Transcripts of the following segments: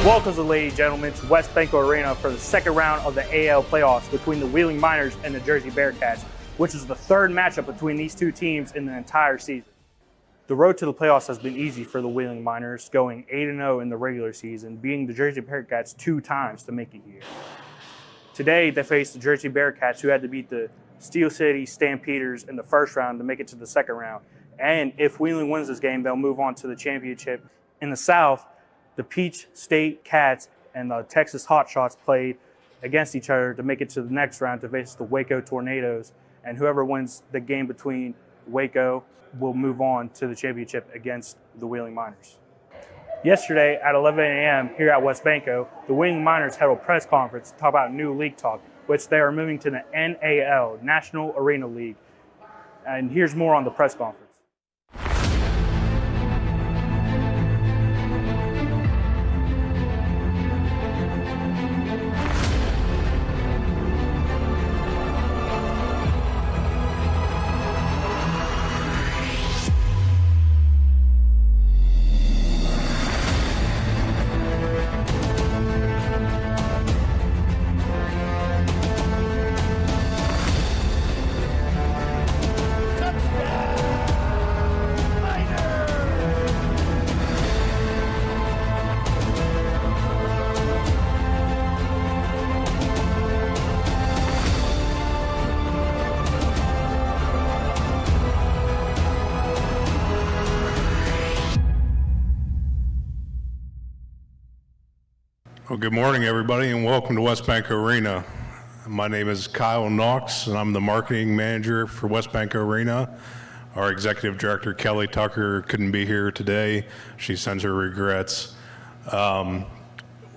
Welcome, ladies and gentlemen, to WesBanco Arena for the second round of the AAL playoffs between the Wheeling Miners and the Jersey Bearcats, which is the third matchup between these two teams in the entire season. The road to the playoffs has been easy for the Wheeling Miners, going 8-0 in the regular season, beating the Jersey Bearcats 2 times to make it here. Today, they face the Jersey Bearcats, who had to beat the Steel City Stampeders in the first round to make it to the second round. And if Wheeling wins this game, they'll move on to the championship. In the South, the Peach State Cats and the Texas Hotshots played against each other to make it to the next round to face the Waco Tornadoes. And whoever wins the game between Waco will move on to the championship against the Wheeling Miners. Yesterday at 11 a.m. here at WesBanco, the Wheeling Miners held a press conference to talk about new league talk, which they are moving to the NAL, National Arena League. And here's more on the press conference. Well, good morning, everybody, and welcome to WesBanco Arena. My name is Kyle Knox, and I'm the marketing manager for WesBanco Arena. Our executive director, Kelly Tucker, couldn't be here today. She sends her regrets.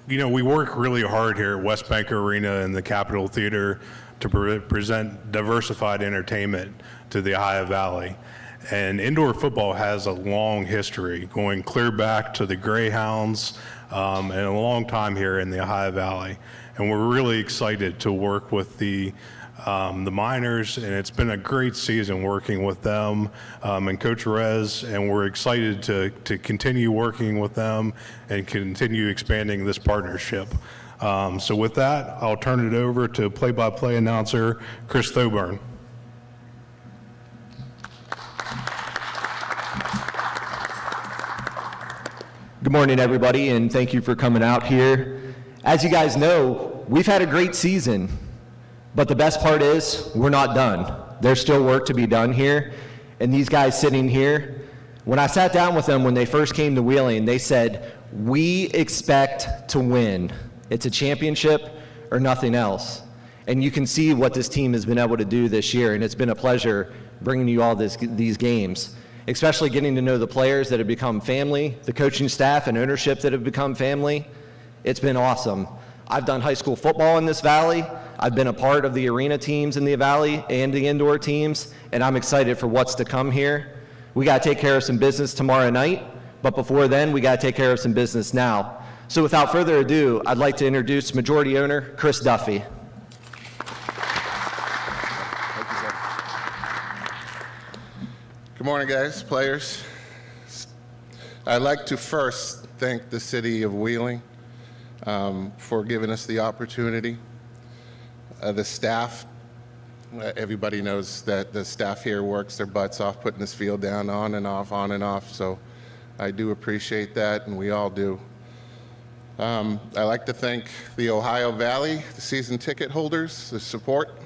We work really hard here at WesBanco Arena and the Capitol Theater to present diversified entertainment to the Ohio Valley. And indoor football has a long history, going clear back to the Greyhounds, and a long time here in the Ohio Valley. And we're really excited to work with the Miners, and it's been a great season working with them and Coach Rez, and we're excited to continue working with them and continue expanding this partnership. So with that, I'll turn it over to play-by-play announcer Chris Thoburn. Good morning, everybody, and thank you for coming out here. As you guys know, we've had a great season, but the best part is we're not done. There's still work to be done here, and these guys sitting here, when I sat down with them when they first came to Wheeling, they said, we expect to win. It's a championship or nothing else. And you can see what this team has been able to do this year, and it's been a pleasure bringing you all these games, especially getting to know the players that have become family, the coaching staff and ownership that have become family. It's been awesome. I've done high school football in this valley. I've been a part of the arena teams in the valley and the indoor teams, and I'm excited for what's to come here. We got to take care of some business tomorrow night, but before then, we got to take care of some business now. So without further ado, I'd like to introduce majority owner Chris Duffy. Good morning, guys, players. I'd like to first thank the city of Wheeling for giving us the opportunity. The staff, everybody knows that the staff here works their butts off putting this field down on and off, so I do appreciate that, and we all do. I'd like to thank the Ohio Valley, the season ticket holders, the support.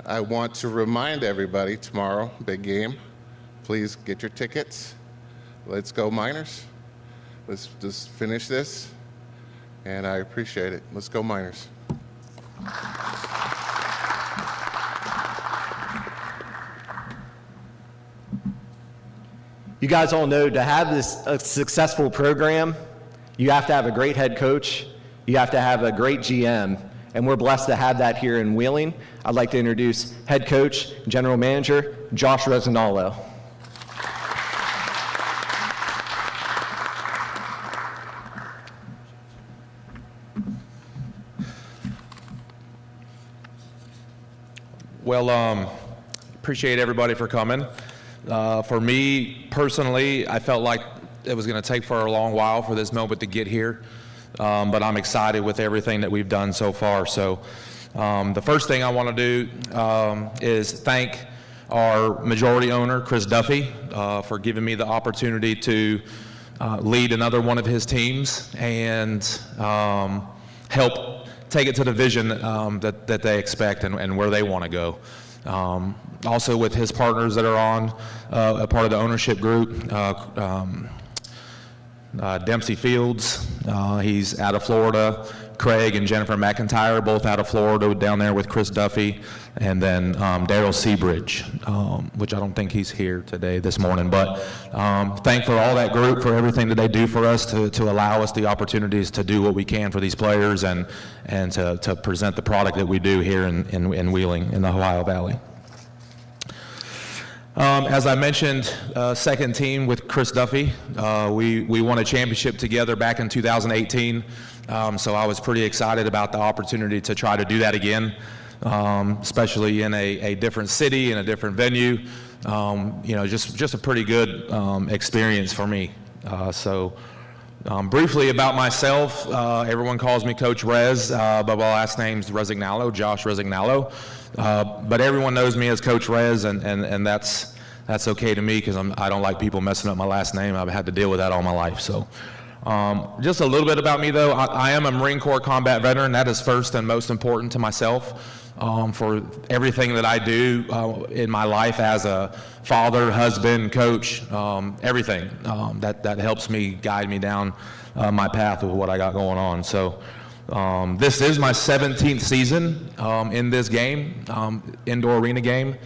I want to remind everybody tomorrow, big game, please get your tickets. Let's go Miners. Let's just finish this, and I appreciate it. Let's go Miners. You guys all know to have a successful program, you have to have a great head coach, you have to have a great GM, and we're blessed to have that here in Wheeling. I'd like to introduce head coach, general manager, Josh Resinalo. Well, appreciate everybody for coming. For me personally, I felt like it was going to take for a long while for this moment to get here, but I'm excited with everything that we've done so far. So the first thing I want to do is thank our majority owner, Chris Duffy, for giving me the opportunity to lead another one of his teams and help take it to the vision that they expect and where they want to go. Also with his partners that are on a part of the ownership group, Dempsey Fields, he's out of Florida. Craig and Jennifer McIntyre, both out of Florida, down there with Chris Duffy, and then Daryl Seabridge, which I don't think he's here today this morning, but thank for all that group for everything that they do for us to allow us the opportunities to do what we can for these players and to present the product that we do here in Wheeling in the Ohio Valley. As I mentioned, second team with Chris Duffy. We won a championship together back in 2018, so I was pretty excited about the opportunity to try to do that again, especially in a different city, in a different venue. Just a pretty good experience for me. Briefly about myself, everyone calls me Coach Rez, but my last name's Resignalo, Josh Resignalo. But everyone knows me as Coach Rez, and that's okay to me because I don't like people messing up my last name. I've had to deal with that all my life. So just a little bit about me, though. I am a Marine Corps combat veteran. That is first and most important to myself. For everything that I do in my life as a father, husband, coach, everything that helps me guide me down my path of what I got going on. So this is my 17th season in this game, indoor arena game.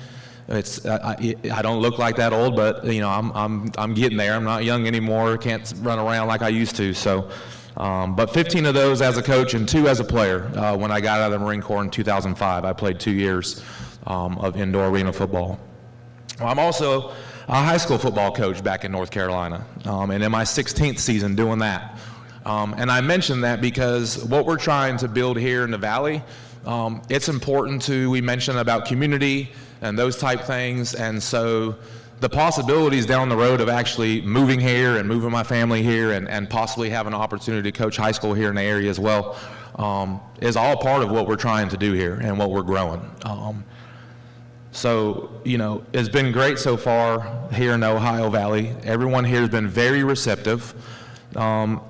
I don't look like that old, but I'm getting there. I'm not young anymore. Can't run around like I used to. So. But 15 of those as a coach and 2 as a player when I got out of the Marine Corps in 2005. I played 2 years of indoor arena football. I'm also a high school football coach back in North Carolina, and in my 16th season doing that. And I mention that because what we're trying to build here in the Valley, it's important we mentioned about community and those type things, and so the possibilities down the road of actually moving here and moving my family here and possibly having an opportunity to coach high school here in the area as well is all part of what we're trying to do here and what we're growing. So, it's been great so far here in the Ohio Valley. Everyone here has been very receptive. The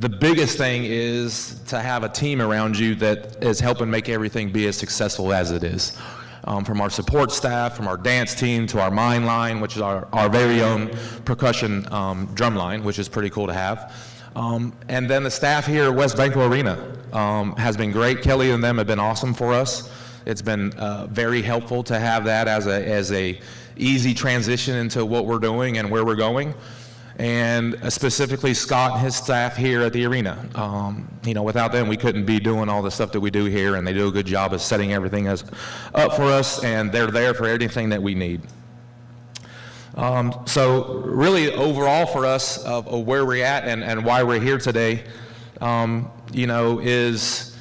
biggest thing is to have a team around you that is helping make everything be as successful as it is. From our support staff, from our dance team to our mine line, which is our very own percussion drum line, which is pretty cool to have. And then the staff here at WesBanco Arena has been great. Kelly and them have been awesome for us. It's been very helpful to have that as a easy transition into what we're doing and where we're going. And specifically Scott and his staff here at the arena. Without them, we couldn't be doing all the stuff that we do here, and they do a good job of setting everything up for us, and they're there for anything that we need. So really overall for us of where we're at and why we're here today, is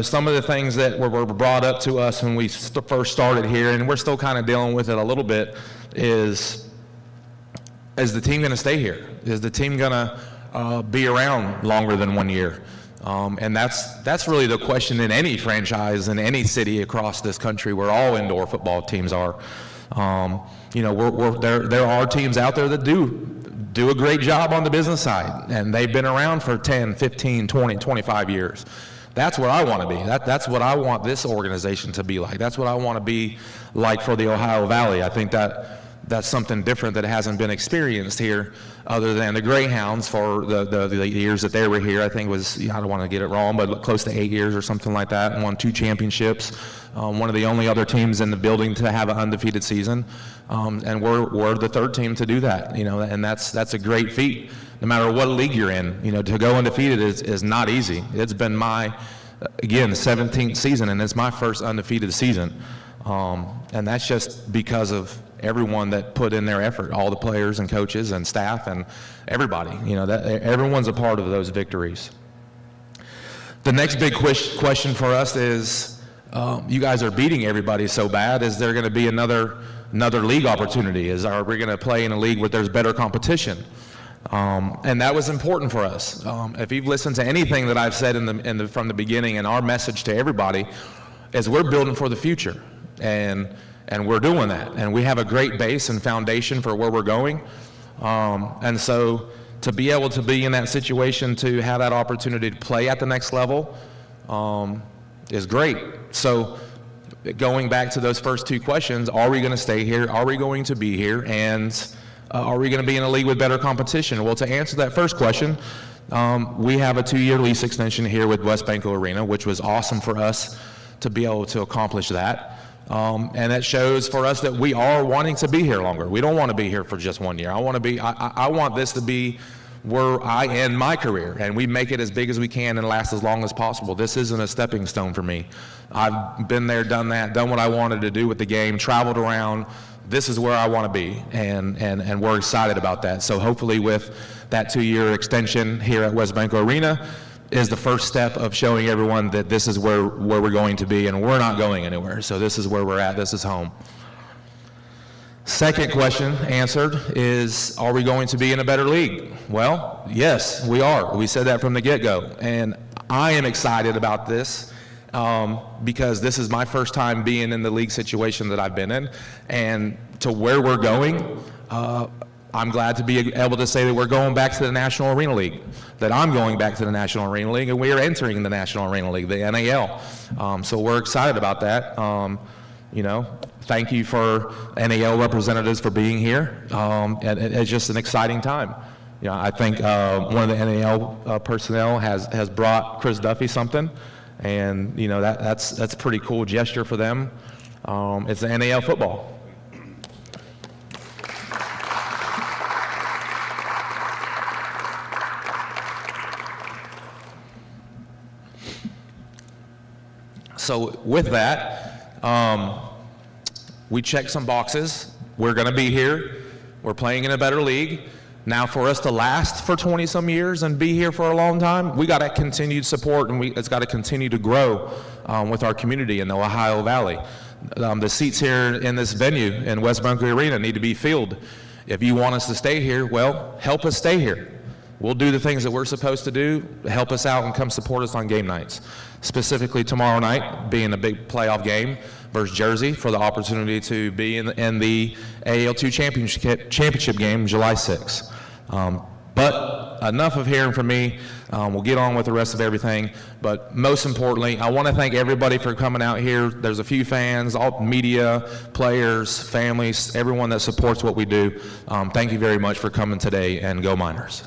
some of the things that were brought up to us when we first started here, and we're still kind of dealing with it a little bit, is the team going to stay here? Is the team going to be around longer than 1 year? And that's really the question in any franchise in any city across this country where all indoor football teams are. There are teams out there that do a great job on the business side, and they've been around for 10, 15, 20, 25 years. That's what I want to be. That's what I want this organization to be like. That's what I want to be like for the Ohio Valley. I think that's something different that hasn't been experienced here other than the Greyhounds for the years that they were here. I think was, I don't want to get it wrong, but close to 8 years or something like that, and won 2 championships. One of the only other teams in the building to have an undefeated season. And we're the 3rd team to do that, and that's a great feat. No matter what league you're in, to go undefeated is not easy. It's been my, again, 17th season, and it's my first undefeated season. And that's just because of everyone that put in their effort, all the players and coaches and staff and everybody, that everyone's a part of those victories. The next big question for us is, you guys are beating everybody so bad. Is there going to be another another league opportunity? Are we going to play in a league where there's better competition? And that was important for us. If you've listened to anything that I've said from the beginning, and our message to everybody is we're building for the future, and we're doing that. And we have a great base and foundation for where we're going. And so to be able to be in that situation, to have that opportunity to play at the next level is great. So going back to those first two questions, are we going to stay here? Are we going to be here? And are we going to be in a league with better competition? Well, to answer that first question, we have a 2-year lease extension here with WesBanco Arena, which was awesome for us to be able to accomplish that. And it shows for us that we are wanting to be here longer. We don't want to be here for just 1 year. I want this to be where I end my career, and we make it as big as we can and last as long as possible. This isn't a stepping stone for me. I've been there, done that, done what I wanted to do with the game, traveled around. This is where I want to be, and we're excited about that. So hopefully with that 2-year extension here at WesBanco Arena is the first step of showing everyone that this is where we're going to be, and we're not going anywhere. So this is where we're at. This is home. Second question answered is, are we going to be in a better league? Well, yes, we are. We said that from the get-go. And I am excited about this because this is my first time being in the league situation that I've been in. And to where we're going, I'm glad to be able to say that we're going back to the National Arena League, that I'm going back to the National Arena League, and we are entering the National Arena League, the NAL. So we're excited about that. Thank you for NAL representatives for being here. And it's just an exciting time. I think one of the NAL personnel has brought Chris Duffy something, and that's a pretty cool gesture for them. It's the NAL football. So with that, we checked some boxes. We're going to be here. We're playing in a better league. Now, for us to last for 20-some years and be here for a long time, we got to continued support, and it's got to continue to grow with our community in the Ohio Valley. The seats here in this venue in WesBanco Arena need to be filled. If you want us to stay here, well, help us stay here. We'll do the things that we're supposed to do. Help us out and come support us on game nights. Specifically tomorrow night, being a big playoff game versus Jersey, for the opportunity to be in the AAL2 championship game July 6th. But enough of hearing from me. We'll get on with the rest of everything. But most importantly, I want to thank everybody for coming out here. There's a few fans, all media, players, families, everyone that supports what we do. Thank you very much for coming today, and go Miners.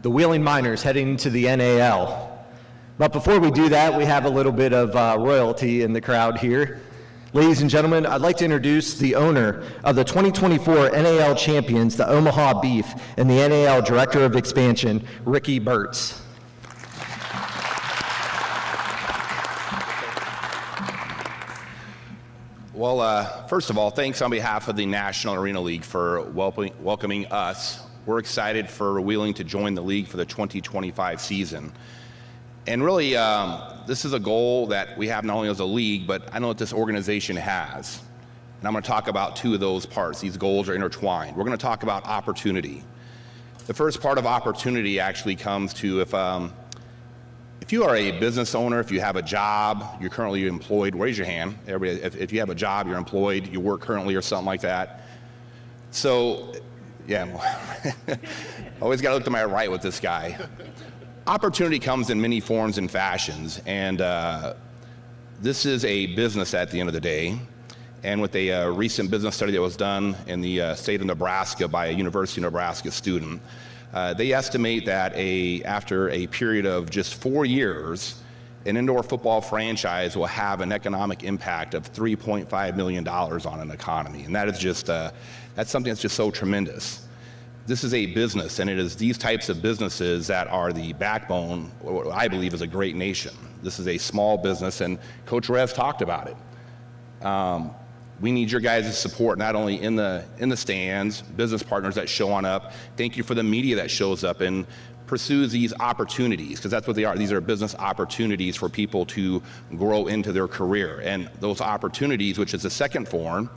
The Wheeling Miners heading to the NAL. But before we do that, we have a little bit of royalty in the crowd here. Ladies and gentlemen, I'd like to introduce the owner of the 2024 NAL champions, the Omaha Beef, and the NAL Director of Expansion, Ricky Burtz. Well, first of all, thanks on behalf of the National Arena League for welcoming us. We're excited for Wheeling to join the league for the 2025 season. And really, this is a goal that we have not only as a league, but I know that this organization has. And I'm going to talk about two of those parts. These goals are intertwined. We're going to talk about opportunity. The first part of opportunity actually comes to if you are a business owner, if you have a job, you're currently employed, raise your hand. Everybody, if you have a job, you're employed, you work currently or something like that. So, yeah, always got to look to my right with this guy. Opportunity comes in many forms and fashions, and this is a business at the end of the day. And with a recent business study that was done in the state of Nebraska by a University of Nebraska student, they estimate that after a period of just 4 years, an indoor football franchise will have an economic impact of $3.5 million on an economy. And that is just, that's something that's just so tremendous. This is a business, and it is these types of businesses that are the backbone, what I believe is a great nation. This is a small business, and Coach Rez talked about it. We need your guys' support, not only in the stands, business partners that show on up. Thank you for the media that shows up, and pursues these opportunities, because that's what they are. These are business opportunities for people to grow into their career. And those opportunities, which is the second form,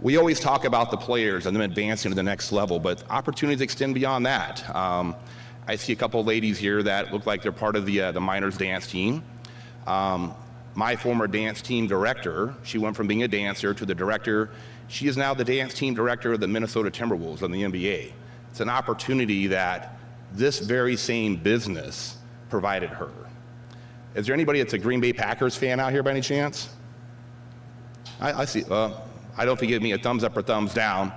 we always talk about the players and them advancing to the next level, but opportunities extend beyond that. I see a couple of ladies here that look like they're part of the Miners dance team. My former dance team director, she went from being a dancer to the director. She is now the dance team director of the Minnesota Timberwolves in the NBA. It's an opportunity that this very same business provided her. Is there anybody that's a Green Bay Packers fan out here by any chance? I see. I don't know if you give me a thumbs up or thumbs down.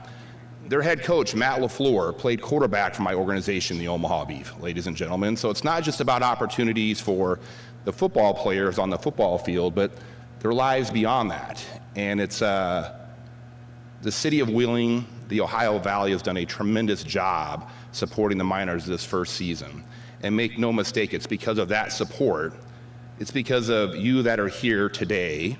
Their head coach, Matt LaFleur, played quarterback for my organization, the Omaha Beef, ladies and gentlemen. So it's not just about opportunities for the football players on the football field, but their lives beyond that. And it's the city of Wheeling, the Ohio Valley has done a tremendous job supporting the Miners this first season. And make no mistake, it's because of that support. It's because of you that are here today,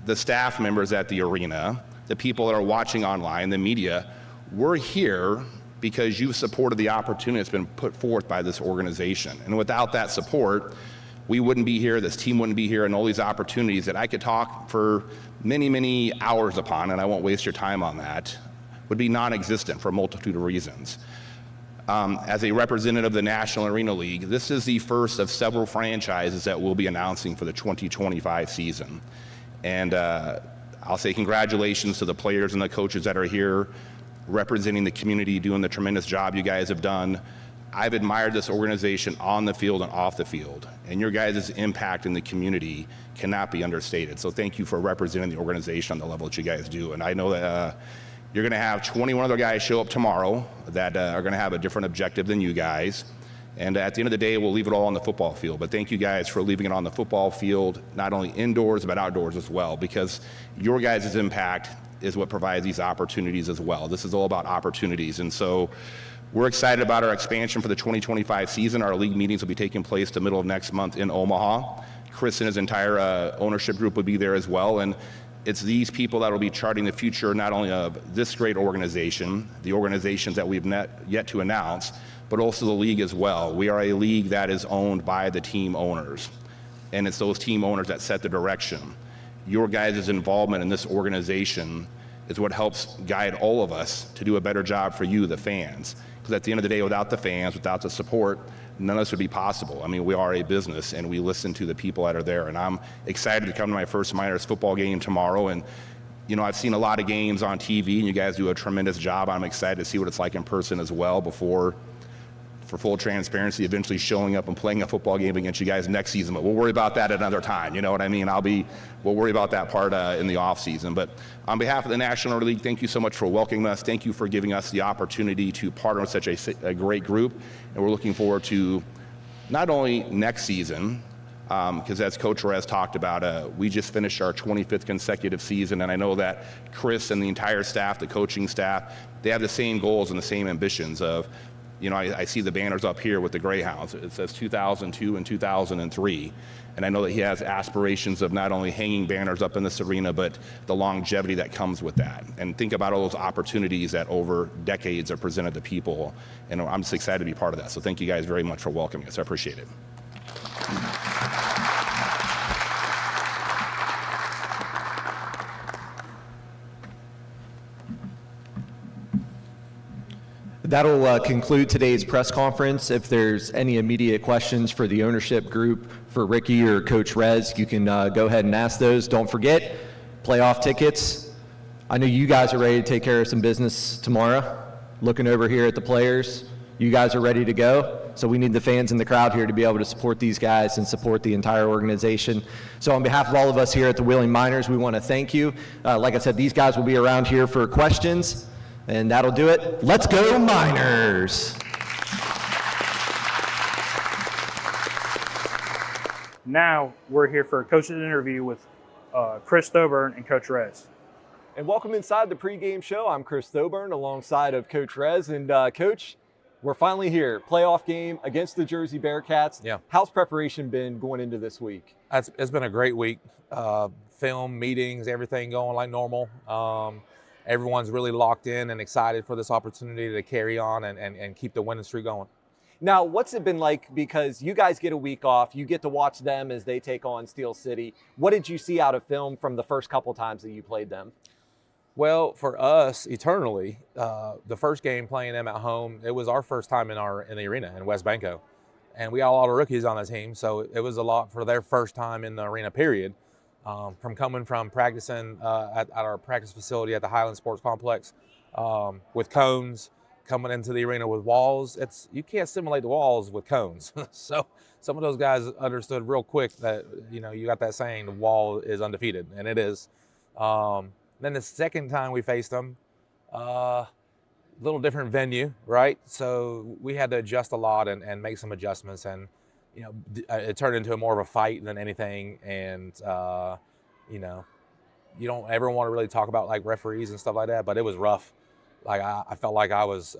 the staff members at the arena, the people that are watching online, the media. We're here because you've supported the opportunity that's been put forth by this organization. And without that support, we wouldn't be here, this team wouldn't be here, and all these opportunities that I could talk for many, many hours upon, and I won't waste your time on that, would be non-existent for a multitude of reasons. As a representative of the National Arena League, this is the first of several franchises that we'll be announcing for the 2025 season. And I'll say congratulations to the players and the coaches that are here representing the community, doing the tremendous job you guys have done. I've admired this organization on the field and off the field, and your guys' impact in the community cannot be understated. So thank you for representing the organization on the level that you guys do. And I know that you're gonna have 21 other guys show up tomorrow that are gonna have a different objective than you guys. And at the end of the day, we'll leave it all on the football field. But thank you guys for leaving it on the football field, not only indoors, but outdoors as well, because your guys' impact is what provides these opportunities as well. This is all about opportunities. And so we're excited about our expansion for the 2025 season. Our league meetings will be taking place the middle of next month in Omaha. Chris and his entire ownership group will be there as well. And it's these people that will be charting the future not only of this great organization, the organizations that we've yet to announce, but also the league as well. We are a league that is owned by the team owners, and it's those team owners that set the direction. Your guys' involvement in this organization is what helps guide all of us to do a better job for you, the fans. Because at the end of the day, without the fans, without the support, none of this would be possible. I mean, we are a business, and we listen to the people that are there. And I'm excited to come to my first Miners football game tomorrow. And you know, I've seen a lot of games on TV, and you guys do a tremendous job. I'm excited to see what it's like in person as well before, for full transparency, eventually showing up and playing a football game against you guys next season. But we'll worry about that another time. You know what I mean? We'll worry about that part in the off season. But on behalf of the National League, thank you so much for welcoming us. Thank you for giving us the opportunity to partner with such a great group. And we're looking forward to not only next season, because as Coach Rez talked about, we just finished our 25th consecutive season, and I know that Chris and the entire staff, the coaching staff, they have the same goals and the same ambitions of, you know, I see the banners up here with the Greyhounds. It says 2002 and 2003, and I know that he has aspirations of not only hanging banners up in this arena, but the longevity that comes with that. And think about all those opportunities that over decades are presented to people, and I'm just excited to be part of that. So thank you guys very much for welcoming us. I appreciate it. That'll conclude today's press conference. If there's any immediate questions for the ownership group, for Ricky or Coach Rez, you can go ahead and ask those. Don't forget, playoff tickets. I know you guys are ready to take care of some business tomorrow. Looking over here at the players, you guys are ready to go. So we need the fans in the crowd here to be able to support these guys and support the entire organization. So on behalf of all of us here at the Wheeling Miners, we want to thank you. Like I said, these guys will be around here for questions. And that'll do it. Let's go Miners! Now we're here for a coach's interview with Chris Thoburn and Coach Rez. And welcome inside the pregame show. I'm Chris Thoburn alongside of Coach Rez. And Coach, we're finally here. Playoff game against the Jersey Bearcats. Yeah. How's preparation been going into this week? It's been a great week. Film, meetings, everything going like normal. Everyone's really locked in and excited for this opportunity to carry on and keep the winning streak going. Now, what's it been like, because you guys get a week off, you get to watch them as they take on Steel City. What did you see out of film from the first couple times that you played them? Well, for us, eternally, the first game playing them at home, it was our first time in the arena in WesBanco. And we got a lot of rookies on the team, so it was a lot for their first time in the arena, period. From coming from practicing at our practice facility at the Highland Sports Complex with cones, coming into the arena with walls. You can't simulate the walls with cones. So some of those guys understood real quick that, you got that saying, the wall is undefeated, and it is. Then the second time we faced them, little different venue, right? So we had to adjust a lot and make some adjustments, and it turned into more of a fight than anything. And you don't ever want to really talk about like referees and stuff like that, but it was rough. Like I felt like I was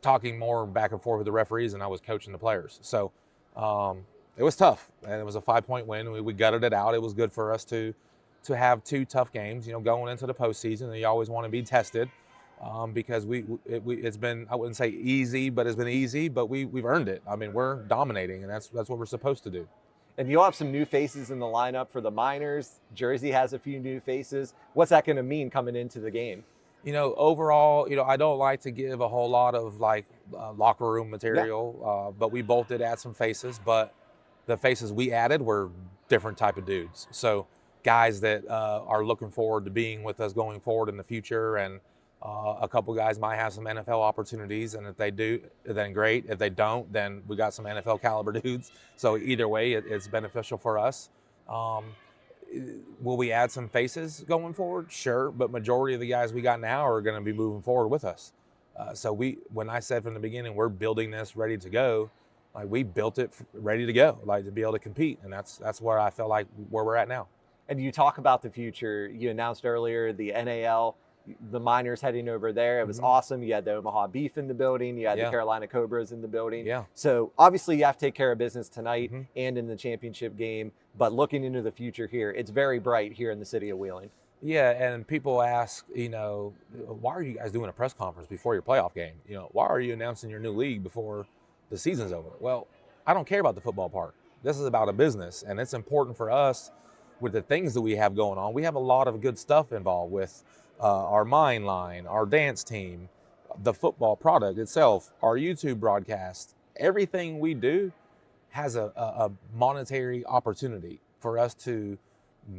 talking more back and forth with the referees than I was coaching the players. So it was tough, and it was a 5-point win. We gutted it out. It was good for us to have 2 tough games, going into the postseason. And you always want to be tested because it's been, I wouldn't say easy, but it's been easy, but we've earned it. I mean, we're dominating, and that's what we're supposed to do. And you'll have some new faces in the lineup for the Miners. Jersey has a few new faces. What's that going to mean coming into the game? Overall, I don't like to give a whole lot of locker room material, but we both did add some faces, but the faces we added were different type of dudes. So guys that are looking forward to being with us going forward in the future, and a couple guys might have some NFL opportunities, and if they do, then great. If they don't, then we got some NFL caliber dudes. So either way, it's beneficial for us. Will we add some faces going forward? Sure, but majority of the guys we got now are going to be moving forward with us. So when I said from the beginning, we're building this ready to go, we built it ready to go, to be able to compete, and that's where I feel like where we're at now. And you talk about the future. You announced earlier the NAL, the Miners heading over there. It was awesome. You had the Omaha Beef in the building. You had the Carolina Cobras in the building. Yeah. So obviously you have to take care of business tonight and in the championship game. But looking into the future here, it's very bright here in the city of Wheeling. Yeah, and people ask, why are you guys doing a press conference before your playoff game? Why are you announcing your new league before the season's over? Well, I don't care about the football part. This is about a business, and it's important for us with the things that we have going on. We have a lot of good stuff involved with our Mind Line, our dance team, the football product itself, our YouTube broadcast. Everything we do has a monetary opportunity for us to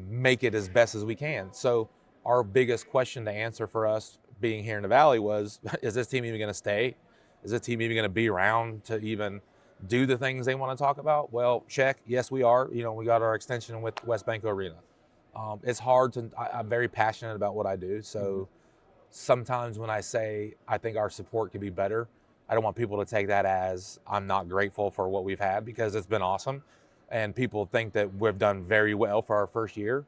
make it as best as we can. So our biggest question to answer for us being here in the Valley was, is this team even going to stay? Is this team even going to be around to even do the things they want to talk about? Well, check. Yes, we are. We got our extension with WesBanco Arena. It's hard I'm very passionate about what I do. So sometimes when I say I think our support could be better, I don't want people to take that as I'm not grateful for what we've had, because it's been awesome. And people think that we've done very well for our first year.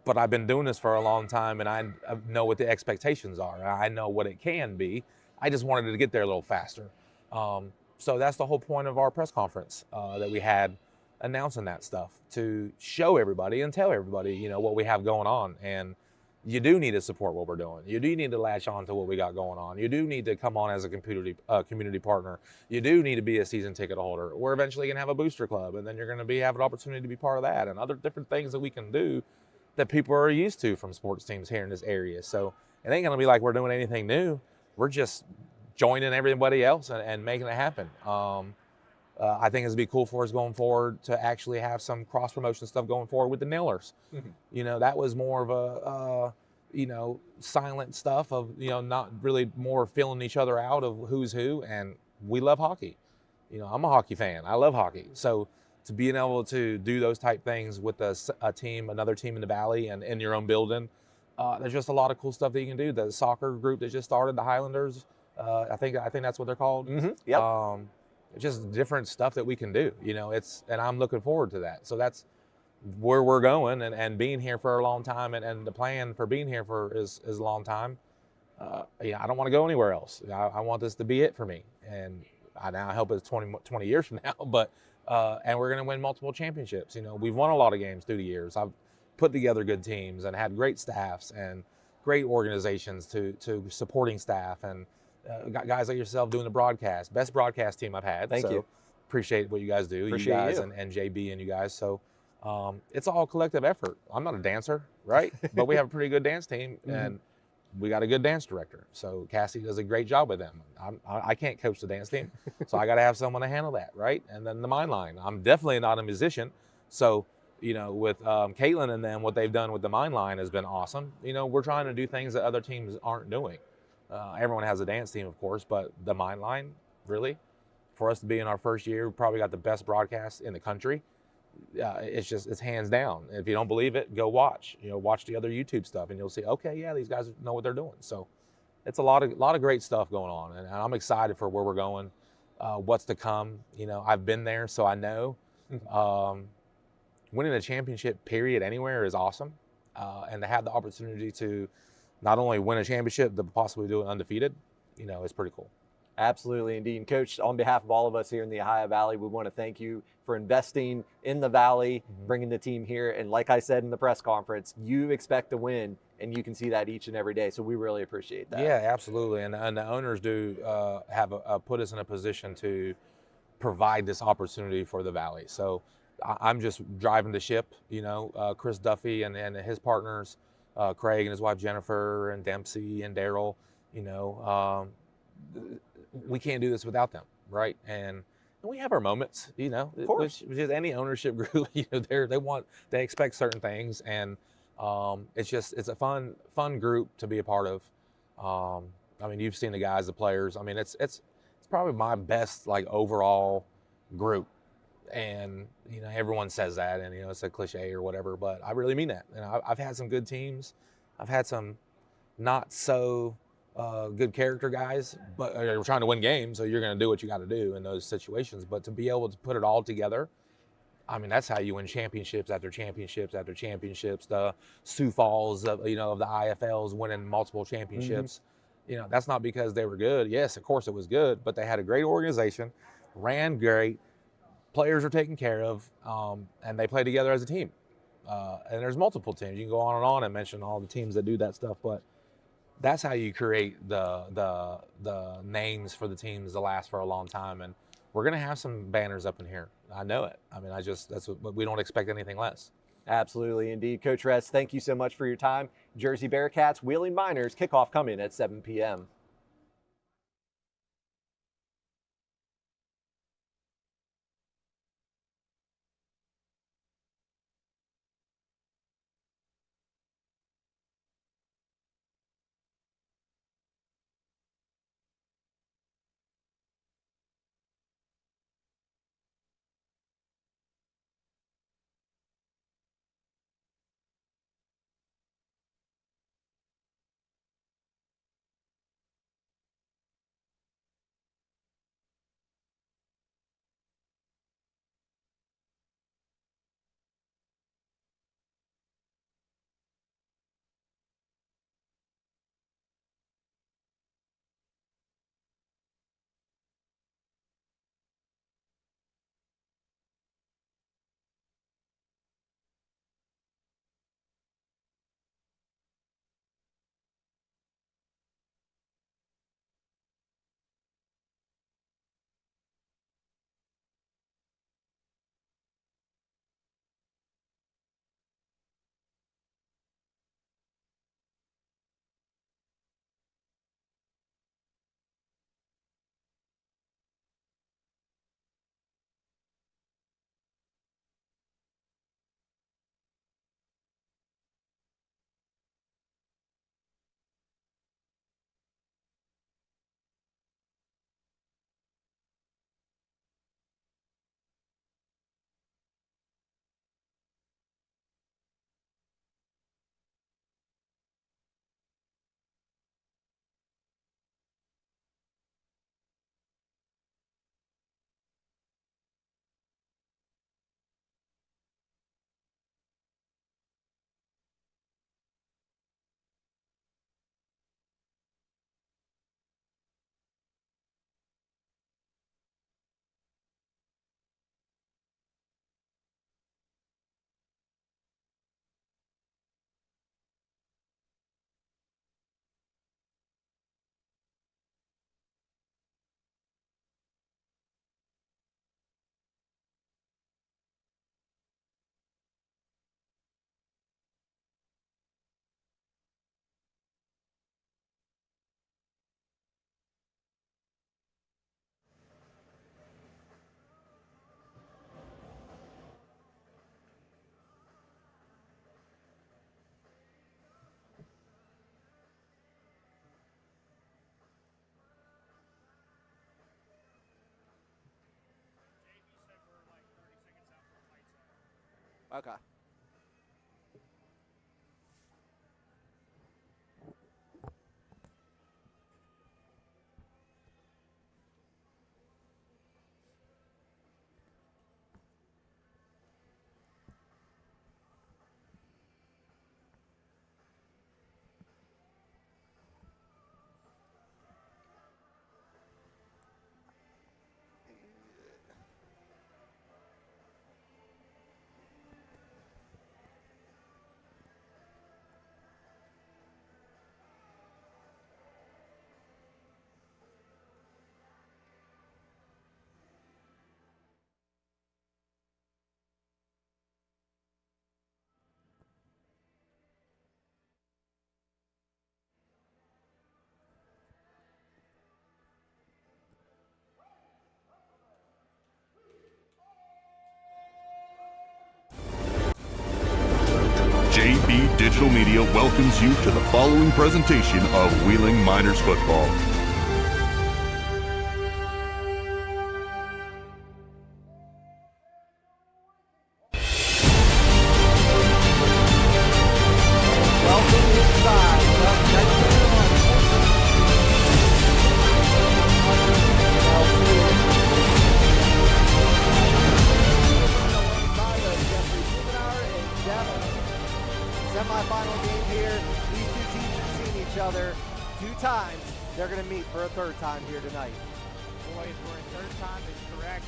But I've been doing this for a long time, and I know what the expectations are. I know what it can be. I just wanted to get there a little faster. So that's the whole point of our press conference that we had, announcing that stuff, to show everybody and tell everybody, what we have going on. And you do need to support what we're doing. You do need to latch on to what we got going on. You do need to come on as a community partner. You do need to be a season ticket holder. We're eventually going to have a booster club, and then you're going to have an opportunity to be part of that, and other different things that we can do that people are used to from sports teams here in this area. So it ain't going to be like we're doing anything new. We're just joining everybody else and making it happen. I think it'd be cool for us going forward to actually have some cross-promotion stuff going forward with the Nailers. That was more of a, silent stuff of, not really more filling each other out of who's who. And we love hockey. I'm a hockey fan. I love hockey. So to being able to do those type things with a team, another team in the Valley and in your own building, there's just a lot of cool stuff that you can do. The soccer group that just started, the Highlanders, I think that's what they're called. Yep. Just different stuff that we can do, and I'm looking forward to that. So that's where we're going, and being here for a long time, and the plan for being here is a long time. I don't want to go anywhere else. I want this to be it for me, and I hope it's 20 years from now, but and we're going to win multiple championships. We've won a lot of games through the years. I've put together good teams and had great staffs and great organizations to supporting staff, and got guys like yourself doing the broadcast. Best broadcast team I've had. Thank you. Appreciate what you guys do. Appreciate you guys you. And JB and you guys. So it's all collective effort. I'm not a dancer, right? But we have a pretty good dance team, and we got a good dance director. So Cassie does a great job with them. I can't coach the dance team, so I got to have someone to handle that, right? And then the mind line. I'm definitely not a musician, so with Caitlin and them, what they've done with the mind line has been awesome. We're trying to do things that other teams aren't doing. Everyone has a dance team, of course, but the mind line, really, for us to be in our first year, we probably got the best broadcast in the country. It's hands down. If you don't believe it, go watch. Watch the other YouTube stuff, and you'll see. Okay, yeah, these guys know what they're doing. So, it's a lot of great stuff going on, and I'm excited for where we're going, what's to come. I've been there, so I know. Winning a championship, period, anywhere is awesome, and to have the opportunity to not only win a championship, but possibly do it undefeated, is pretty cool. Absolutely, indeed. And Coach, on behalf of all of us here in the Ohio Valley, we want to thank you for investing in the Valley, bringing the team here. And like I said in the press conference, you expect to win, and you can see that each and every day. So we really appreciate that. Yeah, absolutely. And the owners do have put us in a position to provide this opportunity for the Valley. So I'm just driving the ship, Chris Duffy and his partners, Craig and his wife Jennifer and Dempsey and Daryl, we can't do this without them, right? And we have our moments, Of course. which is any ownership group, they expect certain things, and it's a fun group to be a part of. You've seen the guys, the players. It's probably my best overall group, and everyone says that, and it's a cliche or whatever, but I really mean that. And I've had some good teams, I've had some not so good character guys, but we're trying to win games, so you're going to do what you got to do in those situations. But to be able to put it all together, that's how you win championships after championships after championships. The Sioux Falls of the IFLs winning multiple championships. That's not because they were good. Yes, of course it was good, but they had a great organization, ran great, players are taken care of, and they play together as a team. And there's multiple teams. You can go on and mention all the teams that do that stuff, but that's how you create the names for the teams to last for a long time. And we're going to have some banners up in here. I know it. That's what we don't expect anything less. Absolutely, indeed. Coach Rez, thank you so much for your time. Jersey Bearcats, Wheeling Miners, kickoff coming at 7 p.m. Okay. JB Digital Media welcomes you to the following presentation of Wheeling Miners Football. Welcome inside the semi-final game here. These two teams have seen each other 2 times. They're going to meet for a 3rd time here tonight. Boys, for a 3rd time is correct.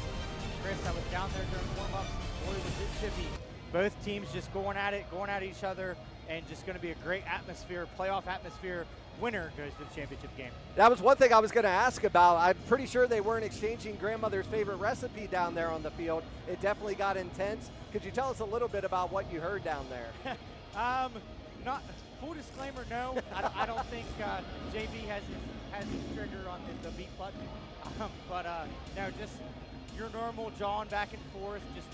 Chris, I was down there during warm-ups. Boy, was it chippy. Both teams just going at it, going at each other, and just going to be a great atmosphere, playoff atmosphere. Winner goes to the championship game. That was one thing I was going to ask about. I'm pretty sure they weren't exchanging grandmother's favorite recipe down there on the field. It definitely got intense. Could you tell us a little bit about what you heard down there? Not full disclaimer, no. I don't think JB has his trigger on the beat button. No, just your normal jawing back and forth. Just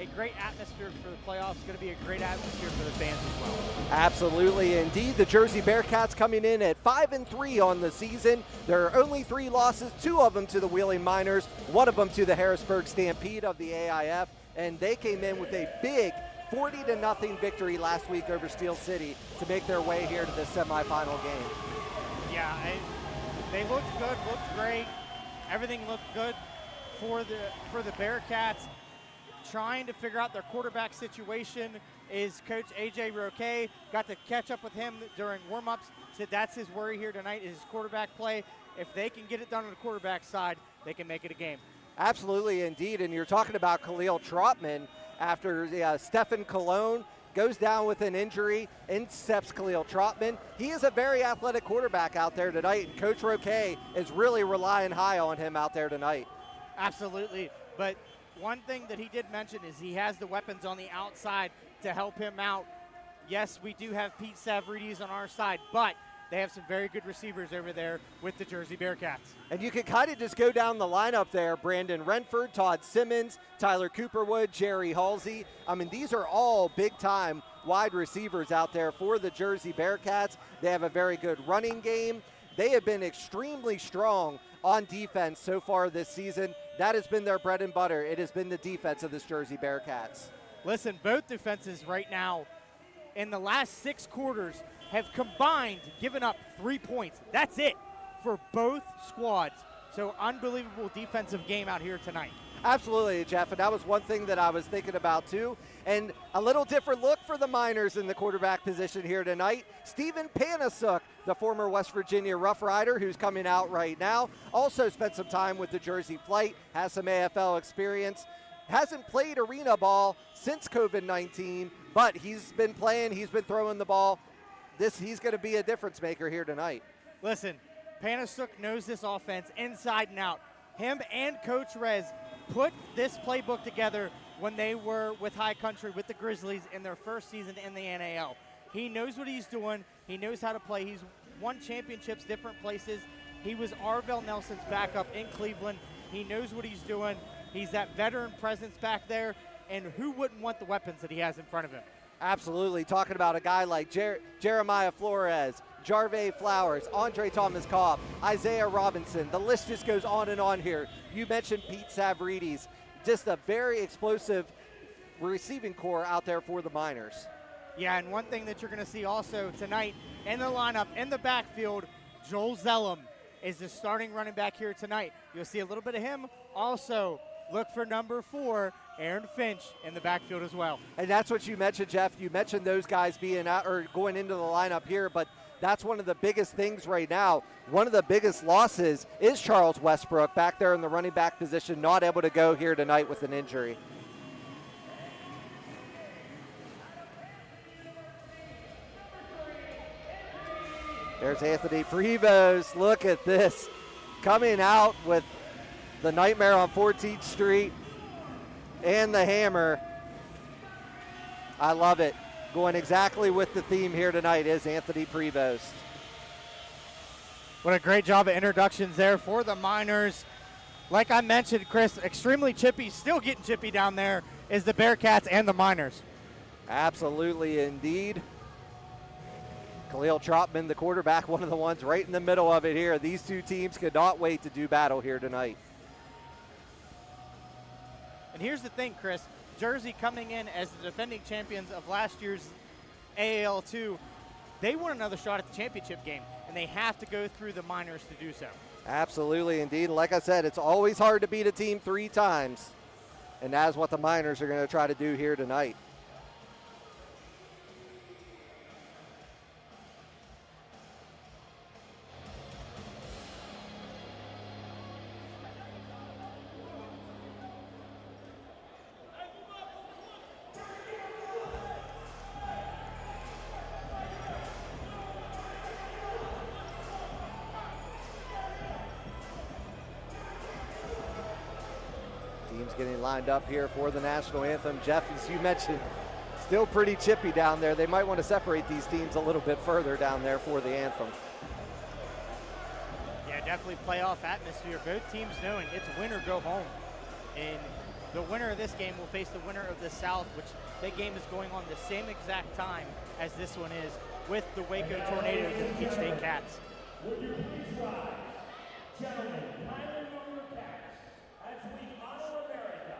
a great atmosphere for the playoffs. Going to be a great atmosphere for the fans as well. Absolutely, indeed. The Jersey Bearcats coming in at 5-3 on the season. There are only 3 losses, 2 of them to the Wheeling Miners, 1 of them to the Harrisburg Stampede of the AIF, and they came in with a big 40-0 victory last week over Steel City to make their way here to the semifinal game. Yeah, and they looked good, looked great. Everything looked good for the Bearcats. Trying to figure out their quarterback situation is Coach AJ Roque. Got to catch up with him during warm-ups. Said that's his worry here tonight is his quarterback play. If they can get it done on the quarterback side, they can make it a game. Absolutely, indeed. And you're talking about Khalil Trotman. After Stefan Cologne goes down with an injury, in steps Khalil Trotman. He is a very athletic quarterback out there tonight, and Coach Roque is really relying high on him out there tonight. Absolutely, but one thing that he did mention is he has the weapons on the outside to help him out. Yes, we do have Pete Savrides on our side, but they have some very good receivers over there with the Jersey Bearcats. And you can kind of just go down the lineup there. Brandon Renford, Todd Simmons, Tyler Cooperwood, Jerry Halsey. I mean, these are all big-time wide receivers out there for the Jersey Bearcats. They have a very good running game. They have been extremely strong on defense so far this season. That has been their bread and butter. It has been the defense of this Jersey Bearcats. Listen, both defenses right now in the last 6 quarters have combined given up 3 points. That's it for both squads. So unbelievable defensive game out here tonight. Absolutely, Jeff, and that was one thing that I was thinking about too. And a little different look for the Miners in the quarterback position here tonight. Stephen Panasuk, the former West Virginia Rough Rider who's coming out right now, also spent some time with the Jersey Flight, has some AFL experience. Hasn't played arena ball since COVID-19, but he's been playing, he's been throwing the ball. He's going to be a difference maker here tonight. Listen, Panasuk knows this offense inside and out. Him and Coach Rez put this playbook together when they were with High Country, with the Grizzlies in their first season in the NAL. He knows what he's doing. He knows how to play. He's won championships different places. He was Arvell Nelson's backup in Cleveland. He knows what he's doing. He's that veteran presence back there, and who wouldn't want the weapons that he has in front of him? Absolutely. Talking about a guy like Jeremiah Flores, Jarvey Flowers, Andre Thomas Cobb, Isaiah Robinson. The list just goes on and on here. You mentioned Pete Savrides, just a very explosive receiving core out there for the Miners. Yeah, and one thing that you're going to see also tonight in the lineup, in the backfield, Joel Zellum is the starting running back here tonight. You'll see a little bit of him. Also, look for number 4, Aaron Finch, in the backfield as well. And that's what you mentioned, Jeff. You mentioned those guys being out or going into the lineup here, but that's one of the biggest things right now. One of the biggest losses is Charles Westbrook back there in the running back position, not able to go here tonight with an injury. There's Anthony Prevost. Look at this. Coming out with the Nightmare on 14th Street and the hammer. I love it. Going exactly with the theme here tonight is Anthony Prevost. What a great job of introductions there for the Miners. Like I mentioned, Chris, extremely chippy, still getting chippy down there is the Bearcats and the Miners. Absolutely indeed. Khalil Trotman, the quarterback, one of the ones right in the middle of it here. These two teams could not wait to do battle here tonight. And here's the thing, Chris. Jersey coming in as the defending champions of last year's AAL2. They want another shot at the championship game, and they have to go through the Miners to do so. Absolutely indeed. And like I said, it's always hard to beat a team 3 times. And that's what the Miners are going to try to do here tonight. Teams getting lined up here for the national anthem. Jeff, as you mentioned, still pretty chippy down there. They might want to separate these teams a little bit further down there for the anthem. Yeah, definitely playoff atmosphere. Both teams knowing it's win or go home. And the winner of this game will face the winner of the South, which that game is going on the same exact time as this one is, with the Waco Tornadoes and Peach State Cats. Would you please rise? Gentlemen, kindly move your caps as we honor America,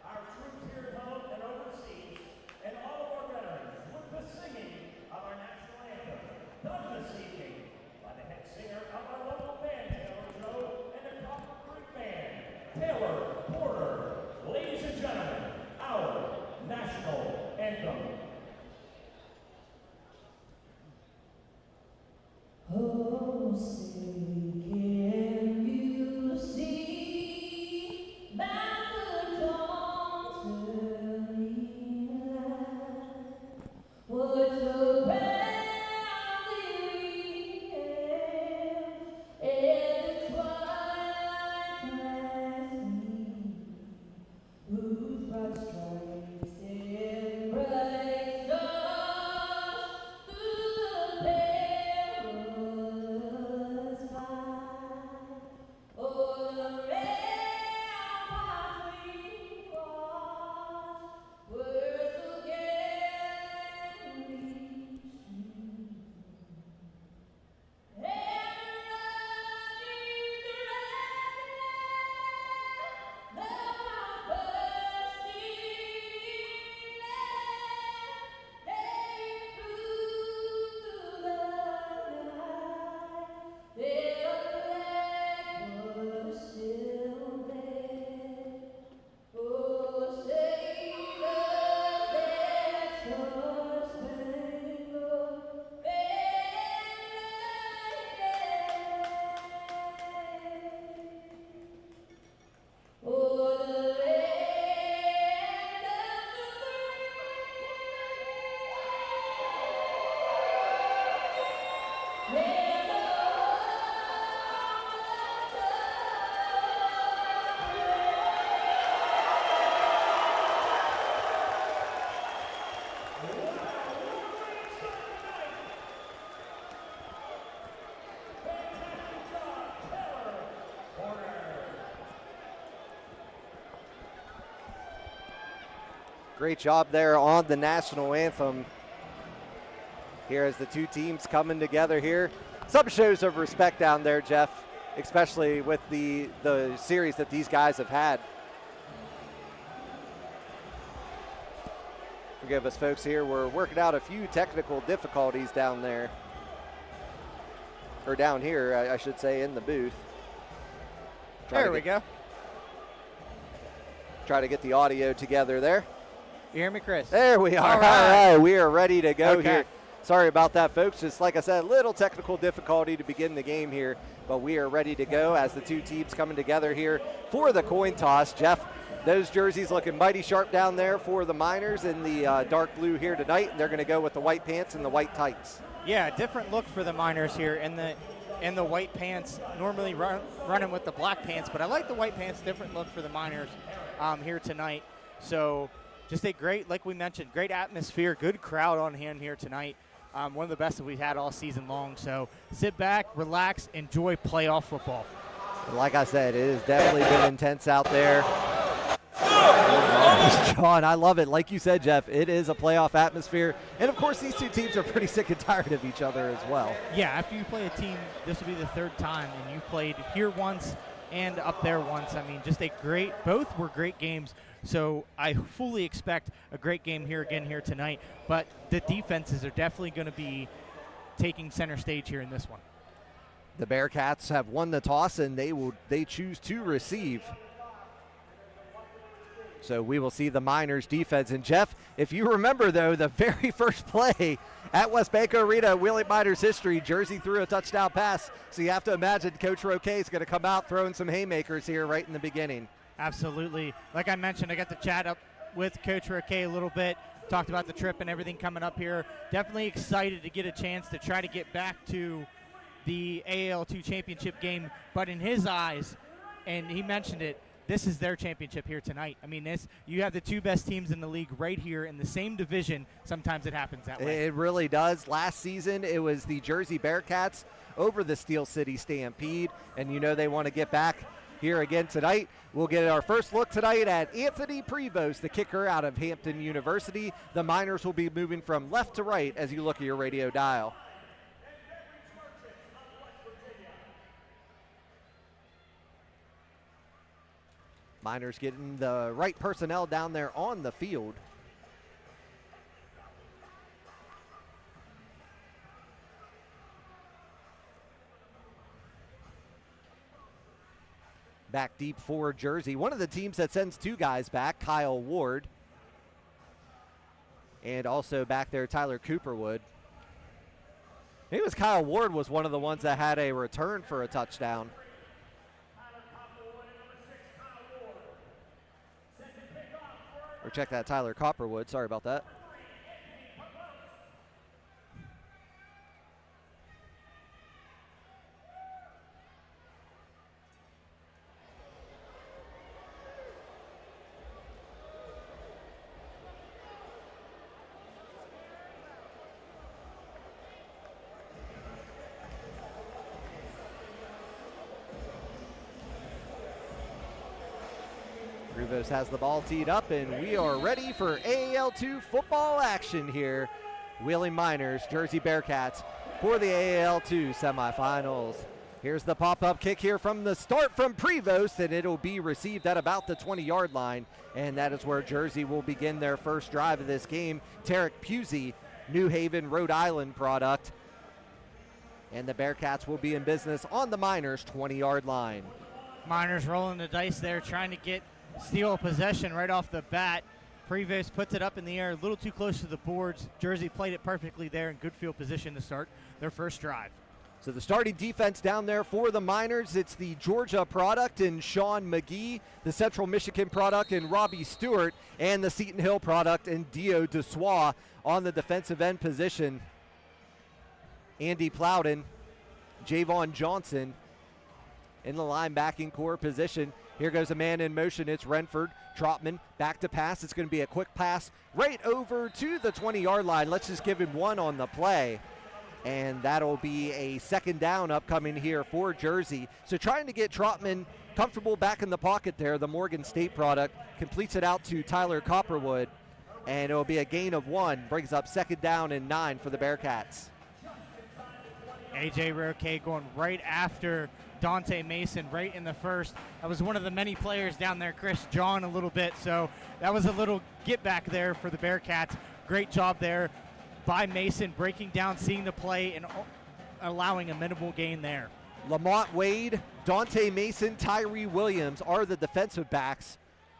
our troops here at home and overseas, and all of our veterans with the singing of our national anthem, done this evening by the head singer of our local band, Taylor Joe, and the Copper Creek Band, Taylor Porter. Ladies and gentlemen, our national anthem. Oh, say, can you see by the dawn's early light what so proudly hailed and the twilight passing, whose broad stripes and bright stars through the Great job there on the national anthem. Here as the two teams coming together here. Some shows of respect down there, Jeff, especially with the series that these guys have had. Forgive us, folks, here. We're working out a few technical difficulties down there. Or down here, I should say, in the booth. There we go. Try to get the audio together there. You hear me, Chris? There we are. All right. We are ready to go here. Sorry about that, folks. Just like I said, a little technical difficulty to begin the game here, but we are ready to go as the two teams coming together here for the coin toss. Jeff, those jerseys looking mighty sharp down there for the Miners in the dark blue here tonight, and they're going to go with the white pants and the white tights. Yeah, different look for the Miners here in the white pants. Normally running with the black pants, but I like the white pants. Different look for the Miners here tonight. So just a great, like we mentioned, great atmosphere, good crowd on hand here tonight. One of the best that we've had all season long. So sit back, relax, enjoy playoff football. Like I said, it has definitely been intense out there. John, I love it. Like you said, Jeff, it is a playoff atmosphere. And, of course, these two teams are pretty sick and tired of each other as well. Yeah, after you play a team, this will be the third time, and you played here once and up there once. I mean, just both were great games. So I fully expect a great game here again here tonight. But the defenses are definitely going to be taking center stage here in this one. The Bearcats have won the toss, and they choose to receive. So we will see the Miners defense. And Jeff, if you remember, though, the very first play at WesBanco Arena, Wheeling Miners history, Jersey threw a touchdown pass. So you have to imagine Coach Roque is going to come out throwing some haymakers here right in the beginning. Absolutely. Like I mentioned, I got to chat up with Coach Roque a little bit, talked about the trip and everything coming up here. Definitely excited to get a chance to try to get back to the AAL2 championship game. But in his eyes, and he mentioned it, this is their championship here tonight. I mean, you have the two best teams in the league right here in the same division. Sometimes it happens that way. It really does. Last season, it was the Jersey Bearcats over the Steel City Stampede, and you know they want to get back here again tonight. We'll get our first look tonight at Anthony Prevost, the kicker out of Hampton University. The Miners will be moving from left to right as you look at your radio dial. Miners getting the right personnel down there on the field. Back deep for Jersey. One of the teams that sends two guys back, Kyle Ward. And also back there, Tyler Cooperwood. I think it was Kyle Ward was one of the ones that had a return for a touchdown. Or check that, Tyler Copperwood. Sorry about that. Rivos has the ball teed up, and we are ready for AAL2 football action here. Wheeling Miners, Jersey Bearcats for the AAL2 semifinals. Here's the pop-up kick here from the start from Prevost, and it'll be received at about the 20-yard line, and that is where Jersey will begin their first drive of this game. Tarek Pusey, New Haven, Rhode Island product, and the Bearcats will be in business on the Miners' 20-yard line. Miners rolling the dice there, trying to steal possession right off the bat. Prevost puts it up in the air, a little too close to the boards. Jersey played it perfectly there in good field position to start their first drive. So the starting defense down there for the Miners, it's the Georgia product in Sean McGee, the Central Michigan product in Robbie Stewart, and the Seton Hill product in Dio Dessois on the defensive end position. Andy Plowden, Javon Johnson in the linebacking core position. Here goes a man in motion. It's Renford. Trotman back to pass. It's going to be a quick pass right over to the 20-yard line. Let's just give him one on the play. And that'll be a second down upcoming here for Jersey. So trying to get Trotman comfortable back in the pocket there. The Morgan State product completes it out to Tyler Copperwood. And it'll be a gain of one. Brings up second down and 9 for the Bearcats. A.J. Roque going right after Dante Mason right in the first. That was one of the many players down there, Chris John, a little bit. So that was a little get back there for the Bearcats. Great job there by Mason, breaking down, seeing the play, and allowing a minimal gain there. Lamont Wade, Dante Mason, Tyree Williams are the defensive backs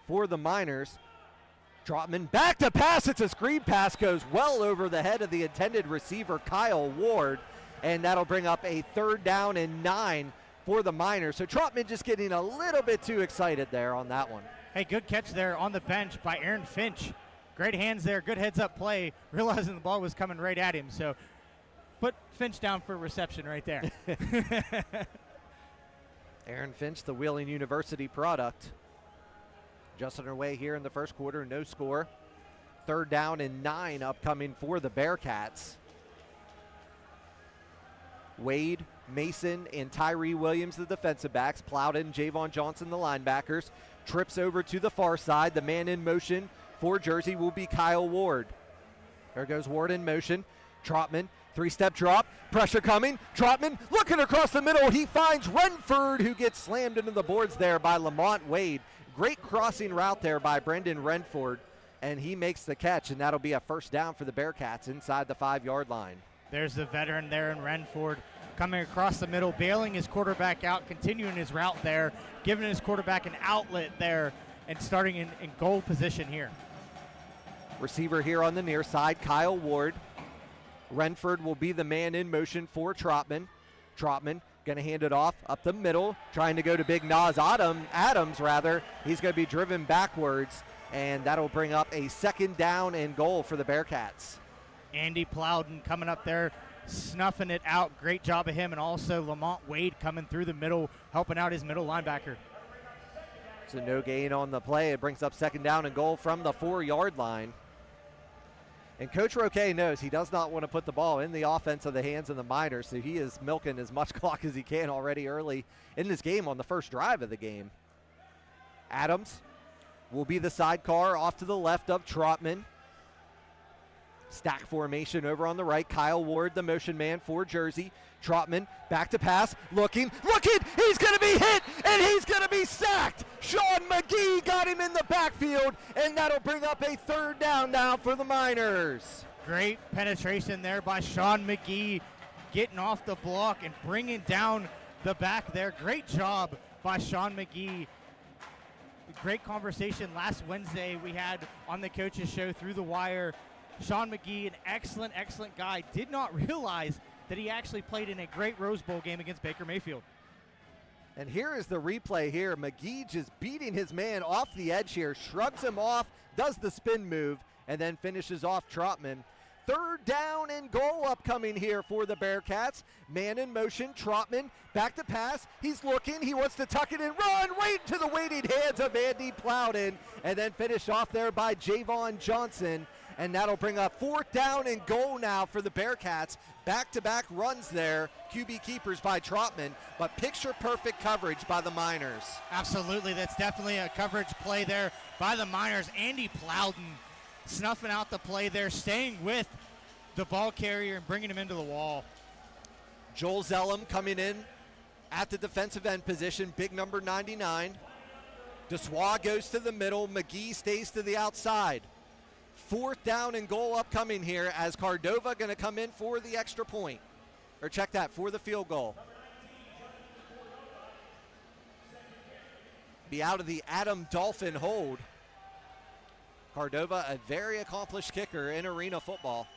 for the Miners. Trotman back to pass. It's a screen pass, goes well over the head of the intended receiver, Kyle Ward, and that'll bring up a 3rd down and 9 for the Miners. So Trotman just getting a little bit too excited there on that one. Hey, good catch there on the bench by Aaron Finch. Great hands there, good heads-up play, realizing the ball was coming right at him. So put Finch down for reception right there. Aaron Finch, the Wheeling University product. Just underway here in the first quarter, no score. 3rd down and 9 upcoming for the Bearcats. Wade, Mason, and Tyree Williams, the defensive backs. Plowden, Javon Johnson, the linebackers. Trips over to the far side. The man in motion for Jersey will be Kyle Ward. There goes Ward in motion. Trotman, 3-step drop, pressure coming. Trotman looking across the middle. He finds Renford, who gets slammed into the boards there by Lamont Wade. Great crossing route there by Brendan Renford, and he makes the catch, and that'll be a 1st down for the Bearcats inside the 5-yard line. There's the veteran there in Renford coming across the middle, bailing his quarterback out, continuing his route there, giving his quarterback an outlet there, and starting in goal position here. Receiver here on the near side, Kyle Ward. Renford will be the man in motion for Trotman. Trotman going to hand it off up the middle, trying to go to Big Nas Adams. He's going to be driven backwards, and that'll bring up a 2nd down and goal for the Bearcats. Andy Plowden coming up there, snuffing it out. Great job of him, and also Lamont Wade coming through the middle, helping out his middle linebacker. So no gain on the play. It brings up 2nd down and goal from the 4-yard line. And Coach Roque knows he does not want to put the ball in the offense of the hands of the Miners, so he is milking as much clock as he can already early in this game on the first drive of the game. Adams will be the sidecar off to the left of Trotman. Stack formation over on the right. Kyle Ward, the motion man for Jersey. Trotman back to pass, looking, he's going to be hit, and he's going to be sacked. Sean McGee got him in the backfield, and that'll bring up a 3rd down now for the Miners. Great penetration there by Sean McGee, getting off the block and bringing down the back there. Great job by Sean McGee. Great conversation last Wednesday we had on the coaches show Through the Wire. Sean McGee, an excellent guy, did not realize that he actually played in a great Rose Bowl game against Baker Mayfield. And here is the replay here. McGee just beating his man off the edge here, shrugs him off, does the spin move, and then finishes off Trotman. 3rd down and goal upcoming here for the Bearcats. Man in motion, Trotman, back to pass. He's looking, he wants to tuck it and run right into the waiting hands of Andy Plowden, and then finish off there by Javon Johnson. And that'll bring up 4th down and goal now for the Bearcats. Back-to-back runs there, QB keepers by Trotman, but picture-perfect coverage by the Miners. Absolutely, that's definitely a coverage play there by the Miners. Andy Plowden snuffing out the play there, staying with the ball carrier and bringing him into the wall. Joel Zellum coming in at the defensive end position, big number 99. Dessois goes to the middle, McGee stays to the outside. 4th down and goal upcoming here as Cordova going to come in for the extra point. Or check that, for the field goal. Be out of the Adam Dolphin hold. Cordova, a very accomplished kicker in arena football.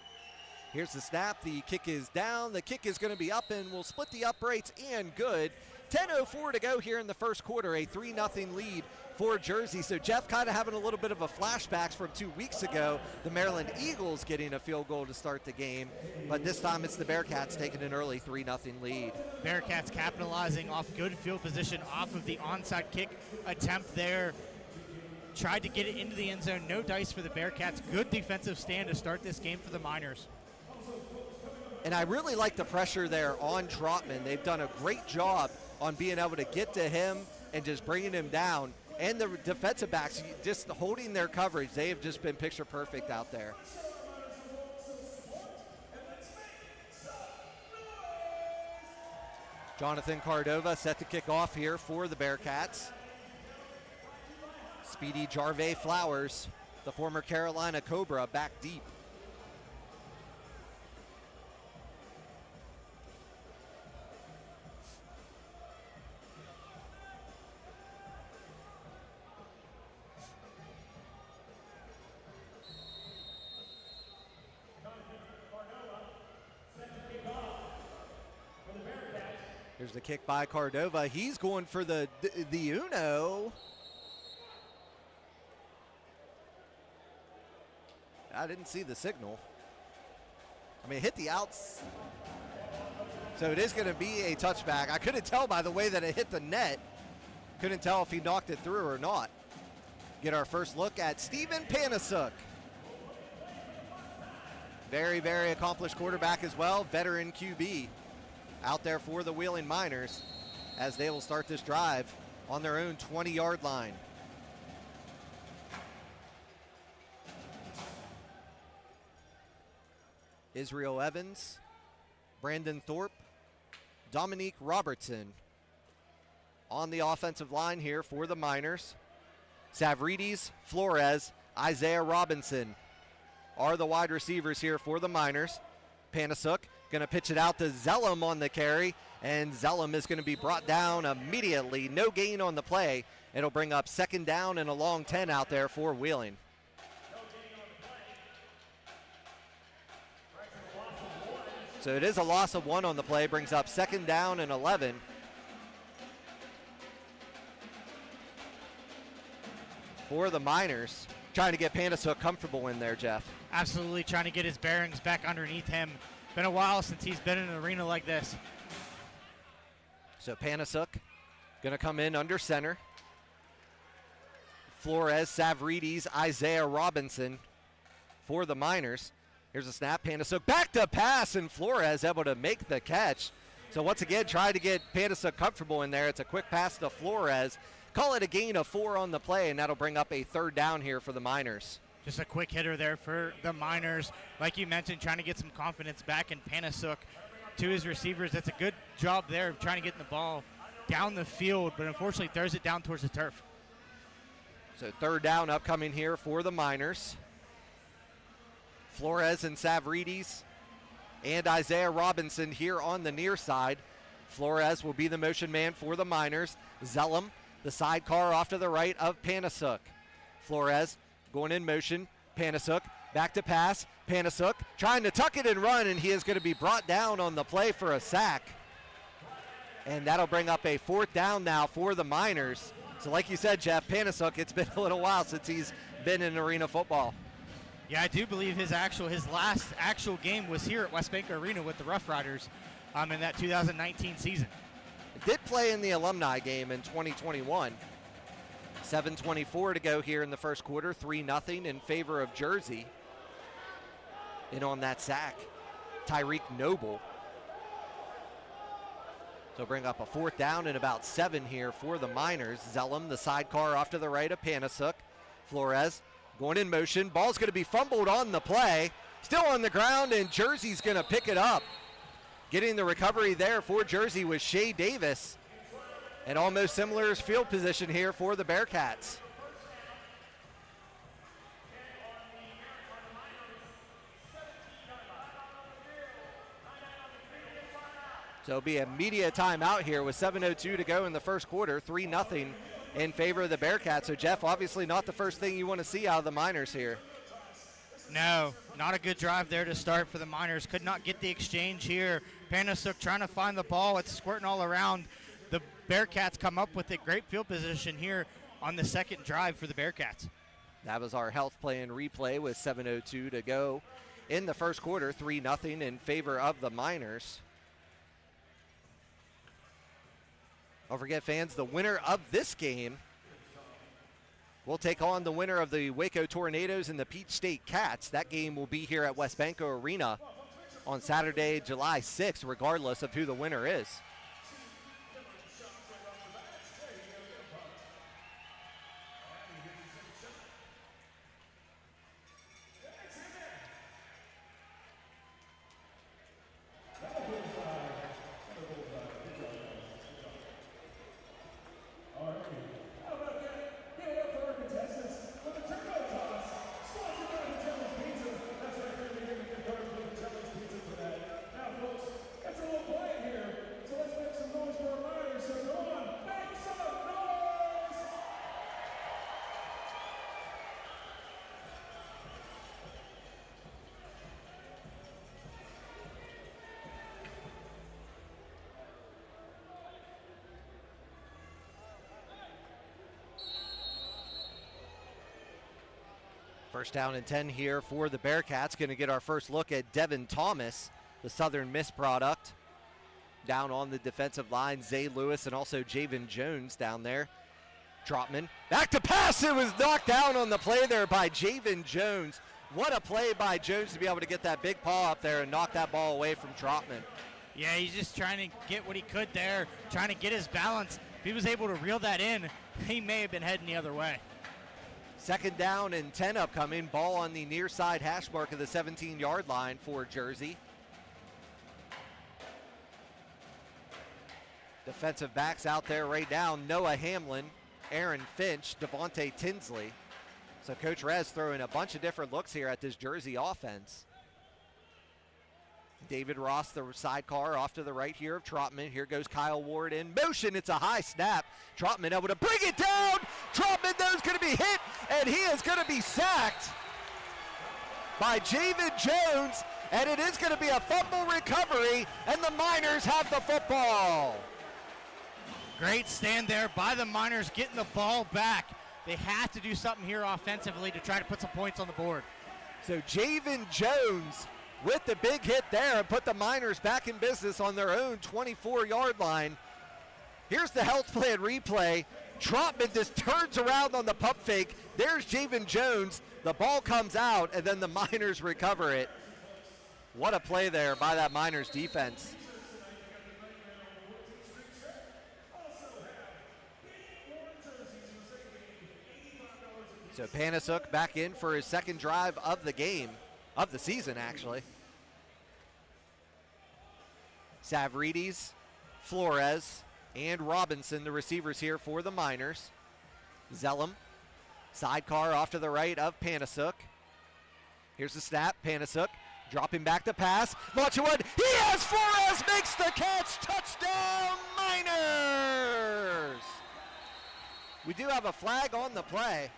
Here's the snap. The kick is down. The kick is going to be up, and we'll split the uprights and good. 10:04 to go here in the first quarter. A 3-0 lead for Jersey. So Jeff kind of having a little bit of a flashbacks from 2 weeks ago. The Maryland Eagles getting a field goal to start the game. But this time it's the Bearcats taking an early 3-0 lead. Bearcats capitalizing off good field position off of the onside kick attempt there. Tried to get it into the end zone. No dice for the Bearcats. Good defensive stand to start this game for the Miners. And I really like the pressure there on Trotman. They've done a great job on being able to get to him and just bringing him down. And the defensive backs just holding their coverage. They have just been picture perfect out there. Jonathan Cordova set to kick off here for the Bearcats. Speedy Jarvay Flowers, the former Carolina Cobra, back deep. Here's the kick by Cordova. He's going for the Uno. I didn't see the signal. I mean, it hit the outs. So it is going to be a touchback. I couldn't tell by the way that it hit the net. Couldn't tell if he knocked it through or not. Get our first look at Steven Panasuk. Very, very accomplished quarterback as well. Veteran QB out there for the Wheeling Miners as they will start this drive on their own 20-yard line. Israel Evans, Brandon Thorpe, Dominique Robertson on the offensive line here for the Miners. Savridis, Flores, Isaiah Robinson are the wide receivers here for the Miners. Panasuk going to pitch it out to Zellum on the carry, and Zellum is going to be brought down immediately. No gain on the play. It'll bring up second down and a long 10 out there for Wheeling. So it is a loss of 1 on the play, brings up second down and 11. For the Miners, trying to get Panasuk comfortable in there, Jeff. Absolutely trying to get his bearings back underneath him. Been a while since he's been in an arena like this. So Panasuk going to come in under center. Flores, Savridis, Isaiah Robinson for the Miners. Here's a snap, Panasuk back to pass, and Flores able to make the catch. So once again, try to get Panasuk comfortable in there. It's a quick pass to Flores. Call it a gain of 4 on the play, and that'll bring up a third down here for the Miners. Just a quick hitter there for the Miners. Like you mentioned, trying to get some confidence back in Panasuk to his receivers. That's a good job there of trying to get the ball down the field, but unfortunately throws it down towards the turf. So third down upcoming here for the Miners. Flores and Savridis and Isaiah Robinson here on the near side. Flores will be the motion man for the Miners. Zellum, the sidecar off to the right of Panasuk. Flores going in motion. Panasuk back to pass. Panasuk trying to tuck it and run, and he is going to be brought down on the play for a sack. And that'll bring up a fourth down now for the Miners. So like you said, Jeff, Panasuk, it's been a little while since he's been in arena football. Yeah, I do believe his last actual game was here at WesBanco Arena with the Rough Riders in that 2019 season. Did play in the alumni game in 2021. 7:24 to go here in the first quarter. 3-0 in favor of Jersey. In on that sack, Tyreek Noble. So bring up a fourth down and about 7 here for the Miners. Zellum, the sidecar off to the right of Panasuk. Flores going in motion. Ball's going to be fumbled on the play. Still on the ground, and Jersey's going to pick it up. Getting the recovery there for Jersey was Shea Davis. And almost similar field position here for the Bearcats. So it'll be a media timeout here with 7:02 to go in the first quarter. 3-0 in favor of the Bearcats. So, Jeff, obviously not the first thing you want to see out of the Miners here. No, not a good drive there to start for the Miners. Could not get the exchange here. Panasuk trying to find the ball. It's squirting all around. The Bearcats come up with a great field position here on the second drive for the Bearcats. That was our health play and replay with 7:02 to go in the first quarter. 3-0 in favor of the Miners. Don't forget, fans, the winner of this game will take on the winner of the Waco Tornadoes and the Peach State Cats. That game will be here at WesBanco Arena on Saturday, July 6th, regardless of who the winner is. That's a little quiet here, so let's First down and 10 here for the Bearcats. Going to get our first look at Devin Thomas, the Southern Miss product. Down on the defensive line, Zay Lewis and also Javen Jones down there. Trotman back to pass. It was knocked down on the play there by Javen Jones. What a play by Jones to be able to get that big paw up there and knock that ball away from Trotman. Yeah, he's just trying to get what he could there, trying to get his balance. If he was able to reel that in, he may have been heading the other way. Second down and 10 upcoming. Ball on the near side hash mark of the 17-yard line for Jersey. Defensive backs out there right now. Noah Hamlin, Aaron Finch, Devontae Tinsley. So Coach Rez throwing a bunch of different looks here at this Jersey offense. David Ross, the sidecar off to the right here of Trotman. Here goes Kyle Ward in motion. It's a high snap. Trotman able to bring it down. Trotman though is going to be hit, and he is going to be sacked by Javen Jones, and it is going to be a fumble recovery, and the Miners have the football. Great stand there by the Miners, getting the ball back. They have to do something here offensively to try to put some points on the board. So Javen Jones with the big hit there and put the Miners back in business on their own 24-yard line. Here's the health plan replay. Trotman just turns around on the pump fake. There's Javen Jones. The ball comes out, and then the Miners recover it. What a play there by that Miners defense. So Panasuk back in for his second drive of the game, of the season actually. Savridis, Flores, and Robinson, the receivers here for the Miners. Zellum, sidecar off to the right of Panasuk. Here's the snap, Panasuk dropping back to pass. Launching one, he has Flores, makes the catch, touchdown Miners! We do have a flag on the play.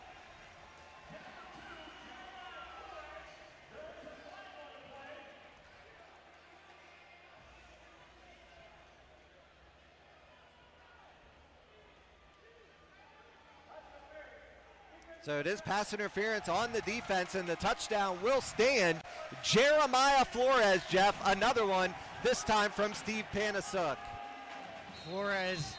So it is pass interference on the defense, and the touchdown will stand. Jeremiah Flores, Jeff, another one, this time from Steve Panasuk. Flores,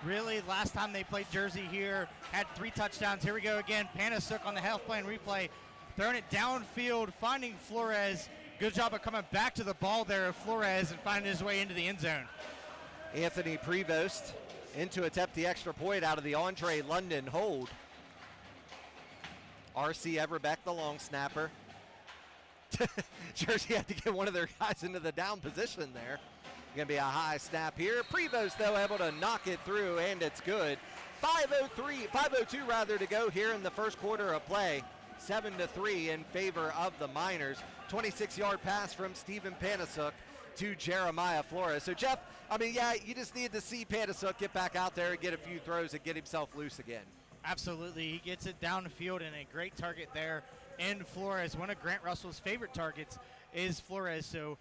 really, last time they played Jersey here, had 3 touchdowns. Here we go again. Panasuk on the health plan replay, throwing it downfield, finding Flores. Good job of coming back to the ball there of Flores and finding his way into the end zone. Anthony Prevost in to attempt the extra point out of the Andre London hold. R.C. Everbeck, the long snapper. Jersey had to get one of their guys into the down position there. Going to be a high snap here. Prevost, though, able to knock it through, and it's good. 5:02 rather to go here in the first quarter of play. 7-3 in favor of the Miners. 26-yard pass from Stephen Panasuk to Jeremiah Flores. So, Jeff, I mean, yeah, you just need to see Panasuk get back out there and get a few throws and get himself loose again. Absolutely. He gets it down the field, and a great target there in Flores. One of Grant Russell's favorite targets is Flores, so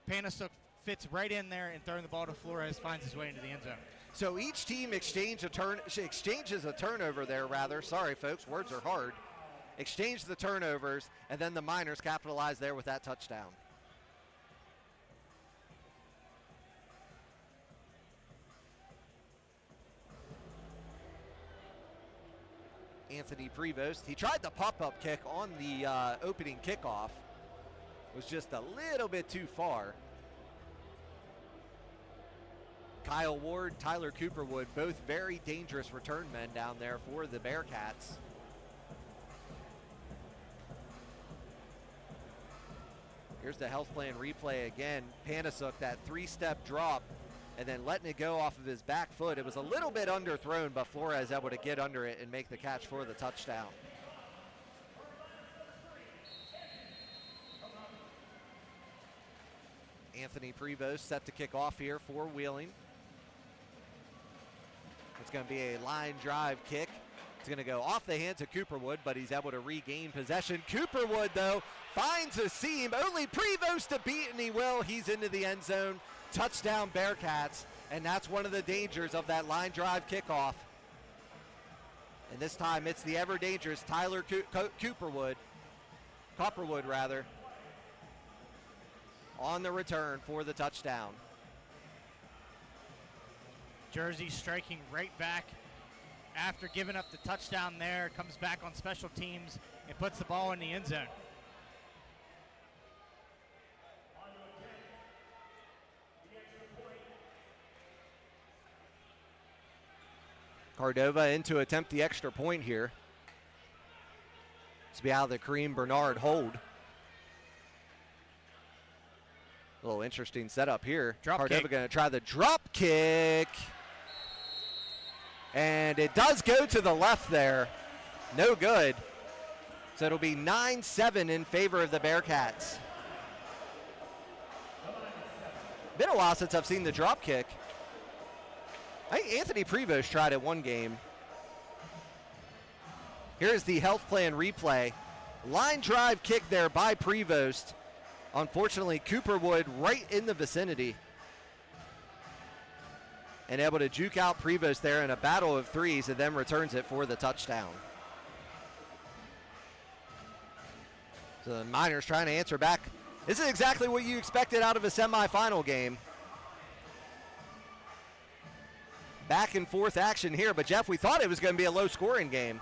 Panasuk fits right in there, and throwing the ball to Flores finds his way into the end zone. So each team exchanges a turnover there, rather. Sorry, folks, words are hard. Exchange the turnovers, and then the Miners capitalize there with that touchdown. Anthony Prevost, he tried the pop-up kick on the opening kickoff. Was just a little bit too far. Kyle Ward, Tyler Cooperwood, both very dangerous return men down there for the Bearcats. Here's the health plan replay again. Panasuk, that 3-step drop, and then letting it go off of his back foot. It was a little bit underthrown, but Flores able to get under it and make the catch for the touchdown. Anthony Prevost set to kick off here for Wheeling. It's going to be a line drive kick. It's going to go off the hands of Cooperwood, but he's able to regain possession. Cooperwood, though, finds a seam. Only Prevost to beat, and he will. He's into the end zone. Touchdown Bearcats, and that's one of the dangers of that line drive kickoff. And this time it's the ever dangerous Tyler Cooperwood Copperwood rather, on the return for the touchdown. Jersey striking right back after giving up the touchdown there, comes back on special teams and puts the ball in the end zone. Cordova in to attempt the extra point here. This will be out of the Kareem Bernard hold. A little interesting setup here. Cordova going to try the drop kick. And it does go to the left there. No good. So it'll be 9-7 in favor of the Bearcats. Been a while since I've seen the drop kick. I think Anthony Prevost tried it one game. Here's the health plan replay. Line drive kick there by Prevost. Unfortunately, Cooperwood right in the vicinity. And able to juke out Prevost there in a battle of threes, and then returns it for the touchdown. So the Miners trying to answer back. This is exactly what you expected out of a semifinal game. Back and forth action here, but Jeff, we thought it was going to be a low scoring game.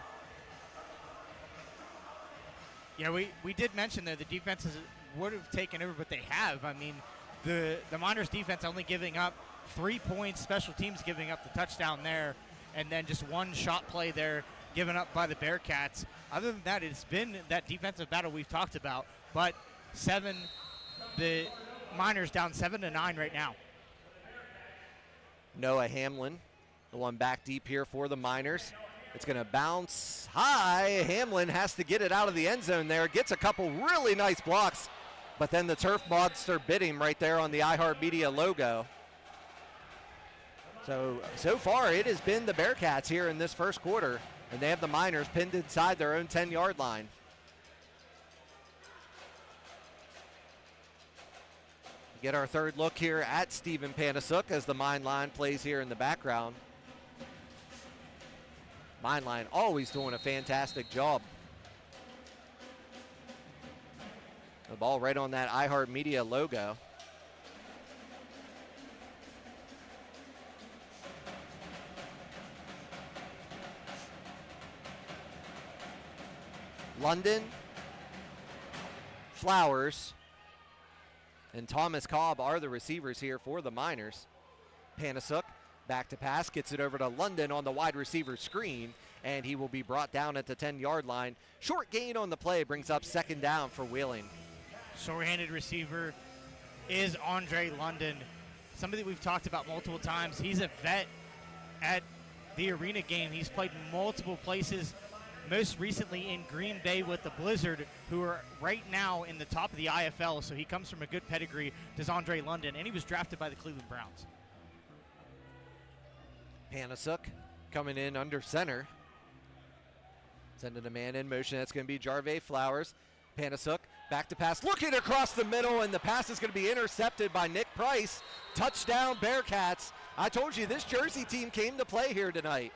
Yeah, we did mention that the defenses would have taken over, but they have. I mean, the Miners defense only giving up 3 points, special teams giving up the touchdown there, and then just one shot play there given up by the Bearcats. Other than that, it's been that defensive battle we've talked about, but the Miners down 7-9 right now. Noah Hamlin, the one back deep here for the Miners. It's going to bounce high. Hamlin has to get it out of the end zone there. Gets a couple really nice blocks, but then the turf monster bit him right there on the iHeartMedia logo. So far it has been the Bearcats here in this first quarter, and they have the Miners pinned inside their own 10-yard line. Get our third look here at Stephen Panasuk as the Mine Line plays here in the background. Mine Line always doing a fantastic job. The ball right on that iHeartMedia logo. London, Flowers, and Thomas Cobb are the receivers here for the Miners. Panasuk back to pass, gets it over to London on the wide receiver screen, and he will be brought down at the 10-yard line. Short gain on the play brings up second down for Wheeling. Short-handed receiver is Andre London, somebody that we've talked about multiple times. He's a vet at the arena game. He's played multiple places, most recently in Green Bay with the Blizzard, who are right now in the top of the IFL, so he comes from a good pedigree, does Andre London, and he was drafted by the Cleveland Browns. Panasuk coming in under center. Sending a man in motion. That's going to be Jarve Flowers. Panasuk back to pass, looking across the middle, and the pass is going to be intercepted by Nick Price. Touchdown Bearcats. I told you this Jersey team came to play here tonight.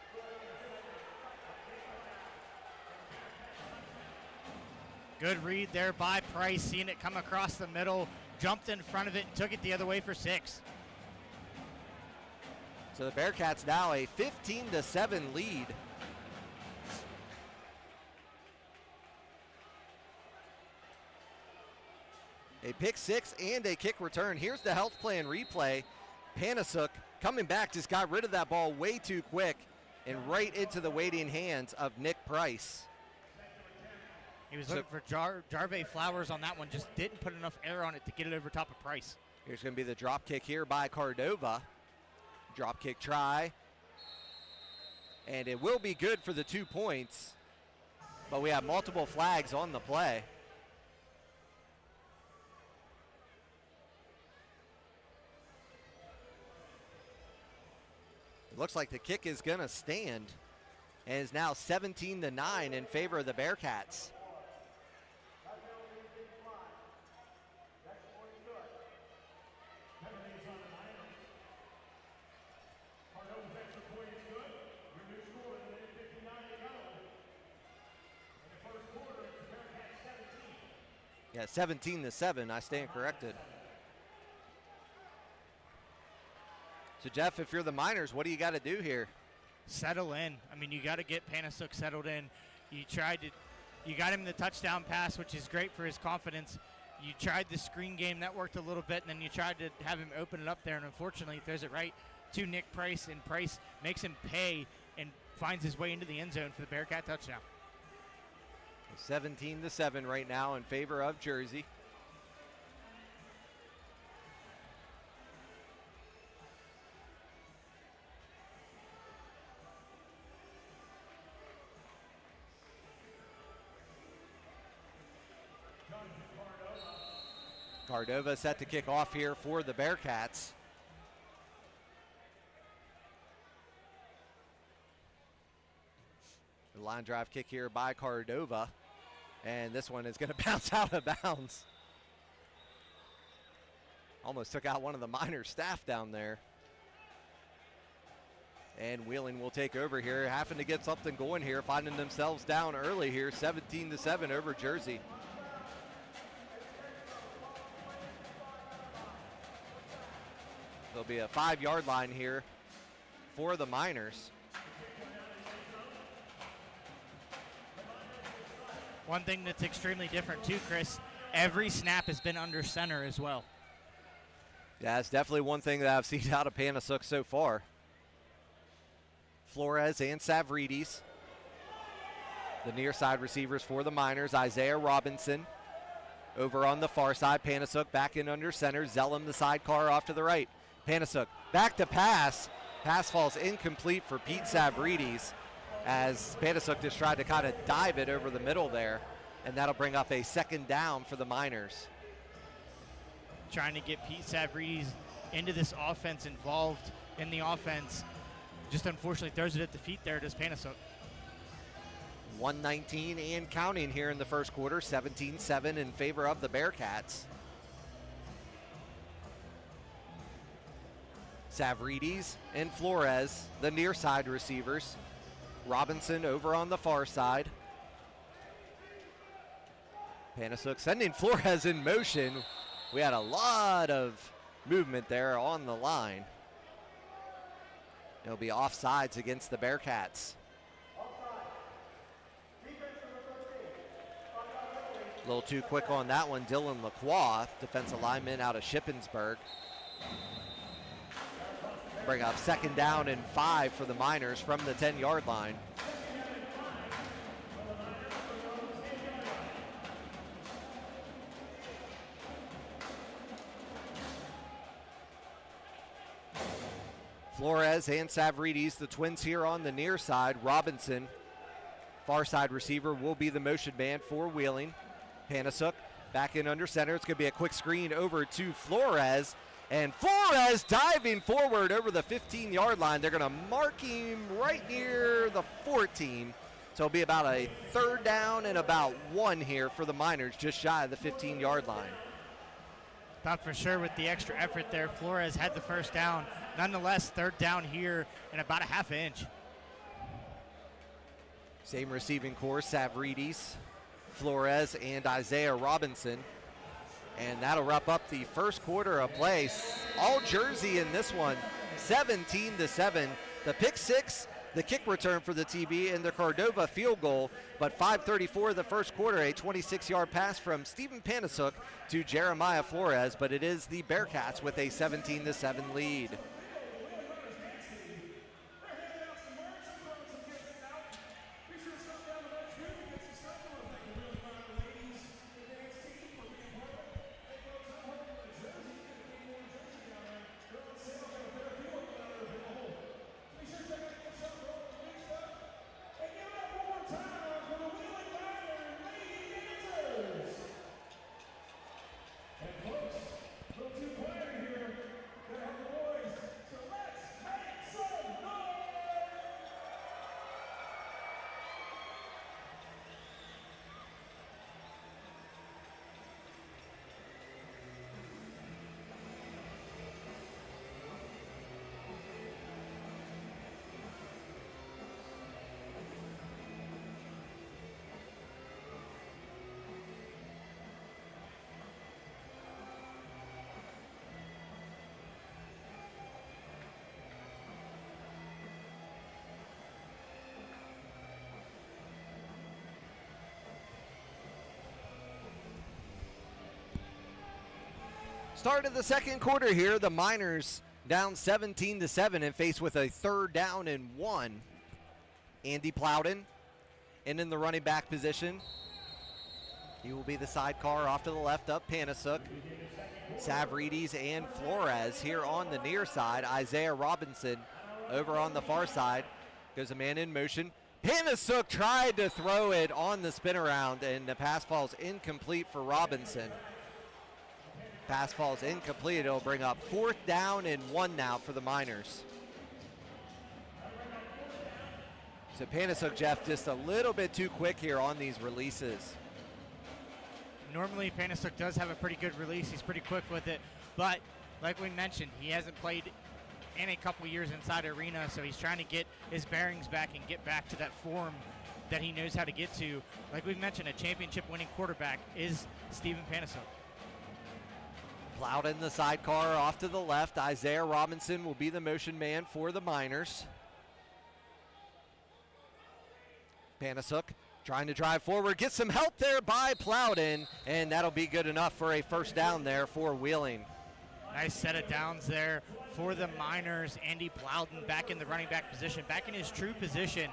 Good read there by Price, seeing it come across the middle, jumped in front of it and took it the other way for 6. So the Bearcats now a 15-7 lead. A pick 6 and a kick return. Here's the health plan replay. Panasuk coming back, just got rid of that ball way too quick and right into the waiting hands of Nick Price. He was looking for Jarve Flowers on that one, just didn't put enough air on it to get it over top of Price. Here's going to be the drop kick here by Cordova. Drop kick try. And it will be good for the 2 points, but we have multiple flags on the play. It looks like the kick is going to stand and is now 17-9 in favor of the Bearcats. Yeah, 17-7. I stand corrected. So, Jeff, if you're the Miners, what do you got to do here? Settle in. I mean, you got to get Panasuk settled in. You got him the touchdown pass, which is great for his confidence. You tried the screen game, that worked a little bit, and then you tried to have him open it up there, and unfortunately he throws it right to Nick Price, and Price makes him pay and finds his way into the end zone for the Bearcat touchdown. 17-7 right now in favor of Jersey. Cordova set to kick off here for the Bearcats. The line drive kick here by Cordova. And this one is going to bounce out of bounds. Almost took out one of the Miners staff down there. And Wheeling will take over here, having to get something going here, finding themselves down early here, 17-7 over Jersey. There'll be a 5-yard line here for the Miners. One thing that's extremely different too, Chris, every snap has been under center as well. Yeah, it's definitely one thing that I've seen out of Panasuk so far. Flores and Savridis, the near side receivers for the Miners. Isaiah Robinson over on the far side. Panasuk back in under center. Zellum the sidecar off to the right. Panasuk back to pass. Pass falls incomplete for Pete Savridis as Panasuk just tried to kind of dive it over the middle there, and that'll bring up a second down for the Miners. Trying to get Pete Savridis into this offense, involved in the offense. Just unfortunately throws it at the feet there, does Panasuk. 1:19 and counting here in the first quarter, 17-7 in favor of the Bearcats. Savridis and Flores, the near side receivers. Robinson over on the far side. Panasuk sending Flores in motion. We had a lot of movement there on the line. It'll be offsides against the Bearcats. A little too quick on that one. Dylan Lacroix, defensive lineman out of Shippensburg. Bring up second down and 5 for the Miners from the 10-yard line. Flores and Savridis, the twins here on the near side. Robinson, far side receiver, will be the motion man for Wheeling. Panasuk back in under center. It's going to be a quick screen over to Flores. And Flores diving forward over the 15-yard line. They're going to mark him right near the 14. So it'll be about a third down and about 1 here for the Miners, just shy of the 15-yard line. Thought for sure with the extra effort there, Flores had the first down. Nonetheless, third down here in about a half inch. Same receiving core, Savridis, Flores, and Isaiah Robinson. And that'll wrap up the first quarter of play. All Jersey in this one, 17-7. The pick six, the kick return for the TB, and the Cordova field goal. But 5:34 the first quarter, a 26-yard pass from Stephen Panasuk to Jeremiah Flores. But it is the Bearcats with a 17-7 lead. Start of the second quarter here. The Miners down 17-7 and faced with a 3rd down and 1. Andy Plowden in the running back position. He will be the sidecar off to the left up Panasuk. Savridis and Flores here on the near side. Isaiah Robinson over on the far side. Goes a man in motion. Panasuk tried to throw it on the spin around, and the pass falls incomplete for Robinson. Pass falls incomplete. It'll bring up 4th down and 1 now for the Miners. So Panasuk, Jeff, just a little bit too quick here on these releases. Normally Panasuk does have a pretty good release. He's pretty quick with it. But like we mentioned, he hasn't played in a couple years inside arena, so he's trying to get his bearings back and get back to that form that he knows how to get to. Like we mentioned, a championship winning quarterback is Stephen Panasuk. Plowden the sidecar off to the left. Isaiah Robinson will be the motion man for the Miners. Panasuk trying to drive forward, get some help there by Plowden, and that'll be good enough for a 1st down there for Wheeling. Nice set of downs there for the Miners. Andy Plowden back in the running back position, back in his true position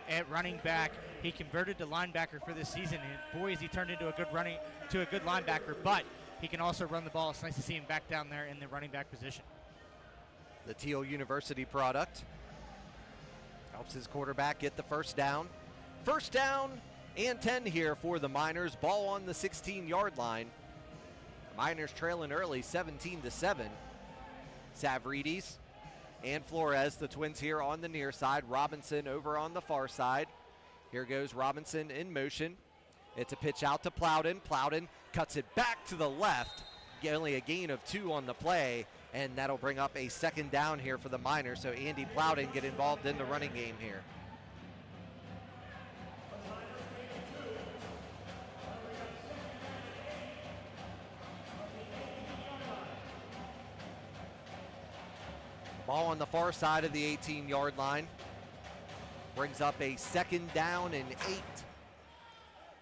at running back. He converted to linebacker for this season, and boy, has he turned into a good linebacker, but he can also run the ball. It's nice to see him back down there in the running back position. The Teal University product helps his quarterback get the 1st down. 1st down and 10 here for the Miners. Ball on the 16-yard line. The Miners trailing early 17-7. Savridis and Flores, the twins here on the near side. Robinson over on the far side. Here goes Robinson in motion. It's a pitch out to Plowden. Plowden cuts it back to the left. Only a gain of 2 on the play, and that'll bring up a 2nd down here for the Miners. So Andy Plowden get involved in the running game here. Ball on the far side of the 18-yard line. Brings up a 2nd down and 8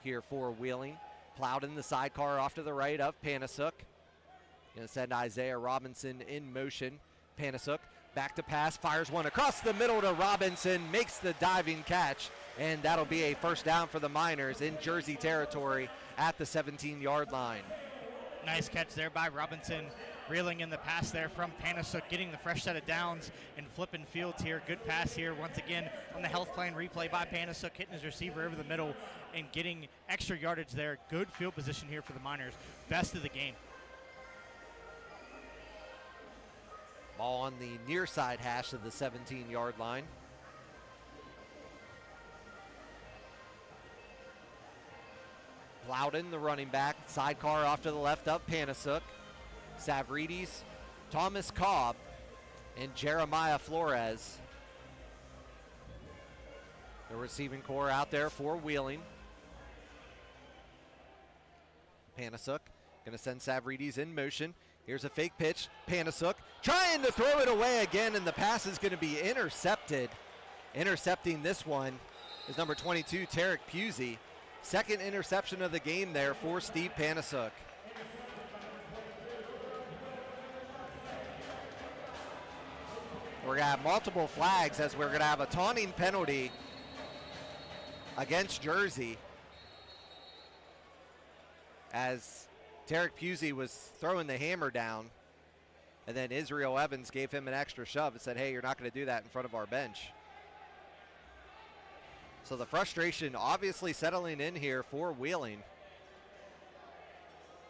here for Wheeling. Plowden the sidecar off to the right of Panasuk. Gonna send Isaiah Robinson in motion. Panasuk back to pass, fires one across the middle to Robinson, makes the diving catch, and that'll be a 1st down for the Miners in Jersey territory at the 17-yard line. Nice catch there by Robinson, reeling in the pass there from Panasuk, getting the fresh set of downs and flipping fields here. Good pass here once again on the health plan replay by Panasuk, hitting his receiver over the middle and getting extra yardage there. Good field position here for the Miners. Best of the game. Ball on the near side hash of the 17-yard line. Plowden, the running back, sidecar off to the left up Panasuk. Savridis, Thomas Cobb, and Jeremiah Flores. The receiving core out there for Wheeling. Panasuk gonna send Savridis in motion. Here's a fake pitch. Panasuk trying to throw it away again, and the pass is gonna be intercepted. Intercepting this one is number 22, Tarek Pusey. 2nd interception of the game there for Steve Panasuk. We're going to have multiple flags as we're going to have a taunting penalty against Jersey as Tarek Pusey was throwing the hammer down, and then Israel Evans gave him an extra shove and said, hey, you're not going to do that in front of our bench. So the frustration obviously settling in here for Wheeling.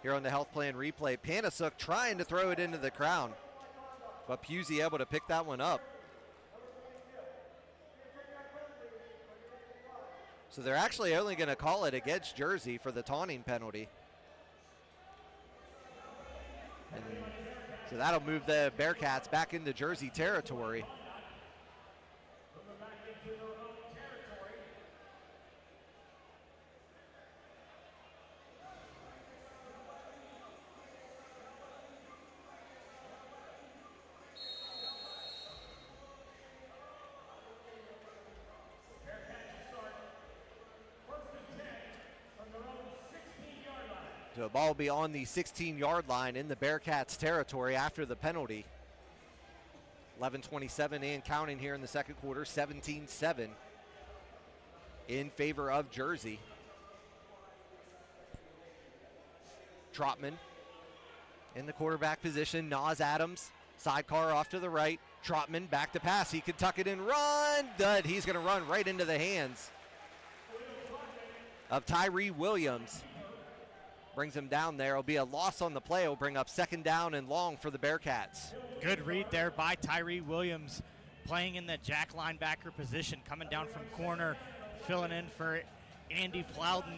Here on the health plan replay, Panasuk trying to throw it into the crowd, but Pusey able to pick that one up. So they're actually only going to call it against Jersey for the taunting penalty. And so that'll move the Bearcats back into Jersey territory. So the ball will be on the 16-yard line in the Bearcats territory after the penalty. 11:27 and counting here in the second quarter, 17-7 in favor of Jersey. Trotman in the quarterback position. Nas Adams, sidecar off to the right. Trotman back to pass. He could tuck it and run. Dud. He's going to run right into the hands of Tyree Williams. Brings him down there. It'll be a loss on the play. It'll bring up second down and long for the Bearcats. Good read there by Tyree Williams, playing in the jack linebacker position, coming down from corner, filling in for Andy Plowden.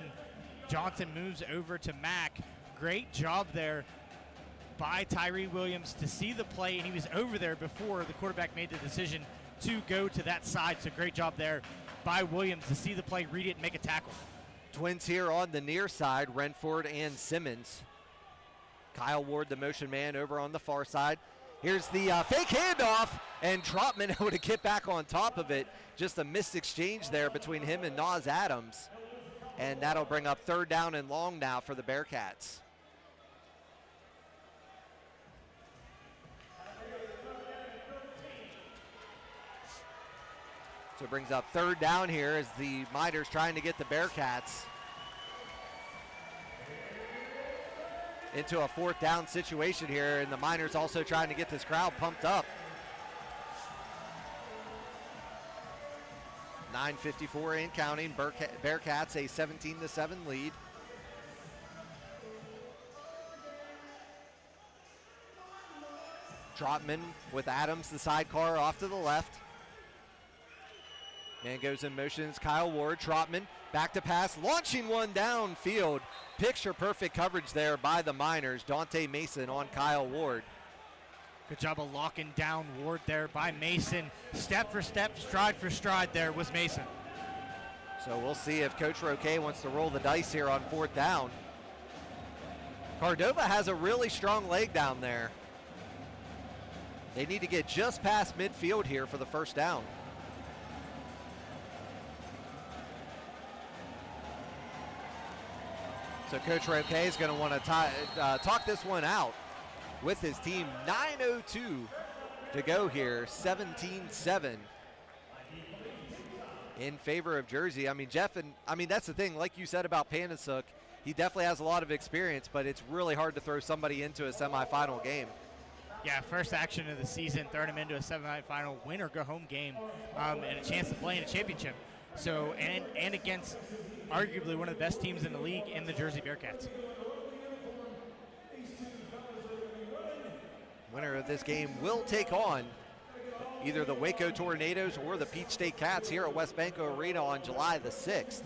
Johnson moves over to Mack. Great job there by Tyree Williams to see the play, and he was over there before the quarterback made the decision to go to that side. So great job there by Williams to see the play, read it, and make a tackle. Twins here on the near side, Renford and Simmons. Kyle Ward, the motion man, over on the far side. Here's the fake handoff, and Trotman able to get back on top of it. Just a missed exchange there between him and Nas Adams. And that'll bring up third down and long now for the Bearcats. So it brings up third down here as the Miners trying to get the Bearcats into a fourth down situation here, and the Miners also trying to get this crowd pumped up. 9:54 and counting. Bearcats a 17-7 lead. Trotman with Adams, the sidecar off to the left. Man goes in motions. Kyle Ward, Trotman, back to pass, launching one downfield. Picture perfect coverage there by the Miners. Dante Mason on Kyle Ward. Good job of locking down Ward there by Mason. Step for step, stride for stride there was Mason. So we'll see if Coach Roque wants to roll the dice here on fourth down. Cordova has a really strong leg down there. They need to get just past midfield here for the first down. So Coach Roque is going to want to talk this one out with his team. 9:02 to go here, 17-7 in favor of Jersey. I mean, Jeff, and I mean, that's the thing, like you said about Panasuk, he definitely has a lot of experience, but it's really hard to throw somebody into a semifinal game. Yeah, first action of the season, throwing him into a semifinal win or go home game, and a chance to play in a championship. So, and against arguably one of the best teams in the league in the Jersey Bearcats. Winner of this game will take on either the Waco Tornadoes or the Peach State Cats here at WesBanco Arena on July the 6th.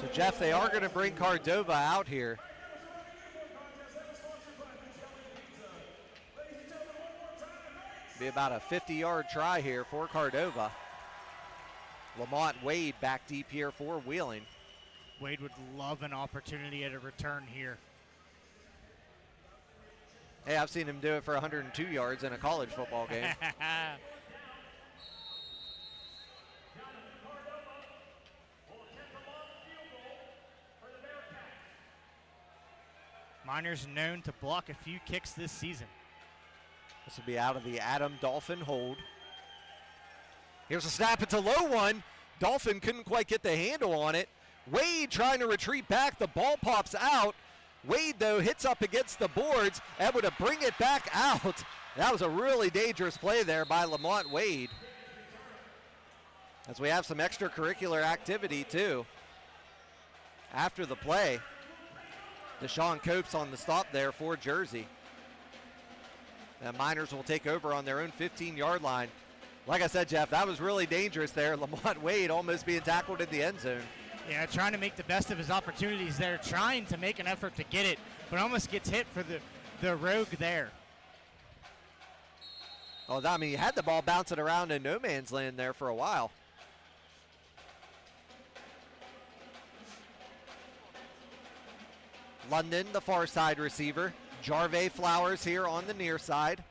So, Jeff, they are going to bring Cordova out here. Be about a 50-yard try here for Cordova. Lamont Wade back deep here for Wheeling. Wade would love an opportunity at a return here. Hey, I've seen him do it for 102 yards in a college football game. Miners known to block a few kicks this season. This will be out of the Adam Dolphin hold. Here's a snap. It's a low one. Dolphin couldn't quite get the handle on it. Wade trying to retreat back. The ball pops out. Wade, though, hits up against the boards, able to bring it back out. That was a really dangerous play there by Lamont Wade. As we have some extracurricular activity, too, after the play. Deshaun Copes on the stop there for Jersey. The Miners will take over on their own 15-yard line. Like I said, Jeff, that was really dangerous there. Lamont Wade almost being tackled in the end zone. Yeah, trying to make the best of his opportunities there, trying to make an effort to get it, but almost gets hit for the rogue there. Oh, I mean, he had the ball bouncing around in no man's land there for a while. London, the far side receiver. Jarve Flowers here on the near side,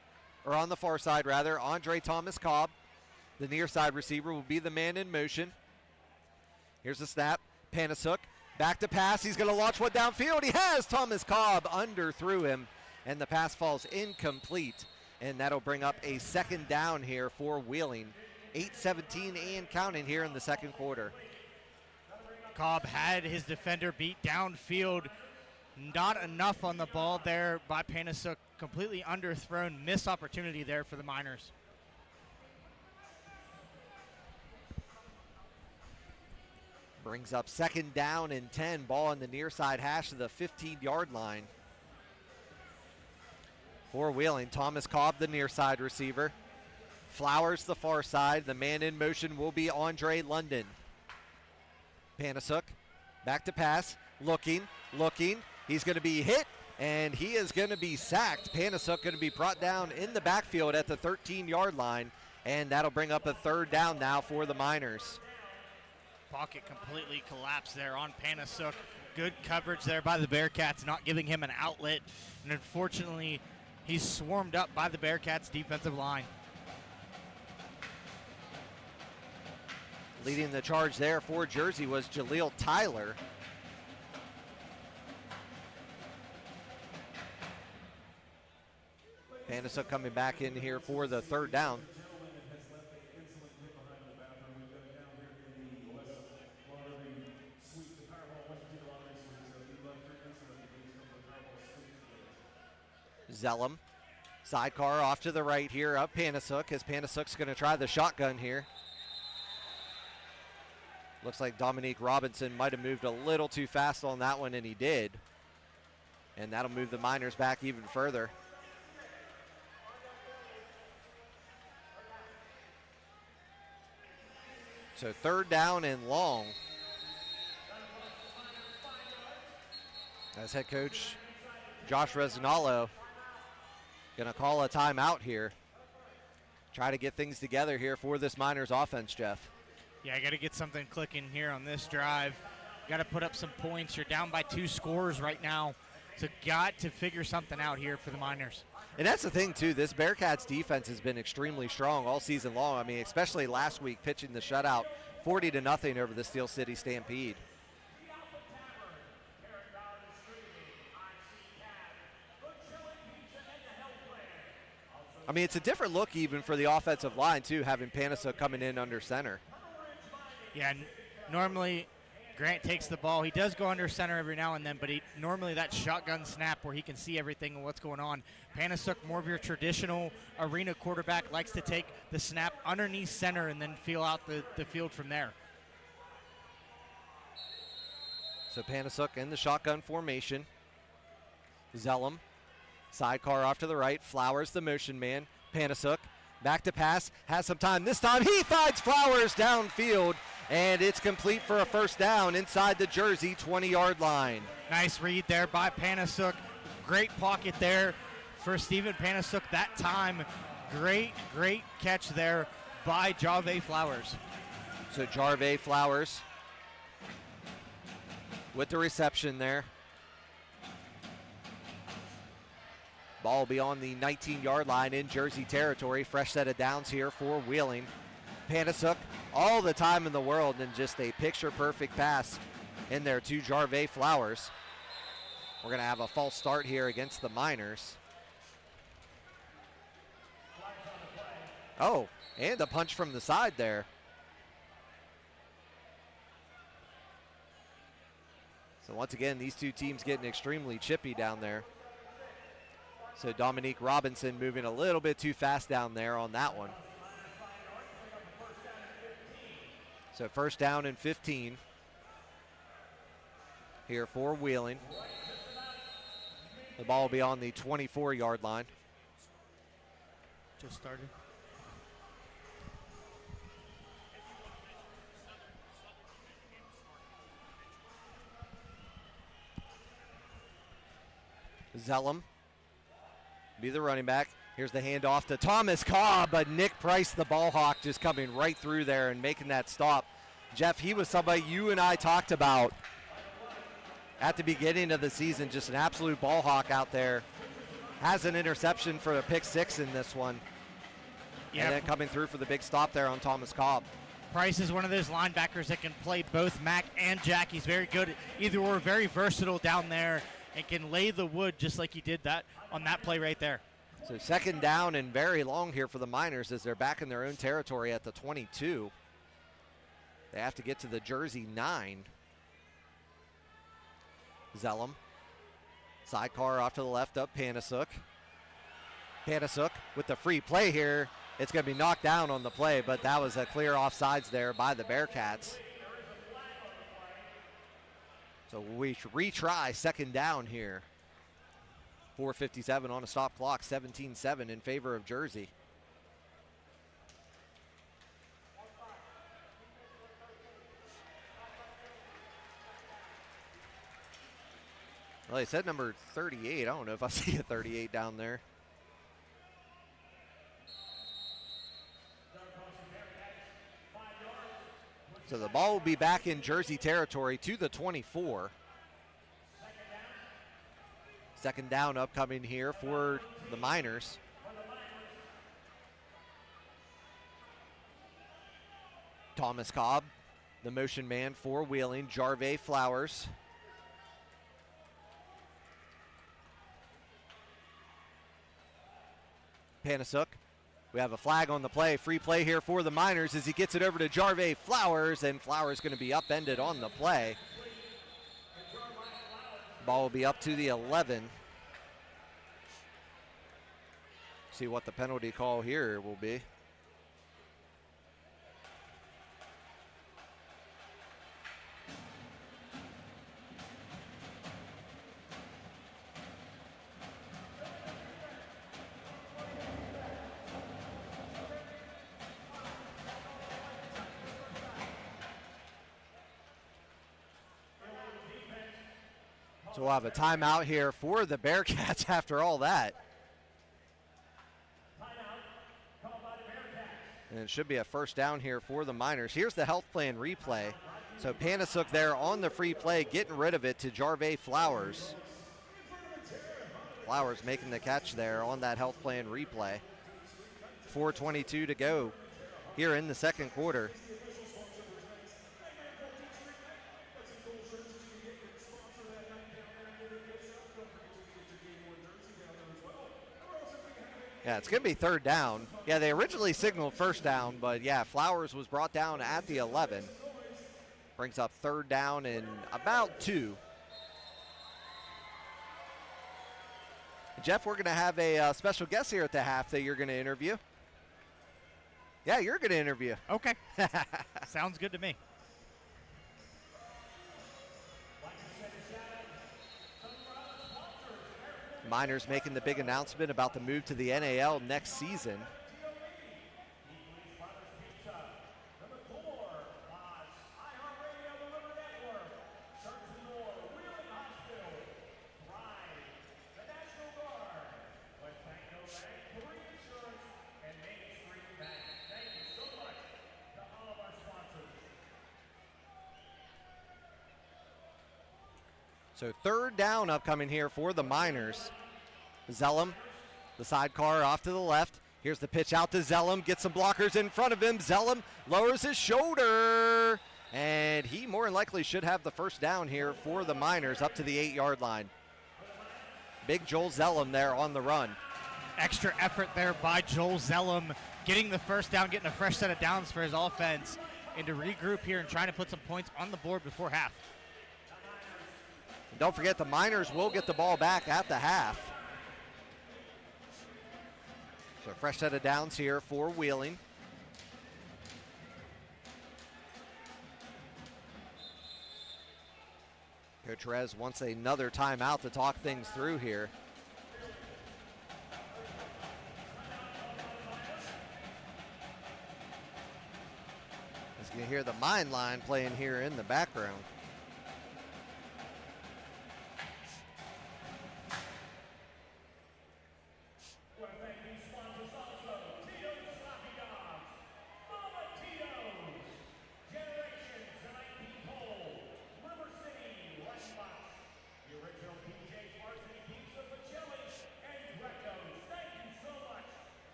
or on the far side rather. Andre Thomas Cobb, the near side receiver, will be the man in motion. Here's the snap. Panasuk back to pass. He's going to launch one downfield. He has. Thomas Cobb underthrew him, and the pass falls incomplete. And that'll bring up a second down here for Wheeling. 8:17 and counting here in the second quarter. Cobb had his defender beat downfield. Not enough on the ball there by Panasuk. Completely underthrown. Missed opportunity there for the Miners. Brings up second down and 10. Ball on the near side hash of the 15-yard line. For Wheeling, Thomas Cobb, the near side receiver. Flowers, the far side. The man in motion will be Andre London. Panasuk, back to pass. Looking. He's going to be hit, and he is going to be sacked. Panasuk going to be brought down in the backfield at the 13-yard line, and that'll bring up a third down now for the Miners. Pocket completely collapsed there on Panasuk. Good coverage there by the Bearcats, not giving him an outlet. And unfortunately, he's swarmed up by the Bearcats' defensive line. Leading the charge there for Jersey was Jaleel Tyler. Panasuk coming back in here for the third down. Zellum, sidecar off to the right here up Panasuk, as Panasuk's going to try the shotgun here. Looks like Dominique Robinson might have moved a little too fast on that one, and he did. And that'll move the Miners back even further. So third down and long. As head coach Josh Resinalo going to call a timeout here. Try to get things together here for this Miners offense, Jeff. Yeah, I got to get something clicking here on this drive. Got to put up some points. You're down by 2 scores right now. So got to figure something out here for the Miners. And that's the thing, too. This Bearcats defense has been extremely strong all season long. I mean, especially last week pitching the shutout 40-0 over the Steel City Stampede. I mean, it's a different look even for the offensive line, too, having Panasuk coming in under center. Yeah, normally Grant takes the ball. He does go under center every now and then, but normally that shotgun snap where he can see everything and what's going on. Panasuk, more of your traditional arena quarterback, likes to take the snap underneath center and then feel out the field from there. So Panasuk in the shotgun formation. Zellum, sidecar off to the right. Flowers, the motion man. Panasuk, back to pass, has some time. This time he finds Flowers downfield, and it's complete for a first down inside the Jersey 20-yard line. Nice read there by Panasuk. Great pocket there for Stephen Panasuk that time. Great catch there by Jarve Flowers. So Jarve Flowers with the reception there. Ball will be on the 19-yard line in Jersey territory. Fresh set of downs here for Wheeling. Panasuk, all the time in the world, and just a picture-perfect pass in there to Jarvay Flowers. We're going to have a false start here against the Miners. Oh, and a punch from the side there. So once again, these two teams getting extremely chippy down there. So Dominique Robinson moving a little bit too fast down there on that one. So first down and 15 here for Wheeling. The ball will be on the 24-yard line. Just started. Zellum be the running back. Here's the handoff to Thomas Cobb, but Nick Price, the ball hawk, just coming right through there and making that stop. Jeff, he was somebody you and I talked about at the beginning of the season, just an absolute ball hawk out there. Has an interception for a pick six in this one. Yeah. And then coming through for the big stop there on Thomas Cobb. Price is one of those linebackers that can play both Mac and Jack. He's very good, either or, very versatile down there, and can lay the wood just like he did that on that play right there. So second down and very long here for the Miners as they're back in their own territory at the 22. They have to get to the Jersey 9. Zellum. Sidecar off to the left up Panasuk. Panasuk with the free play here. It's going to be knocked down on the play, but that was a clear offsides there by the Bearcats. So we retry second down here. 4:57 on a stop clock, 17-7 in favor of Jersey. Well, they said number 38. I don't know if I see a 38 down there. So the ball will be back in Jersey territory to the 24. Second down upcoming here for the Miners. Thomas Cobb, the motion man for Wheeling. Jarvay Flowers. Panasuk. We have a flag on the play. Free play here for the Miners as he gets it over to Jarvay Flowers, and Flowers going to be upended on the play. Ball will be up to the 11. See what the penalty call here will be. So we'll have a timeout here for the Bearcats after all that. And it should be a first down here for the Miners. Here's the health plan replay. So Panasuk there on the free play, getting rid of it to Jarvay Flowers. Flowers making the catch there on that health plan replay. 4:22 to go here in the second quarter. Yeah, it's going to be third down. Yeah, they originally signaled first down, but yeah, Flowers was brought down at the 11. Brings up third down and about 2. Jeff, we're going to have a special guest here at the half that you're going to interview. Yeah, you're going to interview. Okay. Sounds good to me. Miners making the big announcement about the move to the NAL next season. So third down upcoming here for the Miners. Zellum The sidecar off to the left. Here's the pitch out to Zellum. Gets some blockers in front of him. Zellum lowers his shoulder. And he more than likely should have the first down here for the Miners up to the 8-yard line. Big Joel Zellum there on the run. Extra effort there by Joel Zellum, getting the first down, getting a fresh set of downs for his offense, and to regroup here and trying to put some points on the board before half. And don't forget, the Miners will get the ball back at the half. So a fresh set of downs here for Wheeling. Coach Rez wants another timeout to talk things through here. As you can hear the Mine Line playing here in the background.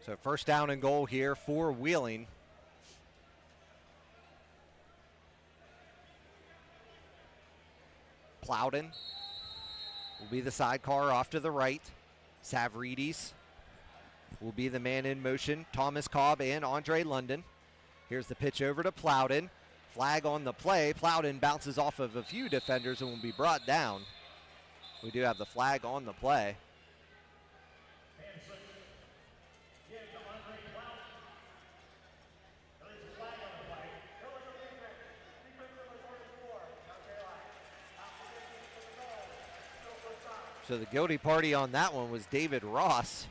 So first down and goal here for Wheeling. Plowden will be the sidecar off to the right. Savridis will be the man in motion. Thomas Cobb and Andre London. Here's the pitch over to Plowden. Flag on the play. Plowden bounces off of a few defenders and will be brought down. We do have the flag on the play. So the guilty party on that one was David Ross.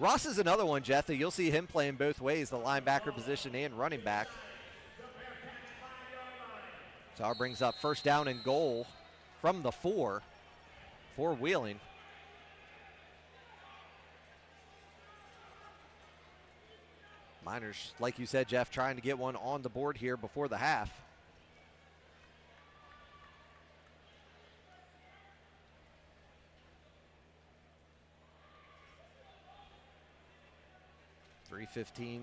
Ross is another one, Jeff, that you'll see him playing both ways, the linebacker position and running back. So that brings up first down and goal from the 4 for Wheeling. Miners, like you said, Jeff, trying to get one on the board here before the half. .315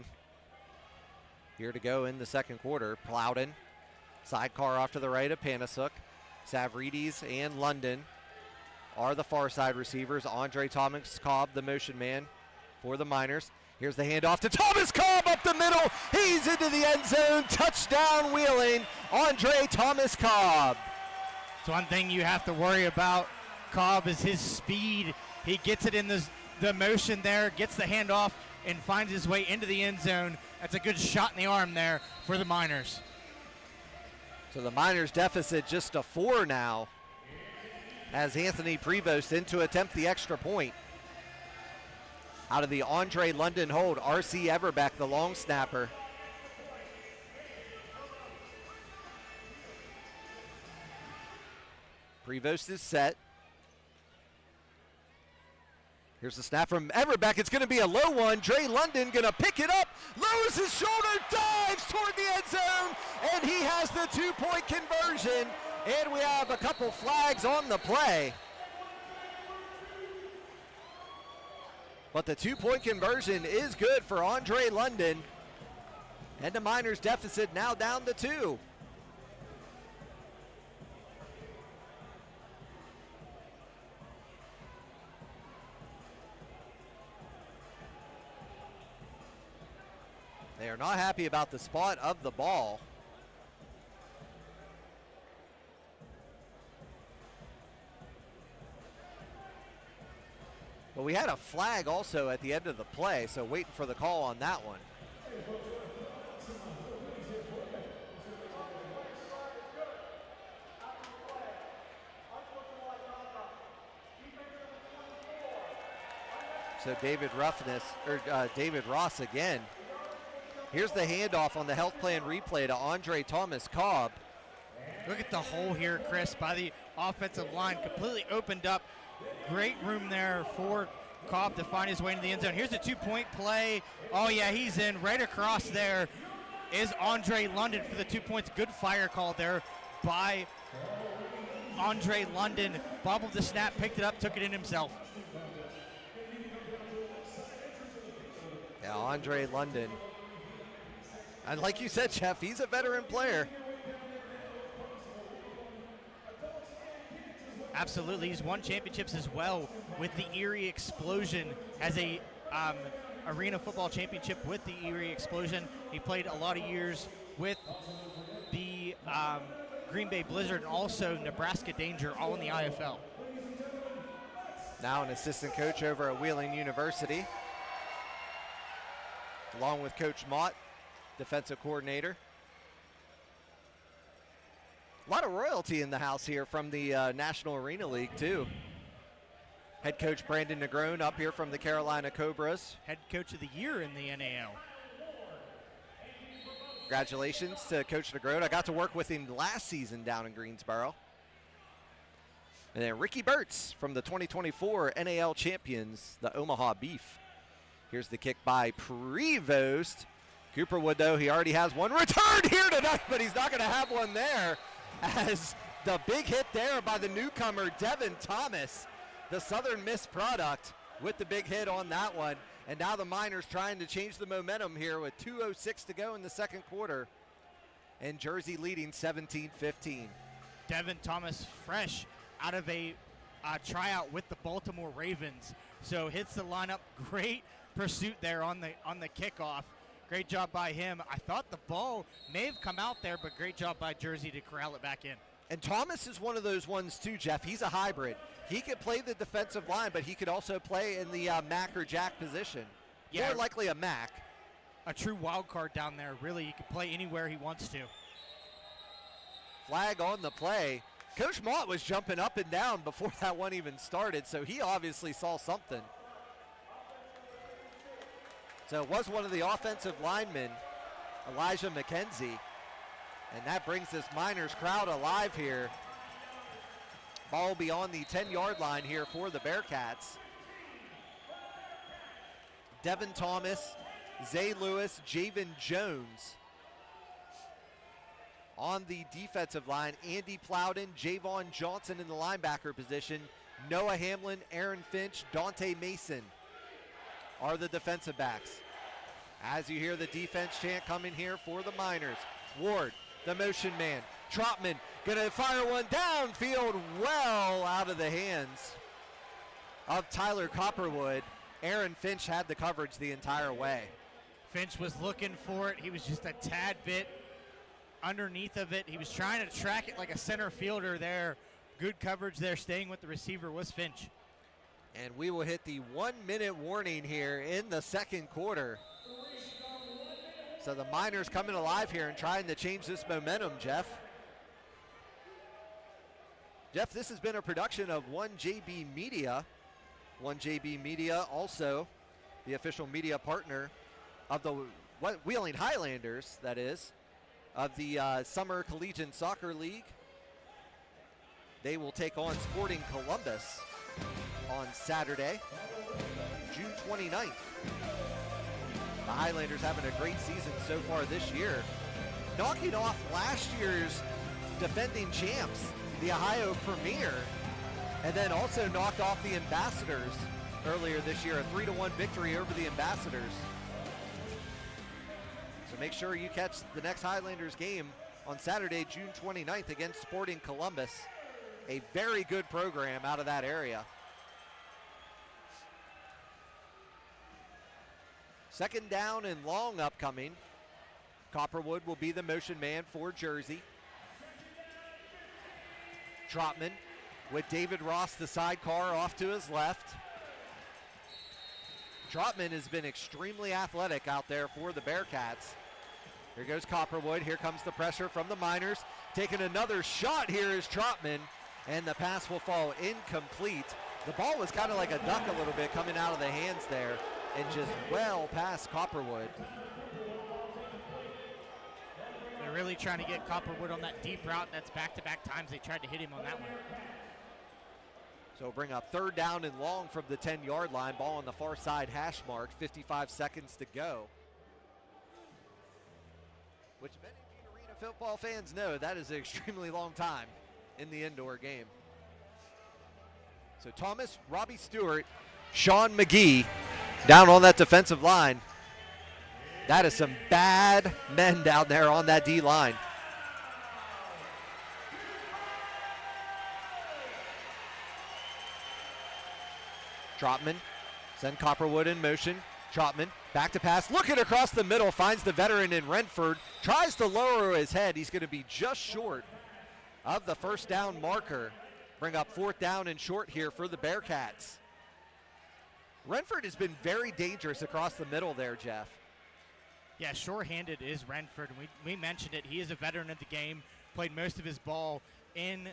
here to go in the second quarter. Plowden, sidecar off to the right of Panasuk. Savridis and London are the far side receivers. Andre Thomas Cobb, the motion man for the Miners. Here's the handoff to Thomas Cobb up the middle. He's into the end zone. Touchdown Wheeling. Andre Thomas Cobb. So one thing you have to worry about Cobb is his speed. He gets it in the motion there, gets the handoff, and finds his way into the end zone. That's a good shot in the arm there for the Miners. So the Miners deficit just a 4 now as Anthony Prevost in to attempt the extra point. Out of the Andre London hold, R.C. Everbeck, the long snapper. Prevost is set. Here's the snap from Everbeck. It's going to be a low one. Dre London going to pick it up, lowers his shoulder, dives toward the end zone, and he has the 2-point conversion. And we have a couple flags on the play. But the 2-point conversion is good for Andre London. And the Miners deficit now down to 2. They are not happy about the spot of the ball. But we had a flag also at the end of the play, so waiting for the call on that one. So David Ross again Here's the handoff on the health plan replay to Andre Thomas Cobb. Look at the hole here, Chris, by the offensive line. Completely opened up. Great room there for Cobb to find his way into the end zone. Here's a two-point play. Oh, yeah, he's in. Right across there is Andre London for the 2 points. Good fire call there by Andre London. Bobbled the snap, picked it up, took it in himself. Yeah, Andre London. And like you said, Jeff, he's a veteran player. Absolutely. He's won championships as well with the Erie Explosion as a arena football championship with the Erie Explosion. He played a lot of years with the Green Bay Blizzard and also Nebraska Danger, all in the IFL. Now an assistant coach over at Wheeling University, along with Coach Mott, defensive coordinator. A lot of royalty in the house here from the National Arena League, too. Head coach Brandon Negron up here from the Carolina Cobras. Head coach of the year in the NAL. Congratulations to Coach Negron. I got to work with him last season down in Greensboro. And then Ricky Burtz from the 2024 NAL champions, the Omaha Beef. Here's the kick by Prevost. Cooperwood, though, he already has one returned here tonight, but he's not going to have one there, as the big hit there by the newcomer, Devin Thomas, the Southern Miss product, with the big hit on that one. And now the Miners trying to change the momentum here with 2:06 to go in the second quarter, and Jersey leading 17-15. Devin Thomas fresh out of a tryout with the Baltimore Ravens. So hits the lineup. Great pursuit there on the kickoff. Great job by him. I thought the ball may have come out there, but great job by Jersey to corral it back in. And Thomas is one of those ones too, Jeff. He's a hybrid. He could play the defensive line, but he could also play in the Mac or Jack position. Yeah. More likely a Mac. A true wild card down there. Really, he can play anywhere he wants to. Flag on the play. Coach Mott was jumping up and down before that one even started, so he obviously saw something. So it was one of the offensive linemen, Elijah McKenzie. And that brings this Miners crowd alive here. Ball beyond the 10-yard line here for the Bearcats. Devin Thomas, Zay Lewis, Javen Jones. On the defensive line, Andy Plowden, Javon Johnson in the linebacker position, Noah Hamlin, Aaron Finch, Dante Mason are the defensive backs. As you hear the defense chant coming here for the Miners. Ward, the motion man. Trotman gonna fire one downfield, well out of the hands of Tyler Copperwood. Aaron Finch had the coverage the entire way. Finch was looking for it. He was just a tad bit underneath of it. He was trying to track it like a center fielder there. Good coverage there. Staying with the receiver was Finch. And we will hit the 1 minute warning here in the second quarter. So the Miners coming alive here and trying to change this momentum, Jeff. Jeff, this has been a production of 1JB Media. 1JB Media, also the official media partner of the Wheeling Highlanders, that is, of the Summer Collegiate Soccer League. They will take on Sporting Columbus on Saturday, June 29th. The Highlanders having a great season so far this year, knocking off last year's defending champs, the Ohio Premier, and then also knocked off the Ambassadors earlier this year, a 3-1 victory over the Ambassadors. So make sure you catch the next Highlanders game on Saturday, June 29th against Sporting Columbus. A very good program out of that area. Second down and long upcoming. Copperwood will be the motion man for Jersey. Trotman with David Ross, the sidecar, off to his left. Trotman has been extremely athletic out there for the Bearcats. Here goes Copperwood. Here comes the pressure from the Miners. Taking another shot here is Trotman, and the pass will fall incomplete. The ball was kind of like a duck a little bit coming out of the hands there, and just well past Copperwood. really trying to get Copperwood on that deep route. That's back-to-back times they tried to hit him on that one. So bring up 3rd down and long from the 10-yard line. Ball on the far side hash mark, 55 seconds to go. Which if any Gene Arena football fans know, that is an extremely long time in the indoor game. So Thomas, Robbie Stewart, Sean McGee down on that defensive line. That is some bad men down there on that D-line. Trotman, send Copperwood in motion. Trotman, back to pass, looking across the middle, finds the veteran in Renford, tries to lower his head. He's going to be just short of the 1st down marker. Bring up 4th down and short here for the Bearcats. Renford has been very dangerous across the middle there, Jeff. Yeah, short-handed is Renford. We mentioned it. He is a veteran of the game, played most of his ball in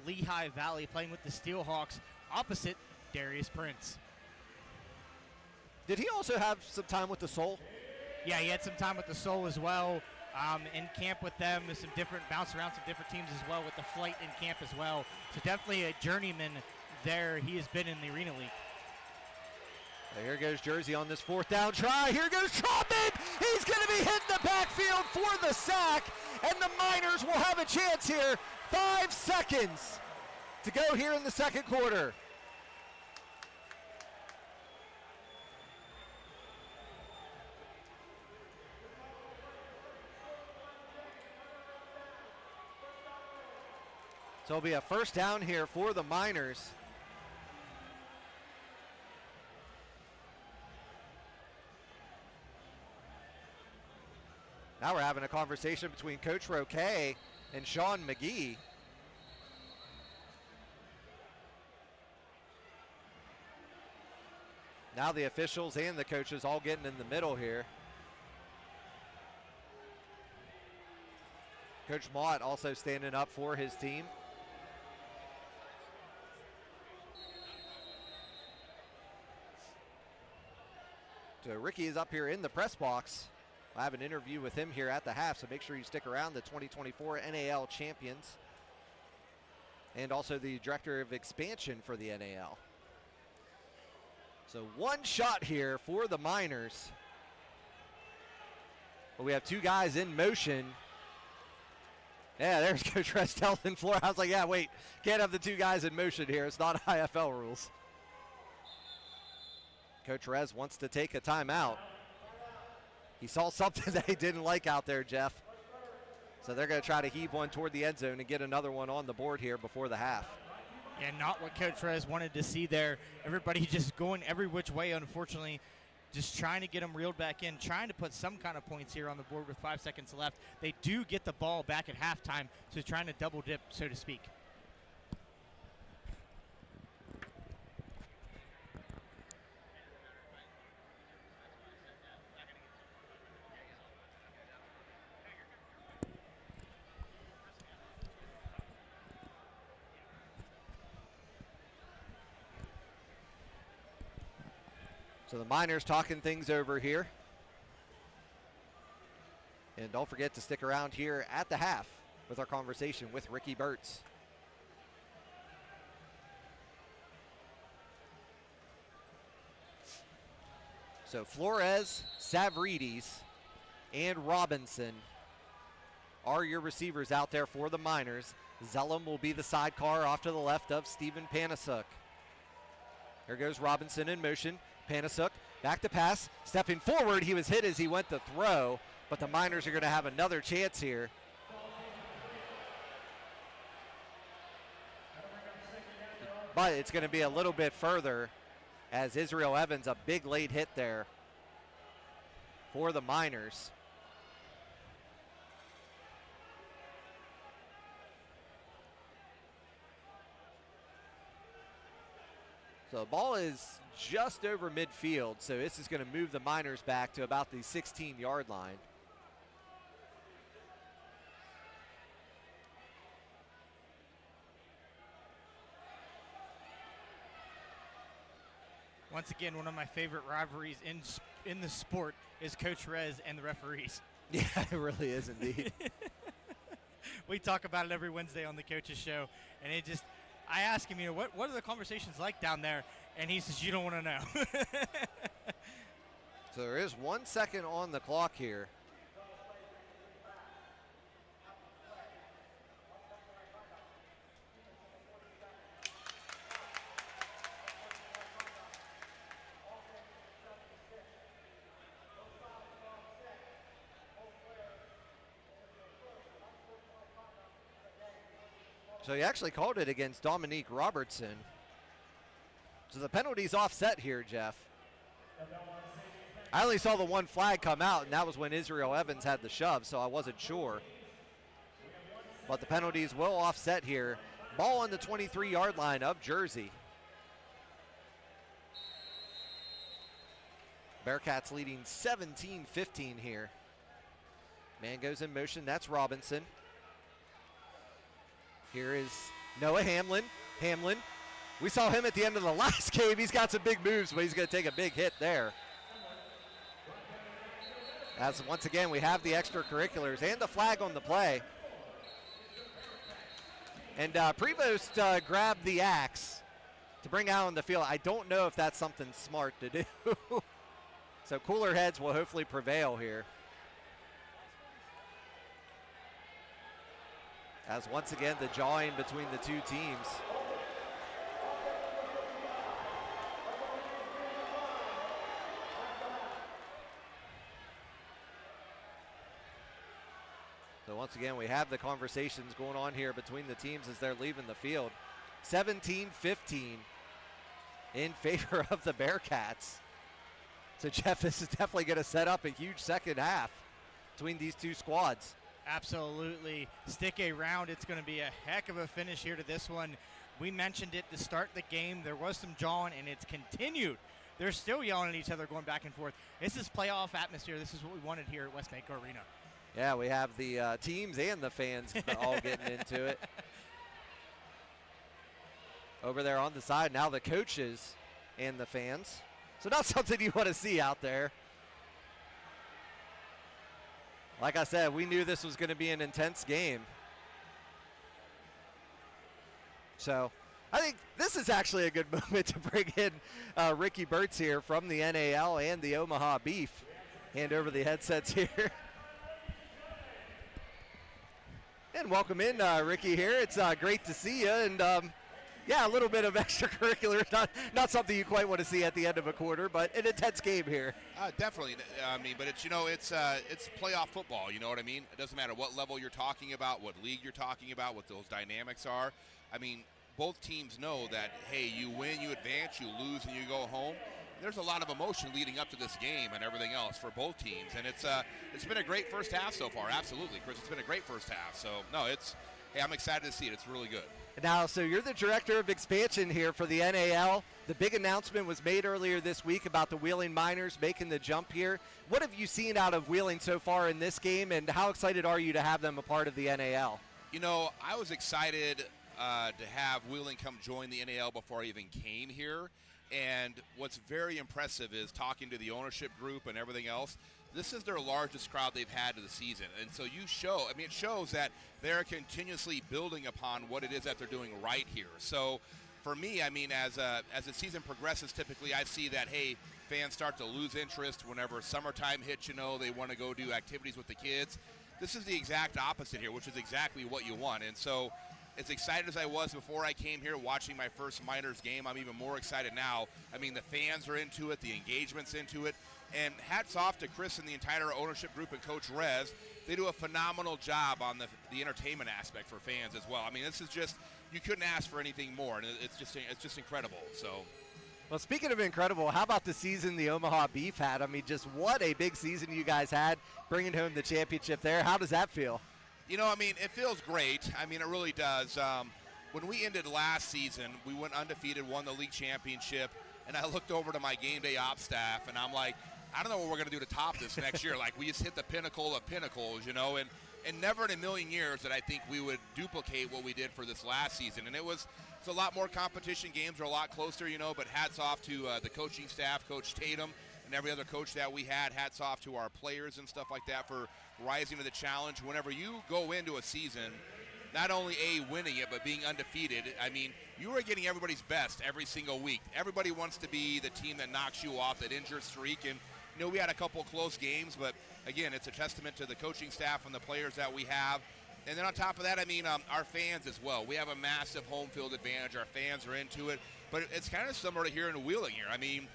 Lehigh Valley, playing with the Steelhawks opposite Darius Prince. Did he also have some time with the Soul? Yeah, he had some time with the Soul as well. In camp with them, some different bounce around some different teams as well with the flight in camp as well. So definitely a journeyman there. He has been in the Arena League. So here goes Jersey on this 4th down try. Here goes Trotman. He's going to be hit in the backfield for the sack, and the Miners will have a chance here. 5 seconds to go here in the 2nd quarter. So it'll be a 1st down here for the Miners. Now we're having a conversation between Coach Roquet and Sean McGee. Now the officials and the coaches all getting in the middle here. Coach Mott also standing up for his team. So Ricky is up here in the press box. I have an interview with him here at the half, so make sure you stick around. The 2024 NAL champions and also the director of expansion for the NAL. So one shot here for the Miners. But we have 2 guys in motion. Yeah, there's Coach Restel in floor. I was like, yeah, wait, can't have the 2 guys in motion here. It's not IFL rules. Coach Rez wants to take a timeout. He saw something that he didn't like out there, Jeff. So they're going to try to heave one toward the end zone and get another one on the board here before the half. Yeah, not what Coach Rez wanted to see there. Everybody just going every which way, unfortunately. Just trying to get them reeled back in, trying to put some kind of points here on the board with 5 seconds left. They do get the ball back at halftime, so trying to double dip, so to speak. So the Miners talking things over here. And don't forget to stick around here at the half with our conversation with Ricky Burtz. So Flores, Savridis, and Robinson are your receivers out there for the Miners. Zellum will be the sidecar off to the left of Stephen Panasuk. Here goes Robinson in motion. Panasuk back to pass, stepping forward. He was hit as he went to throw, but the Miners are going to have another chance here. But it's going to be a little bit further as Israel Evans, a big late hit there for the Miners. So the ball is just over midfield, so this is going to move the Miners back to about the 16-yard line. Once again, one of my favorite rivalries in the sport is Coach Rez and the referees. Yeah, it really is indeed. we talk about it every Wednesday on the Coaches Show, and I ask him, what are the conversations like down there? And he says, you don't want to know. So there is 1 second on the clock here. So he actually called it against Dominique Robertson. So the penalty's offset here, Jeff. I only saw the one flag come out, and that was when Israel Evans had the shove, so I wasn't sure. But the penalties will offset here. Ball on the 23-yard line of Jersey. Bearcats leading 17-15 here. Man goes in motion, that's Robinson. Here is Noah Hamlin. We saw him at the end of the last game. He's got some big moves, but he's going to take a big hit there. As once again, we have the extracurriculars and the flag on the play. And Prevost grabbed the axe to bring out on the field. I don't know if that's something smart to do. So cooler heads will hopefully prevail here. As once again, the jawing between the two teams. So once again, we have the conversations going on here between the teams as they're leaving the field. 17-15 in favor of the Bearcats. So Jeff, this is definitely going to set up a huge second half between these two squads. Absolutely. Stick around. It's going to be a heck of a finish here to this one. We mentioned it to start the game. There was some jawing, and it's continued. They're still yelling at each other, going back and forth. This is playoff atmosphere. This is what we wanted here at WesBanco Arena. Yeah, we have the teams and the fans all getting into it. Over there on the side, now the coaches and the fans. So not something you want to see out there. Like I said, we knew this was going to be an intense game. So I think this is actually a good moment to bring in Ricky Burtz here from the NAL and the Omaha Beef. Hand over the headsets here. And welcome in, Ricky here. It's great to see you. And yeah, a little bit of extracurricular, not something you quite want to see at the end of a quarter, but an intense game here. Definitely. I mean, but it's it's playoff football. You know what I mean? It doesn't matter what level you're talking about, what league you're talking about, what those dynamics are. I mean, both teams know that, hey, you win, you advance, you lose, and you go home. There's a lot of emotion leading up to this game and everything else for both teams, and it's been a great first half so far. Absolutely, Chris, it's been a great first half. So no, hey, I'm excited to see it. It's really good. Now, so you're the director of expansion here for the NAL. The big announcement was made earlier this week about the Wheeling Miners making the jump here. What have you seen out of Wheeling so far in this game, and how excited are you to have them a part of the NAL? You know, I was excited to have Wheeling come join the NAL before I even came here. And what's very impressive is talking to the ownership group and everything else. This is their largest crowd they've had of the season. And so it shows that they're continuously building upon what it is that they're doing right here. So for me, I mean, as the season progresses, typically I see that, hey, fans start to lose interest whenever summertime hits, they want to go do activities with the kids. This is the exact opposite here, which is exactly what you want. And so as excited as I was before I came here watching my first Miners game, I'm even more excited now. I mean, the fans are into it, the engagement's into it, and hats off to Chris and the entire ownership group and Coach Rez. They do a phenomenal job on the entertainment aspect for fans as well. I mean, this is just, you couldn't ask for anything more, and it's just incredible. So. Well, speaking of incredible, how about the season the Omaha Beef had? I mean, just what a big season you guys had, bringing home the championship there. How does that feel? You know, I mean, it feels great. I mean, it really does. When we ended last season, we went undefeated, won the league championship, and I looked over to my game day ops staff, and I'm like, I don't know what we're going to do to top this next year. Like, we just hit the pinnacle of pinnacles, and never in a million years did I think we would duplicate what we did for this last season. And it's a lot more competition. Games are a lot closer, but hats off to the coaching staff, Coach Tatum, and every other coach that we had. Hats off to our players and stuff like that for rising to the challenge. Whenever you go into a season not only winning it, but being undefeated. I mean, you are getting everybody's best every single week. Everybody wants to be the team that knocks you off that injury streak, and we had a couple close games, but again, it's a testament to the coaching staff and the players that we have. And then on top of that, I mean, our fans as well. We have a massive home field advantage. Our fans are into it, but it's kind of similar to here in Wheeling here. I mean,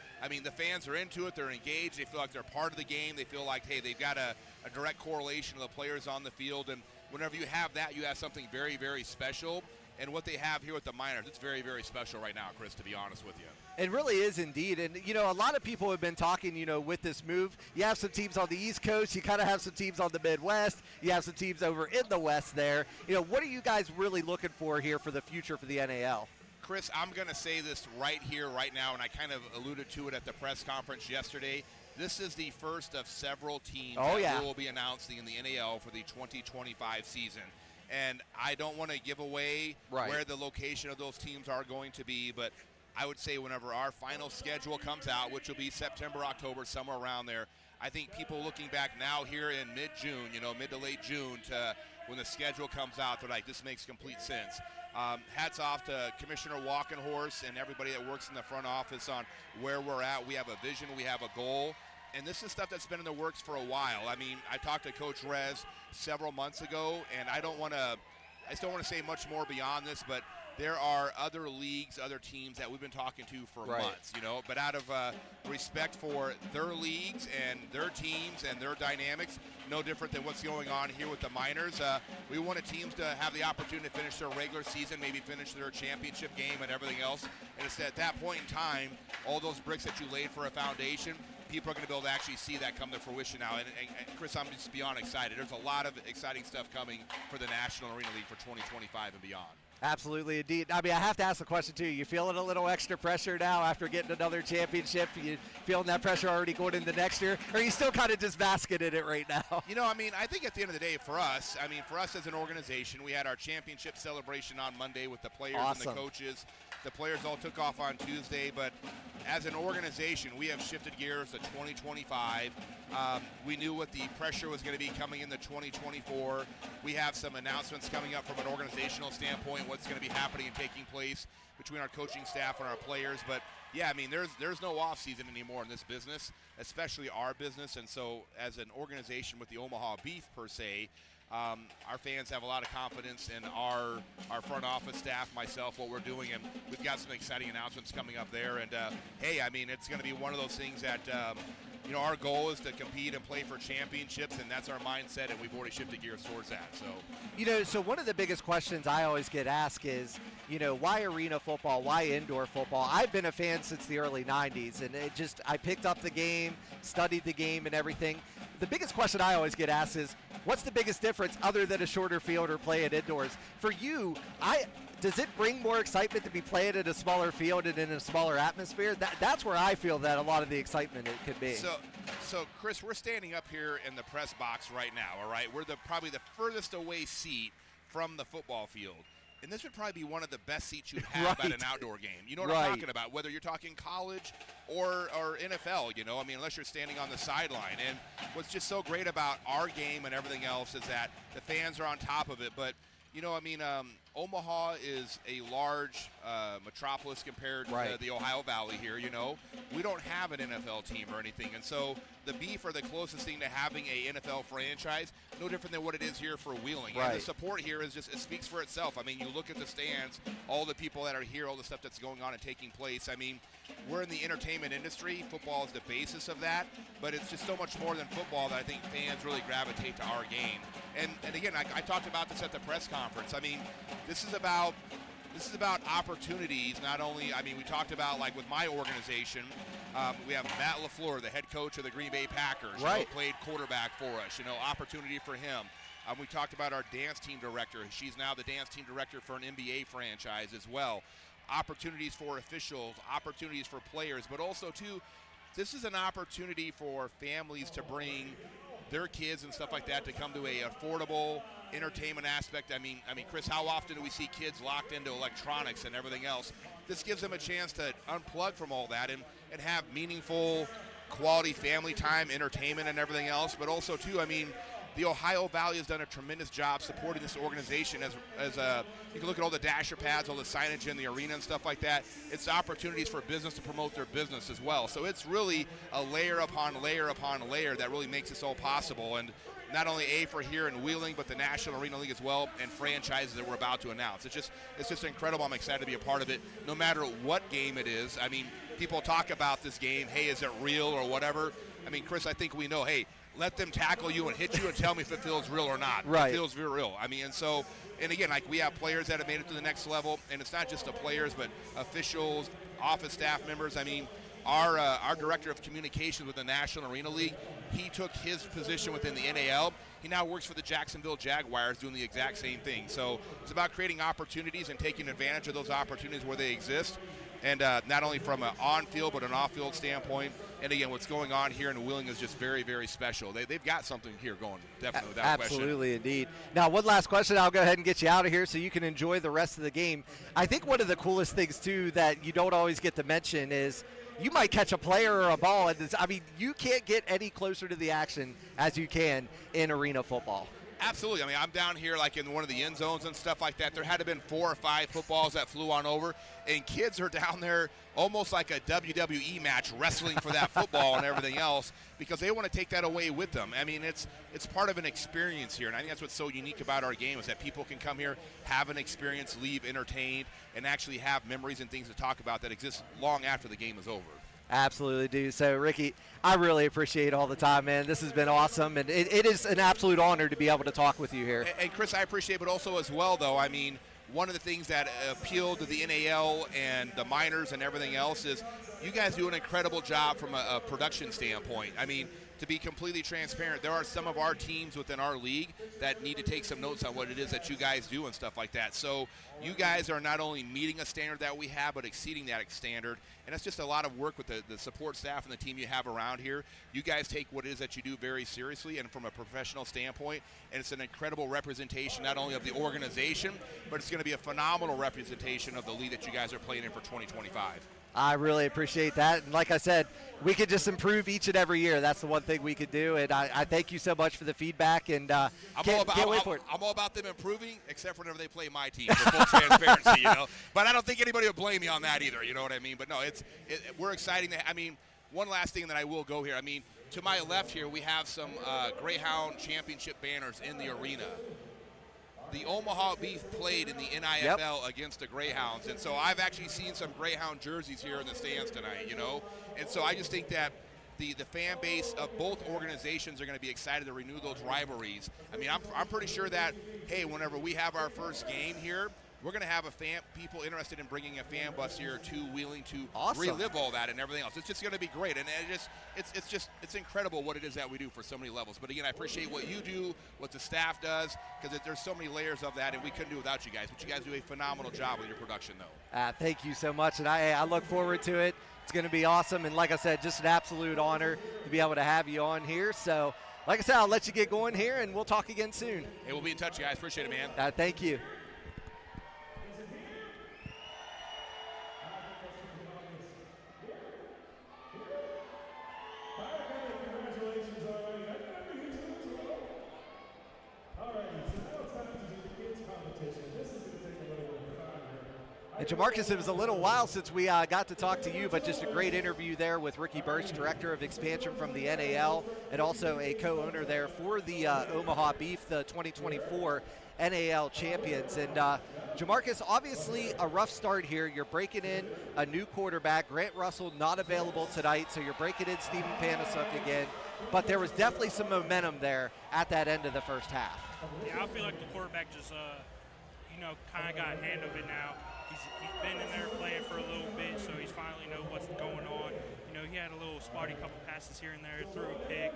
the fans are into it. They're engaged. They feel like they're part of the game. They feel like, hey, they've got a direct correlation to the players on the field. And whenever you have that, you have something very, very special. And what they have here with the Miners, it's very, very special right now, Chris, to be honest with you. It really is indeed. And, a lot of people have been talking, with this move. You have some teams on the East Coast. You kind of have some teams on the Midwest. You have some teams over in the West there. What are you guys really looking for here for the future for the NAL? Chris, I'm going to say this right here, right now, and I kind of alluded to it at the press conference yesterday. This is the first of several teams that will be announcing in the NAL for the 2025 season. And I don't want to give away where the location of those teams are going to be, but I would say whenever our final schedule comes out, which will be September, October, somewhere around there, I think people looking back now here in mid-June, mid to late June, to when the schedule comes out, they're like, this makes complete sense. Hats off to Commissioner Walkenhorst and everybody that works in the front office on where we're at. We have a vision. We have a goal. And this is stuff that's been in the works for a while. I mean, I talked to Coach Rez several months ago, and I just don't want to say much more beyond this, but there are other leagues, other teams that we've been talking to for months, But out of respect for their leagues and their teams and their dynamics, no different than what's going on here with the Miners. We wanted teams to have the opportunity to finish their regular season, maybe finish their championship game and everything else. And it's at that point in time, all those bricks that you laid for a foundation, people are going to be able to actually see that come to fruition now. And Chris, I'm just beyond excited. There's a lot of exciting stuff coming for the National Arena League for 2025 and beyond. Absolutely, indeed. I have to ask the question, too. You feeling a little extra pressure now after getting another championship? You feeling that pressure already going into next year? Or are you still kind of just basking in it right now? I think at the end of the day, for us as an organization, we had our championship celebration on Monday with the players and the coaches. The players all took off on Tuesday, but as an organization, we have shifted gears to 2025. We knew what the pressure was going to be coming into 2024. We have some announcements coming up from an organizational standpoint, what's going to be happening and taking place between our coaching staff and our players. But yeah, there's no off season anymore in this business, especially our business. And so as an organization with the Omaha Beef per se, our fans have a lot of confidence in our front office staff, myself, what we're doing, and we've got some exciting announcements coming up there. And it's going to be one of those things that our goal is to compete and play for championships, and that's our mindset, and we've already shifted gears towards that. So one of the biggest questions I always get asked is, why arena football? Why indoor football? I've been a fan since the early 90s, and I picked up the game, studied the game and everything. The biggest question I always get asked is, what's the biggest difference other than a shorter field or play it indoors? For you, does it bring more excitement to be playing at a smaller field and in a smaller atmosphere? That's where I feel that a lot of the excitement it could be. So Chris, we're standing up here in the press box right now, all right? We're probably the furthest away seat from the football field. And this would probably be one of the best seats you'd have at an outdoor game. You know what I'm talking about, whether you're talking college or NFL, unless you're standing on the sideline. And what's just so great about our game and everything else is that the fans are on top of it. But, Omaha is a large metropolis compared to the Ohio Valley here, We don't have an NFL team or anything. And so the Beef are the closest thing to having a NFL franchise, no different than what it is here for Wheeling. And the support here is just, it speaks for itself. You look at the stands, all the people that are here, all the stuff that's going on and taking place. We're in the entertainment industry. Football is the basis of that, but it's just so much more than football that I think fans really gravitate to our game. And again, I talked about this at the press conference. This is about opportunities. Not only, we talked about, like with my organization, we have Matt LaFleur, the head coach of the Green Bay Packers, who played quarterback for us. Opportunity for him. We talked about our dance team director. She's now the dance team director for an NBA franchise as well. Opportunities for officials, opportunities for players, but also too, this is an opportunity for families to bring their kids and stuff like that to come to a affordable entertainment aspect. Chris, how often do we see kids locked into electronics and everything else? This gives them a chance to unplug from all that and have meaningful, quality family time, entertainment and everything else. But also, too, the Ohio Valley has done a tremendous job supporting this organization. As you can look at all the dasher pads, all the signage in the arena and stuff like that. It's opportunities for business to promote their business as well. So it's really a layer upon layer upon layer that really makes this all possible. And not only for here in Wheeling, but the National Arena League as well, and franchises that we're about to announce. It's just incredible. I'm excited to be a part of it, no matter what game it is. I mean, people talk about this game, hey, is it real or whatever? I mean, Chris, I think we know, hey, let them tackle you and hit you and tell me if it feels real or not. Right. It feels very real. I mean, and again, like we have players that have made it to the next level, and it's not just the players, but officials, office staff members. I mean, our director of communications with the National Arena League, he took his position within the NAL. He now works for the Jacksonville Jaguars doing the exact same thing. So it's about creating opportunities and taking advantage of those opportunities where they exist. And not only from an on-field but an off-field standpoint. And again, what's going on here in Wheeling is just very, very special. They've got something here going, definitely, without question. Absolutely, indeed. Now, one last question. I'll go ahead and get you out of here so you can enjoy the rest of the game. I think one of the coolest things, too, that you don't always get to mention is you might catch a player or a ball. And I mean, you can't get any closer to the action as you can in arena football. Absolutely. I mean, I'm down here like in one of the end zones and stuff like that. There had to have been 4 or 5 footballs that flew on over, and kids are down there almost like a WWE match wrestling for that football and everything else because they want to take that away with them. I mean, it's part of an experience here, and I think that's what's so unique about our game is that people can come here, have an experience, leave entertained, and actually have memories and things to talk about that exist long after the game is over. Absolutely, dude. So, Ricky, I really appreciate all the time, man. This has been awesome, and it is an absolute honor to be able to talk with you here. And Chris, I appreciate, but also as well, though, I mean, one of the things that appealed to the NAL and the minors and everything else is you guys do an incredible job from a production standpoint. I mean, to be completely transparent, there are some of our teams within our league that need to take some notes on what it is that you guys do and stuff like that. So you guys are not only meeting a standard that we have, but exceeding that standard. And it's just a lot of work with the support staff and the team you have around here. You guys take what it is that you do very seriously and from a professional standpoint. And it's an incredible representation not only of the organization, but it's going to be a phenomenal representation of the league that you guys are playing in for 2025. I really appreciate that. And like I said, we could just improve each and every year. That's the one thing we could do. And I thank you so much for the feedback. And can't wait for it. I'm all about them improving, except for whenever they play my team, for full transparency, you know. But I don't think anybody would blame me on that either, you know what I mean? But no, we're exciting. I mean, one last thing that I will go here. I mean, to my left here, we have some Greyhound Championship banners in the arena. The Omaha Beef played in the NIFL against the Greyhounds, and so I've actually seen some Greyhound jerseys here in the stands tonight, you know. And so I just think that the fan base of both organizations are going to be excited to renew those rivalries. I mean, I'm pretty sure that, hey, whenever we have our first game here, we're going to have people interested in bringing a fan bus here to Wheeling to relive all that and everything else. It's just going to be great, and it's incredible what it is that we do for so many levels. But again, I appreciate what you do, what the staff does, because there's so many layers of that, and we couldn't do it without you guys. But you guys do a phenomenal job with your production, though. Thank you so much, and I look forward to it. It's going to be awesome, and like I said, just an absolute honor to be able to have you on here. So, like I said, I'll let you get going here, and we'll talk again soon. Hey, we'll be in touch, guys. Appreciate it, man. Thank you. And Jamarcus, it was a little while since we got to talk to you, but just a great interview there with Ricky Birch, Director of Expansion from the NAL, and also a co-owner there for the Omaha Beef, the 2024 NAL champions. And Jamarcus, obviously a rough start here. You're breaking in a new quarterback. Grant Russell not available tonight, so you're breaking in Stephen Panasuk again. But there was definitely some momentum there at that end of the first half. Yeah, I feel like the quarterback just, kind of got a hand of it now. He's been in there playing for a little bit, so he's finally know what's going on. You know, he had a little spotty couple passes here and there, threw a pick.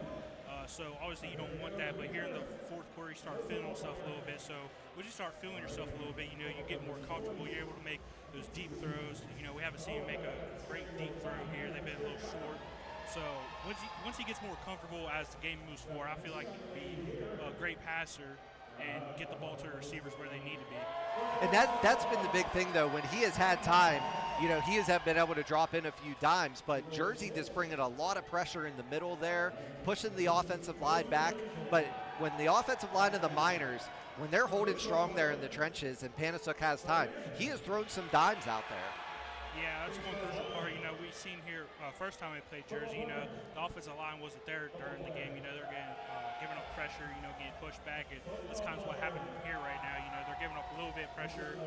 So obviously you don't want that, but here in the fourth quarter you start feeling himself a little bit. So once you start feeling yourself a little bit, you get more comfortable. You're able to make those deep throws. We haven't seen him make a great deep throw here. They've been a little short. So once he gets more comfortable as the game moves forward, I feel like he can be a great passer and get the ball to the receivers where they need to be. And that's been the big thing, though. When he has had time, he has been able to drop in a few dimes, but Jersey just bringing a lot of pressure in the middle there, pushing the offensive line back. But when the offensive line of the Miners, when they're holding strong there in the trenches and Panasuk has time, he has thrown some dimes out there. Yeah, that's one crucial part. We've seen here first time we played Jersey. The offensive line wasn't there during the game. They're getting giving up pressure. Getting pushed back. And that's kind of what happened here right now. They're giving up a little bit of pressure.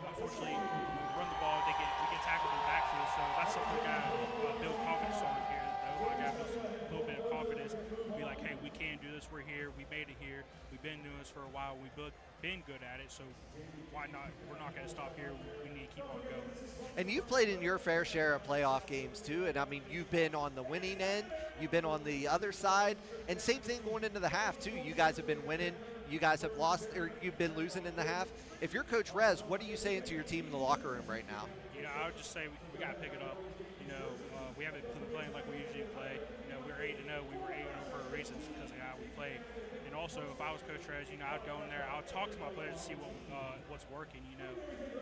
Unfortunately, when we run the ball, we get tackled in the backfield. So that's something we got to build confidence on here. We got to build a little bit of confidence. Be like, hey, we can do this. We're here. We made it here. We've been doing this for a while. We've been good at it. So why not? We're not going to stop here. We need to keep on going. And you've played in your fair share of playoff games too. And I mean, you've been on the winning end. You've been on the other side. And same thing going into the half too. You guys have been winning. You guys have lost, or you've been losing in the half. If you're Coach Rez, what are you saying to your team in the locker room right now? I would just say we got to pick it up. We haven't been playing like we usually play. We're 8-0. We were 8-0 for a reason because of how we played. And also, if I was Coach Rez, I'd go in there. I would talk to my players to see what's working.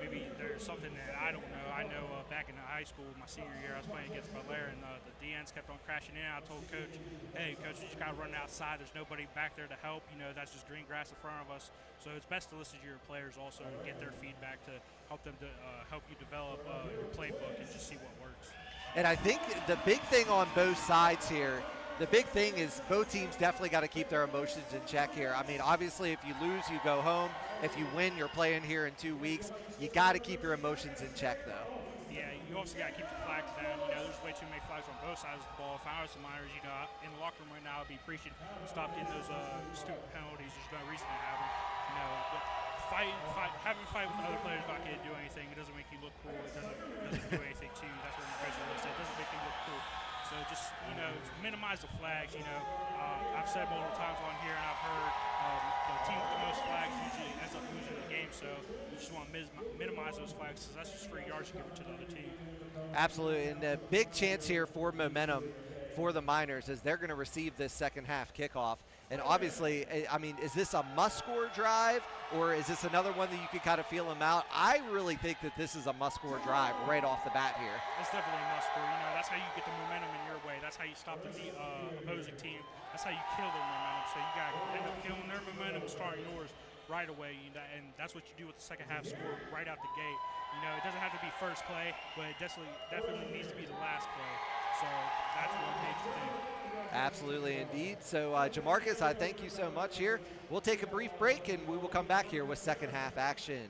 Maybe there's something that I don't know. I know back in high school, my senior year, I was playing against Belair, and the DNs kept on crashing in. I told Coach, "Hey, Coach, you just got to run outside. There's nobody back there to help. That's just green grass in front of us." So it's best to listen to your players also and get their feedback to help them to help you develop your playbook and just see what works. And I think the big thing on both sides here, the big thing is both teams definitely got to keep their emotions in check here. I mean, obviously, if you lose, you go home. If you win, you're playing here in 2 weeks. You got to keep your emotions in check, though. Yeah, you also got to keep the flags down. There's way too many flags on both sides of the ball. If I was the Miners, in the locker room right now, I'd be preaching, stop getting those stupid penalties. There's no reason to have them. Having a fight with other players not going to do anything. It doesn't make you look cool. It doesn't do anything to you. That's what my coach always said. It doesn't make you look cool. So just, minimize the flags. I've said multiple times on here, and I've heard the team with the most flags usually ends up losing the game. So we just want to minimize those flags because that's just free yards to give it to the other team. Absolutely, and a big chance here for momentum for the Miners as they're going to receive this second half kickoff. And obviously, I mean, is this a must-score drive, or is this another one that you could kind of feel them out? I really think that this is a must-score drive right off the bat here. It's definitely a must-score. That's how you get the momentum in your way. That's how you stop the opposing team. That's how you kill their momentum. So you got to end up killing their momentum and starting yours right away. And that's what you do with the second half score right out the gate. It doesn't have to be first play, but it definitely needs to be the last play. So that's one major thing. Absolutely, indeed. So, Jamarcus, I thank you so much here. We'll take a brief break, and we will come back here with second half action.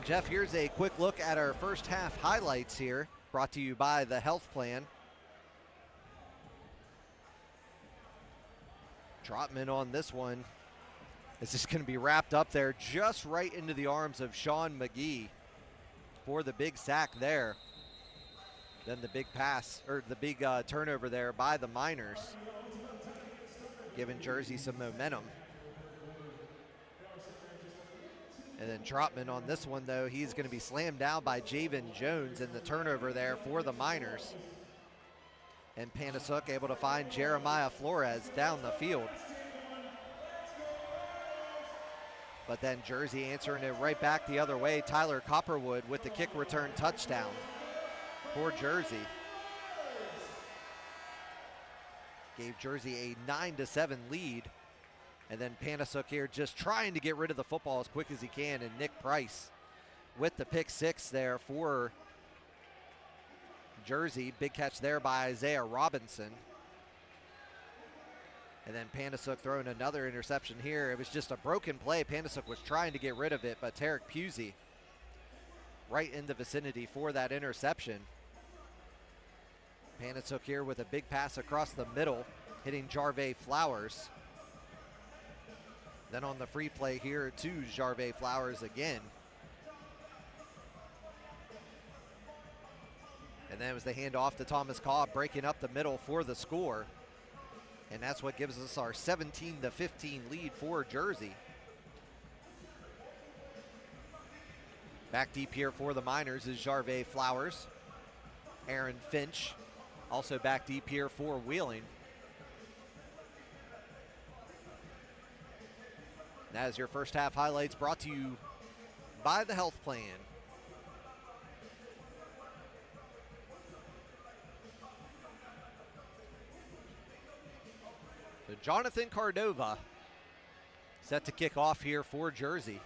Jeff, here's a quick look at our first half highlights here, brought to you by the Health Plan. Trotman on this one. It's just going to be wrapped up there just right into the arms of Sean McGee for the big sack there. Then the big pass, or the big turnover there by the Miners, giving Jersey some momentum. And then Trotman on this one, though, he's going to be slammed down by Javen Jones in the turnover there for the Miners. And Panasuk able to find Jeremiah Flores down the field. But then Jersey answering it right back the other way. Tyler Copperwood with the kick return touchdown for Jersey. Gave Jersey a 9-7 lead. And then Panasuk here just trying to get rid of the football as quick as he can. And Nick Price with the pick six there for Jersey. Big catch there by Isaiah Robinson. And then Panasuk throwing another interception here. It was just a broken play. Panasuk was trying to get rid of it, but Tarek Pusey right in the vicinity for that interception. Panasuk here with a big pass across the middle, hitting Jarvay Flowers. Then on the free play here to Jarvay Flowers again. And then it was the handoff to Thomas Cobb, breaking up the middle for the score. And that's what gives us our 17-15 lead for Jersey. Back deep here for the Miners is Jarvay Flowers. Aaron Finch also back deep here for Wheeling. That is your first half highlights brought to you by the Health Plan. So Jonathan Cardova set to kick off here for Jersey.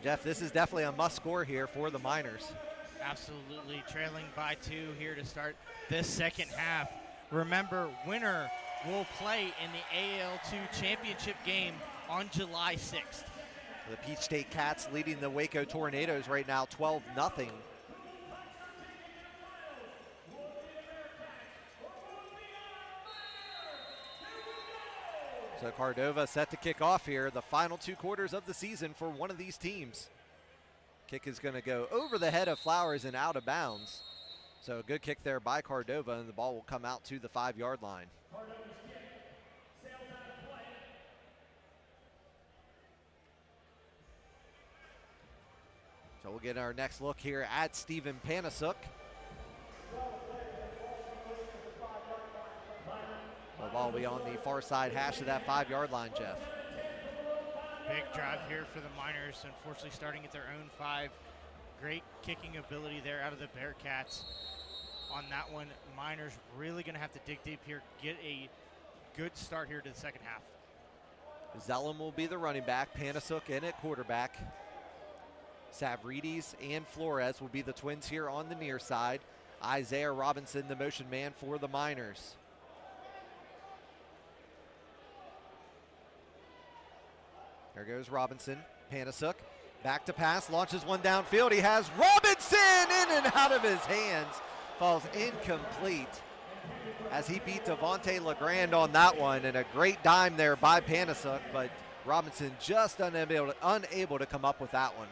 Jeff, this is definitely a must score here for the Miners. Absolutely, trailing by 2 here to start this second half. Remember, winner will play in the AAL2 championship game on July 6th. The Peach State Cats leading the Waco Tornadoes right now 12-0. So Cardova set to kick off here, the final 2 quarters of the season for one of these teams. Kick is going to go over the head of Flowers and out of bounds. So a good kick there by Cardova, and the ball will come out to the 5-yard line. So we'll get our next look here at Stephen Panasuk. The ball will be on the far side hash of that 5-yard line, Jeff. Big drive here for the Miners, unfortunately starting at their own 5. Great kicking ability there out of the Bearcats. On that one, Miners really going to have to dig deep here, get a good start here to the second half. Zellum will be the running back, Panasuk in at quarterback. Savridis and Flores will be the twins here on the near side. Isaiah Robinson, the motion man for the Miners. There goes Robinson. Panasuk back to pass, launches one downfield. He has Robinson in and out of his hands. Falls incomplete as he beat Devontae LeGrand on that one, and a great dime there by Panasuk, but Robinson just unable to come up with that one.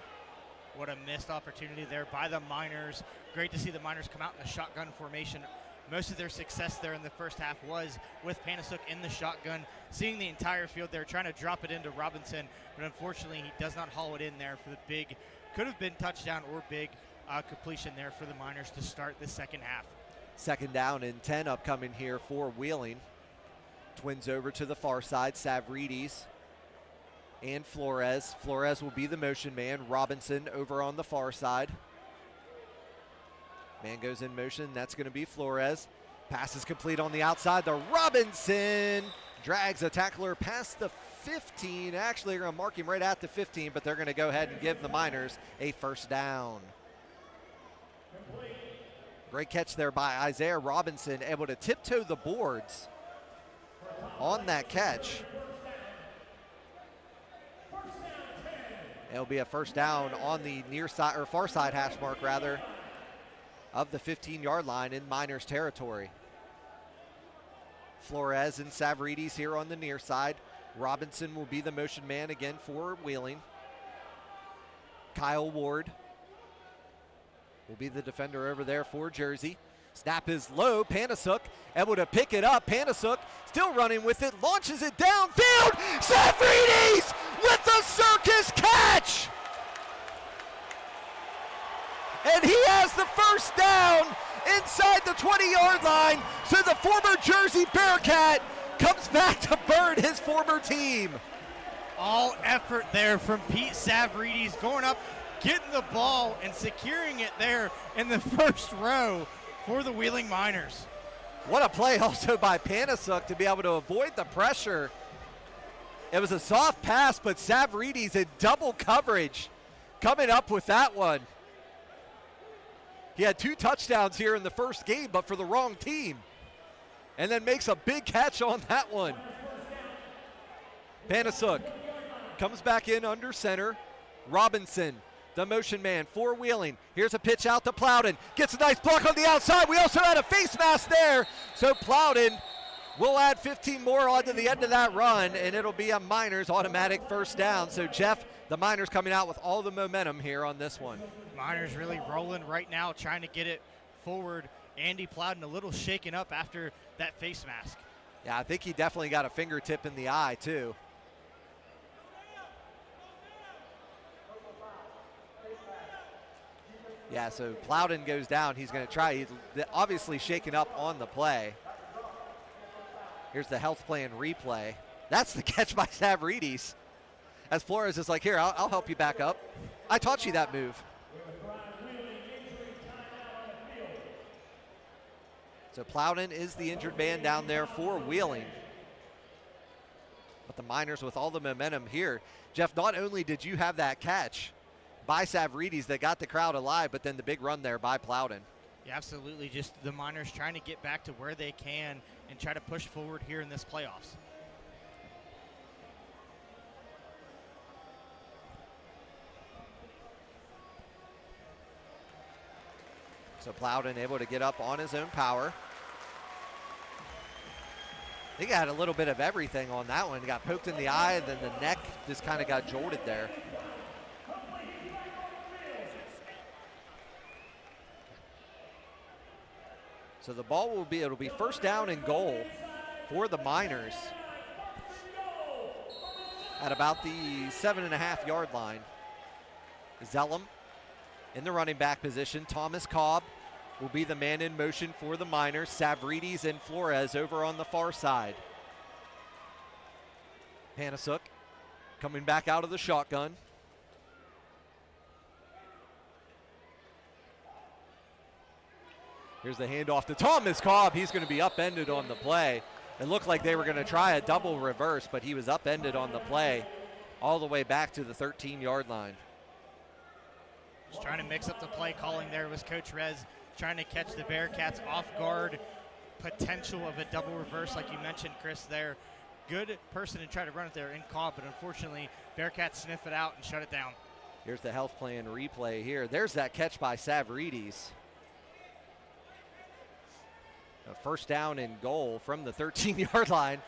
What a missed opportunity there by the Miners. Great to see the Miners come out in a shotgun formation. Most of their success there in the first half was with Panasuk in the shotgun, seeing the entire field there, trying to drop it into Robinson, but unfortunately he does not haul it in there for the big, could have been touchdown or big completion there for the Miners to start the second half. Second down and 10 upcoming here for Wheeling. Twins over to the far side, Savridis and Flores. Flores will be the motion man. Robinson over on the far side. Man goes in motion, that's going to be Flores. Pass is complete on the outside. The Robinson drags a tackler past the 15. Actually, they're going to mark him right at the 15, but they're going to go ahead and give the Miners a first down. Great catch there by Isaiah Robinson, able to tiptoe the boards on that catch. It'll be a first down on the near side, or far side hash mark rather, of the 15-yard line in Miners territory. Flores and Savridis here on the near side. Robinson will be the motion man again for Wheeling. Kyle Ward will be the defender over there for Jersey. Snap is low. Panasuk able to pick it up. Panasuk still running with it, launches it downfield. Savridis with the circus catch! And he has the first down inside the 20-yard line. So the former Jersey Bearcat comes back to burn his former team. All effort there from Pete Savridis, going up, getting the ball, and securing it there in the first row for the Wheeling Miners. What a play also by Panasuk to be able to avoid the pressure. It was a soft pass, but Savridis in double coverage coming up with that one. He had 2 touchdowns here in the first game, but for the wrong team. And then makes a big catch on that one. Panasuk comes back in under center. Robinson, the motion man for Wheeling. Here's a pitch out to Plowden. Gets a nice block on the outside. We also had a face mask there. So Plowden will add 15 more on to the end of that run, and it'll be a Miners automatic first down. So Jeff, the Miners coming out with all the momentum here on this one. Miners really rolling right now, trying to get it forward. Andy Plowden a little shaken up after that face mask. Yeah, I think he definitely got a fingertip in the eye too. Yeah, so Plowden goes down. He's going to try. He's obviously shaken up on the play. Here's the health plan replay. That's the catch by Savridis. As Flores is like, here, I'll help you back up. I taught you that move. So Plowden is the injured man down there for Wheeling. But the Miners with all the momentum here. Jeff, not only did you have that catch by Savridis that got the crowd alive, but then the big run there by Plowden. Yeah, absolutely. Just the Miners trying to get back to where they can and try to push forward here in this playoffs. So Plowden able to get up on his own power. I think he had a little bit of everything on that one. He got poked in the eye, and then the neck just kind of got jolted there. So the ball will be, it'll be first down and goal for the Miners at about the 7.5-yard line. Zellum in the running back position. Thomas Cobb will be the man in motion for the Miners. Savridis and Flores over on the far side. Panasuk coming back out of the shotgun. Here's the handoff to Thomas Cobb. He's going to be upended on the play. It looked like they were going to try a double reverse, but he was upended on the play all the way back to the 13-yard line. Just trying to mix up the play calling there was Coach Rez, trying to catch the Bearcats off guard. Potential of a double reverse, like you mentioned, Chris, there. Good person to try to run it there in Cobb, but unfortunately, Bearcats sniff it out and shut it down. Here's the health plan replay here. There's that catch by Savridis. A first down and goal from the 13-yard line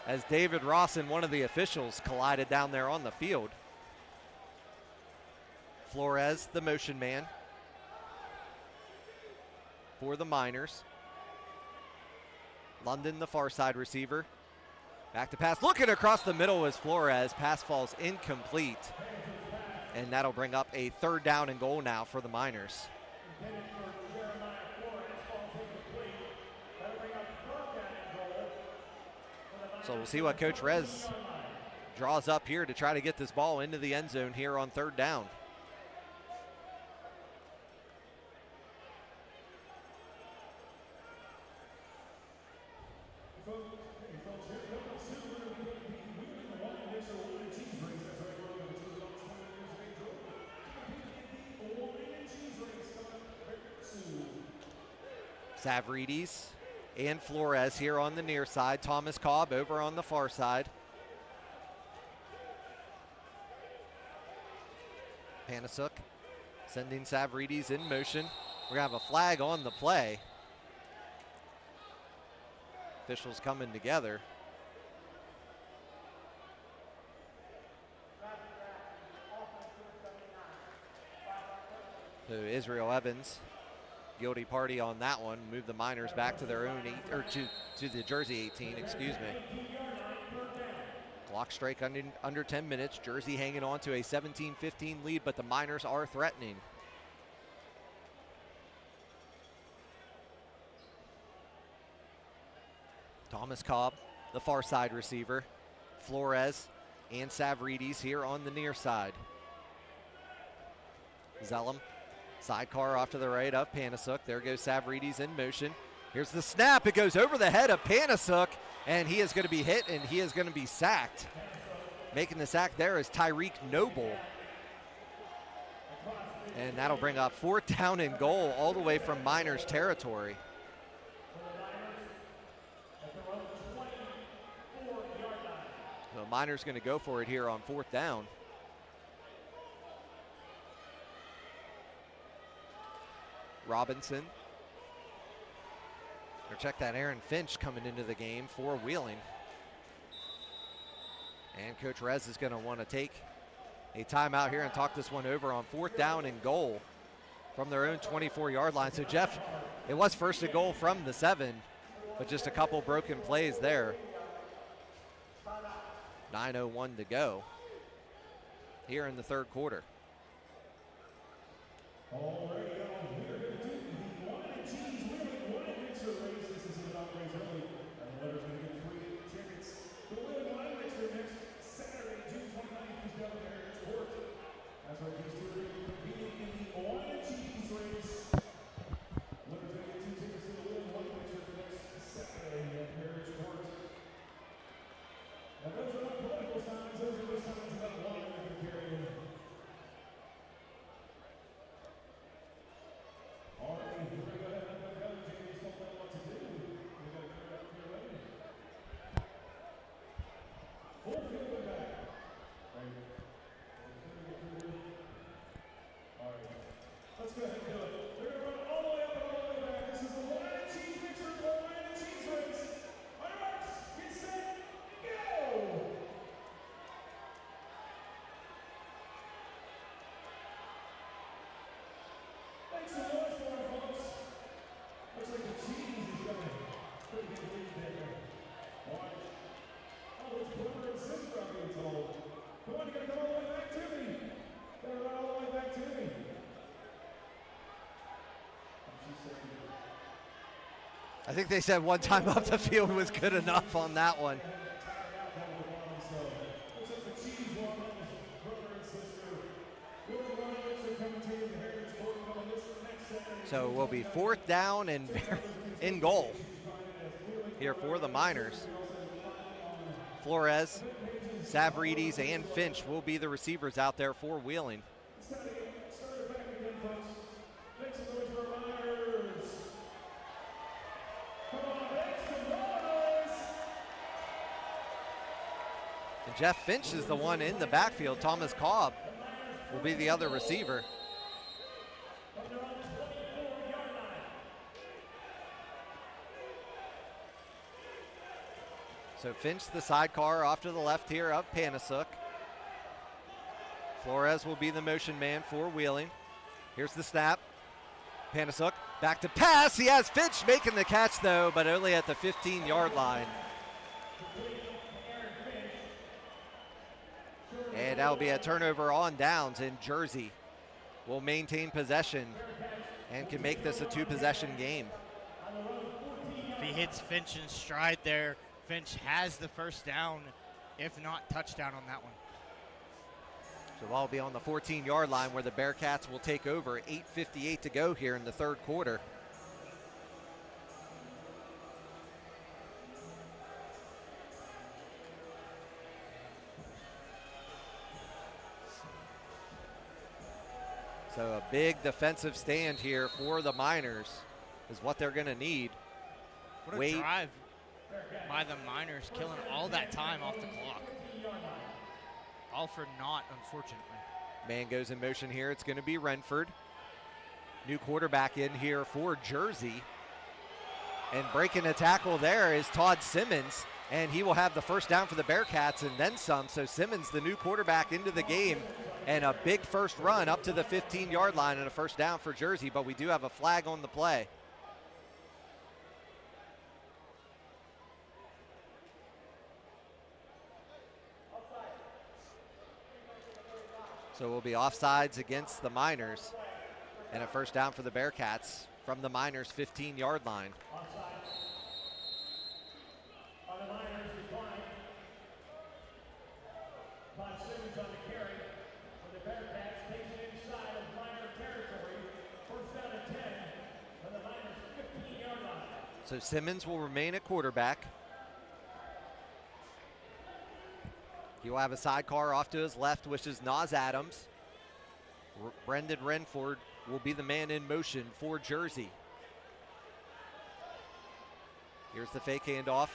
as David Ross and one of the officials collided down there on the field. Flores, the motion man for the Miners. London, the far side receiver. Back to pass. Looking across the middle is Flores. Pass falls incomplete. And that'll bring up a third down and goal now for the Miners. So we'll see what Coach Rez draws up here to try to get this ball into the end zone here on third down. Savridis and Flores here on the near side. Thomas Cobb over on the far side. Panasuk sending Savridis in motion. We're going to have a flag on the play. Officials coming together. So Israel Evans, guilty party on that one. Move the Miners back to their own to the Jersey 18, excuse me. Clock strike under 10 minutes. Jersey hanging on to a 17-15 lead, but the Miners are threatening. Thomas Cobb, the far side receiver. Flores and Savridis here on the near side. Zellum, sidecar off to the right of Panasuk. There goes Savridis in motion. Here's the snap. It goes over the head of Panasuk, and he is going to be hit, and he is going to be sacked. Making the sack there is Tyreek Noble. And that'll bring up 4th down and goal all the way from Miners territory. So Miners going to go for it here on 4th down. Robinson. Or check that, Aaron Finch coming into the game for Wheeling. And Coach Rez is going to want to take a timeout here and talk this one over on 4th down and goal from their own 24-yard line. So Jeff, it was 1st and goal from the 7, but just a couple broken plays there. 9:01 to go here in the 3rd quarter. I think they said one time up the field was good enough on that one. So it will be 4th down and in goal here for the Miners. Flores, Savridis, and Finch will be the receivers out there for Wheeling. And Jeff Finch is the one in the backfield. Thomas Cobb will be the other receiver. So Finch, the sidecar off to the left here of Panasuk. Flores will be the motion man for Wheeling. Here's the snap. Panasuk back to pass. He has Finch making the catch though, but only at the 15-yard line. And that'll be a turnover on downs, and Jersey will maintain possession and can make this a 2-possession game. If he hits Finch in stride there, Finch has the 1st down, if not touchdown on that one. So that'll be on the 14-yard line where the Bearcats will take over. 8:58 to go here in the 3rd quarter. So a big defensive stand here for the Miners is what they're going to need. What a drive by the Miners, killing all that time off the clock. All for naught, unfortunately. Man goes in motion here. It's going to be Renford. New quarterback in here for Jersey. And breaking a tackle there is Todd Simmons, and he will have the first down for the Bearcats and then some. So Simmons, the new quarterback, into the game, and a big first run up to the 15-yard line and a first down for Jersey, but we do have a flag on the play. So we'll be offsides against the Miners, and a first down for the Bearcats from the Miners' 15-yard line. On the Miners decline. Todd Simmons on the carry. For the Bearcats, takes it inside of Miner territory. First down and 10 on the Miners' 15-yard line. So Simmons will remain at quarterback. He will have a sidecar off to his left, which is Nas Adams. Brendan Renford will be the man in motion for Jersey. Here's the fake handoff.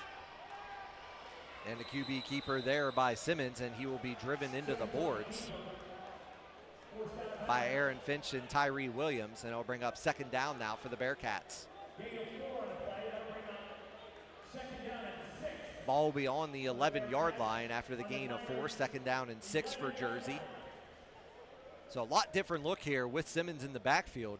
And the QB keeper there by Simmons, and he will be driven into the boards by Aaron Finch and Tyree Williams, and it'll bring up second down now for the Bearcats. Ball will be on the 11-yard line after the gain of 4, second down and 6 for Jersey. So a lot different look here with Simmons in the backfield.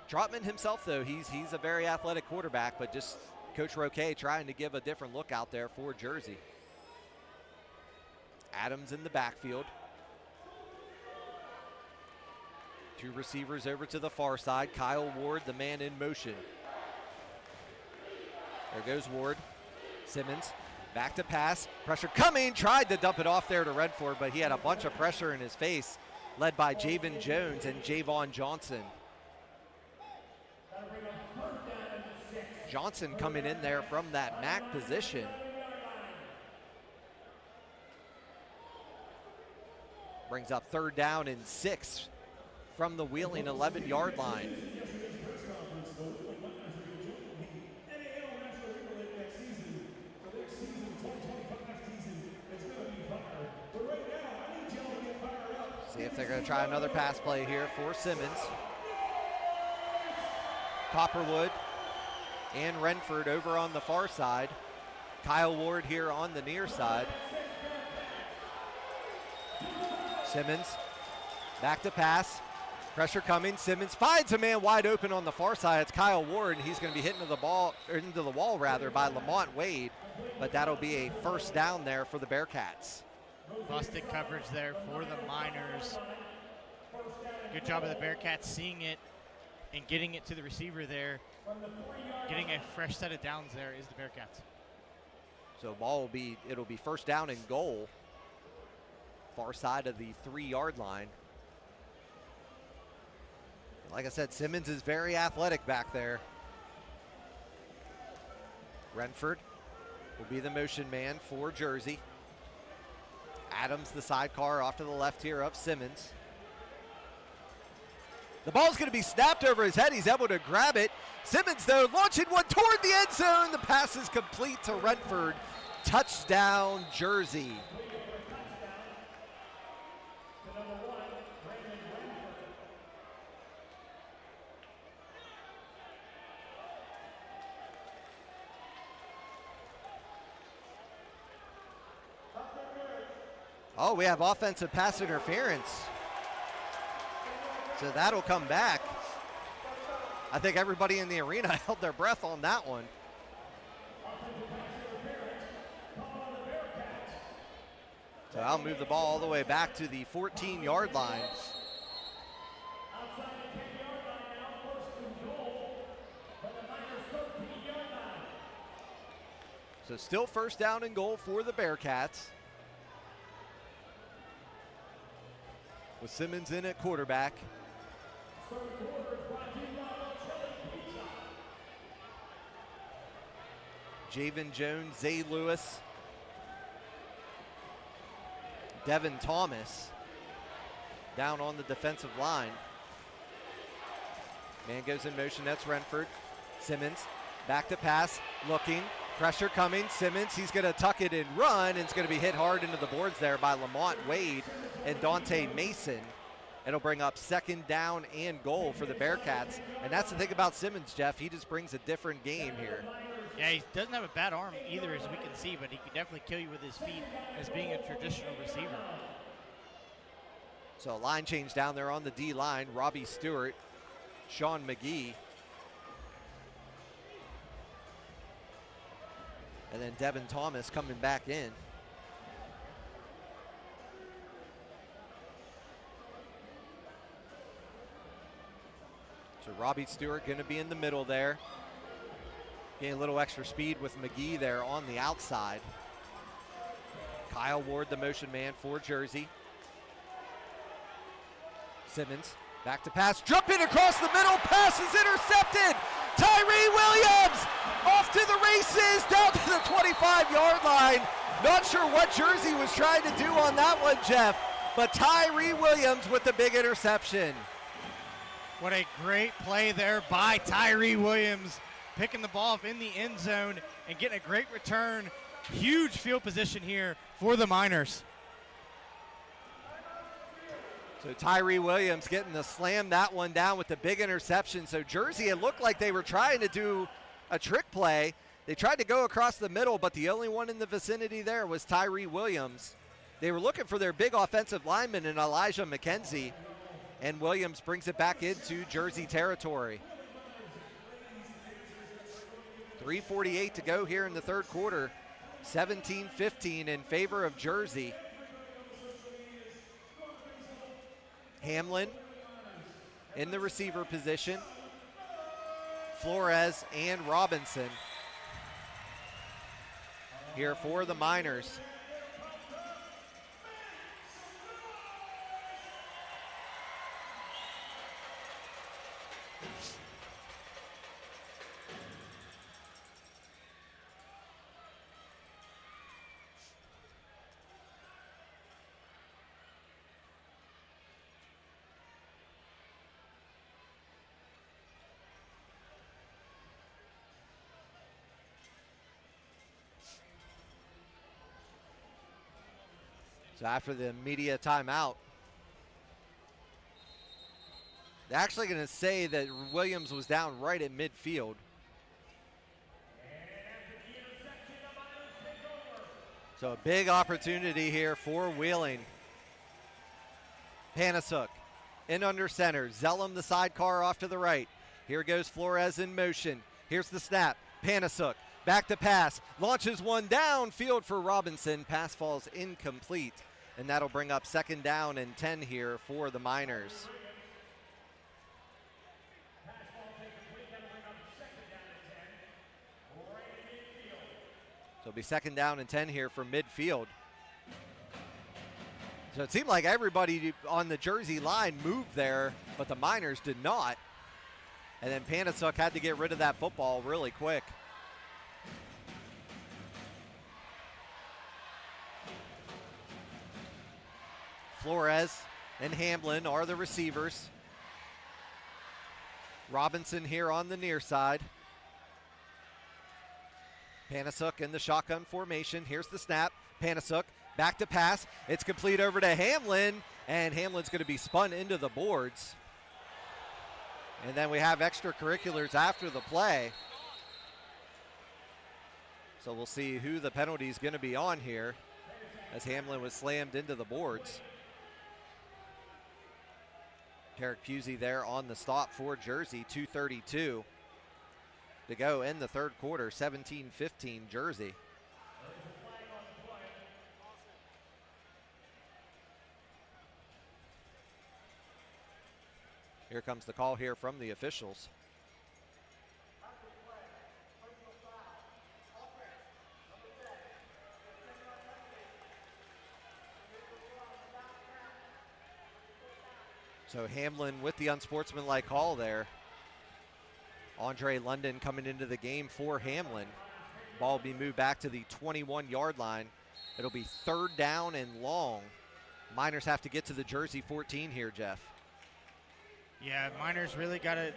Trotman himself, though, he's a very athletic quarterback, but just Coach Roque trying to give a different look out there for Jersey. Adams in the backfield. Two receivers over to the far side. Kyle Ward, the man in motion. There goes Ward. Simmons back to pass. Pressure coming. Tried to dump it off there to Redford, but he had a bunch of pressure in his face, led by Javen Jones and Javon Johnson. Johnson coming in there from that MAC position. Brings up third down and 6 from the Wheeling 11-yard line. See if they're going to try another pass play here for Simmons. Copperwood and Renford over on the far side. Kyle Ward here on the near side. Simmons back to pass. Pressure coming. Simmons finds a man wide open on the far side. It's Kyle Ward, and he's going to be hit into the wall by Lamont Wade. But that'll be a first down there for the Bearcats. Busted coverage there for the Miners. Good job of the Bearcats seeing it and getting it to the receiver there. Getting a fresh set of downs there is the Bearcats. So it'll be first down and goal. Far side of the 3-yard line. Like I said, Simmons is very athletic back there. Renford will be the motion man for Jersey. Adams, the sidecar, off to the left here of Simmons. The ball's going to be snapped over his head. He's able to grab it. Simmons, though, launching one toward the end zone. The pass is complete to Renford. Touchdown, Jersey. Oh, we have offensive pass interference. So that'll come back. I think everybody in the arena held their breath on that one. So I'll move the ball all the way back to the 14-yard line. So still first down and goal for the Bearcats. With Simmons in at quarterback. Javen Jones, Zay Lewis, Devin Thomas down on the defensive line. Man goes in motion, that's Renford. Simmons, back to pass, looking, pressure coming. Simmons, he's going to tuck it and run, and it's going to be hit hard into the boards there by Lamont Wade. and Dante Mason. It'll bring up 2nd down and goal for the Bearcats. And that's the thing about Simmons, Jeff. He just brings a different game here. Yeah, he doesn't have a bad arm either, as we can see, but he can definitely kill you with his feet as being a traditional receiver. So a line change down there on the D line. Robbie Stewart, Sean McGee. And then Devin Thomas coming back in. So Robbie Stewart going to be in the middle there. Getting a little extra speed with McGee there on the outside. Kyle Ward, the motion man for Jersey. Simmons, back to pass, jumping across the middle, pass is intercepted. Tyree Williams off to the races, down to the 25-yard line. Not sure what Jersey was trying to do on that one, Jeff, but Tyree Williams with the big interception. What a great play there by Tyree Williams, picking the ball up in the end zone and getting a great return. Huge field position here for the Miners. So Tyree Williams getting to slam that one down with the big interception. So Jersey, it looked like they were trying to do a trick play. They tried to go across the middle, but the only one in the vicinity there was Tyree Williams. They were looking for their big offensive lineman in Elijah McKenzie, and Williams brings it back into Jersey territory. 3:48 to go here in the third quarter. 17-15 in favor of Jersey. Hamlin in the receiver position. Flores and Robinson here for the Miners. So after the media timeout, they're actually going to say that Williams was down right at midfield. So a big opportunity here for Wheeling. Panasuk in under center. Zellum the sidecar off to the right. Here goes Flores in motion. Here's the snap. Panasuk back to pass. Launches one downfield for Robinson. Pass falls incomplete. And that'll bring up 2nd down and 10 here for the Miners. So it'll be 2nd down and 10 here from midfield. So it seemed like everybody on the Jersey line moved there, but the Miners did not. And then Panasuk had to get rid of that football really quick. Flores and Hamlin are the receivers. Robinson here on the near side. Panasuk in the shotgun formation. Here's the snap. Panasuk back to pass. It's complete over to Hamlin, and Hamlin's going to be spun into the boards. And then we have extracurriculars after the play. So we'll see who the penalty is going to be on here, as Hamlin was slammed into the boards. Tarek Pusey there on the stop for Jersey. 2:32 to go in the third quarter. 17-15 Jersey. Here comes the call here from the officials. So Hamlin with the unsportsmanlike call there. Andre London coming into the game for Hamlin. Ball will be moved back to the 21-yard line. It'll be 3rd down and long. Miners have to get to the Jersey 14 here, Jeff. Yeah, Miners really got to,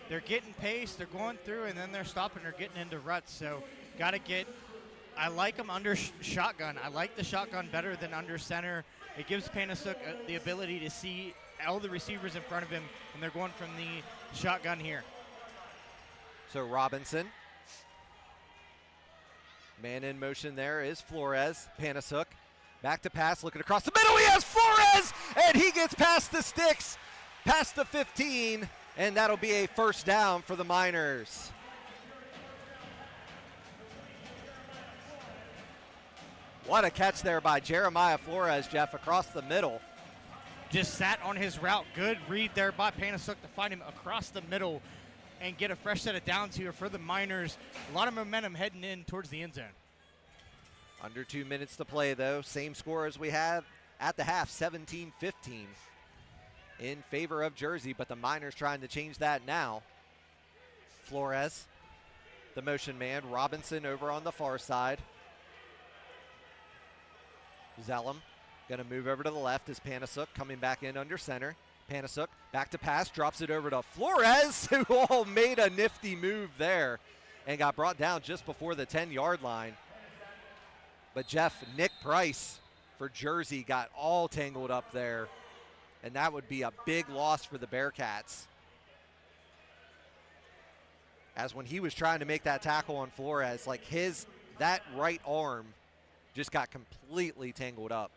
they're getting pace, they're going through, and then they're stopping, they're getting into ruts. So got to get, I like them under shotgun. I like the shotgun better than under center. It gives Panasuk the ability to see all the receivers in front of him, and they're going from the shotgun here. So Robinson. Man in motion there is Flores. Panasuk. Back to pass, looking across the middle. He has Flores, and he gets past the sticks, past the 15, and that'll be a first down for the Miners. What a catch there by Jeremiah Flores, Jeff, across the middle. Just sat on his route. Good read there by Panasuk to find him across the middle and get a fresh set of downs here for the Miners. A lot of momentum heading in towards the end zone. Under 2 minutes to play, though. Same score as we had at the half, 17-15 in favor of Jersey, but the Miners trying to change that now. Flores, the motion man. Robinson over on the far side. Zellum going to move over to the left as Panasuk coming back in under center. Panasuk back to pass, drops it over to Flores, who made a nifty move there and got brought down just before the 10-yard line. But Jeff, Nick Price for Jersey got all tangled up there, and that would be a big loss for the Bearcats. As when he was trying to make that tackle on Flores, like that right arm just got completely tangled up.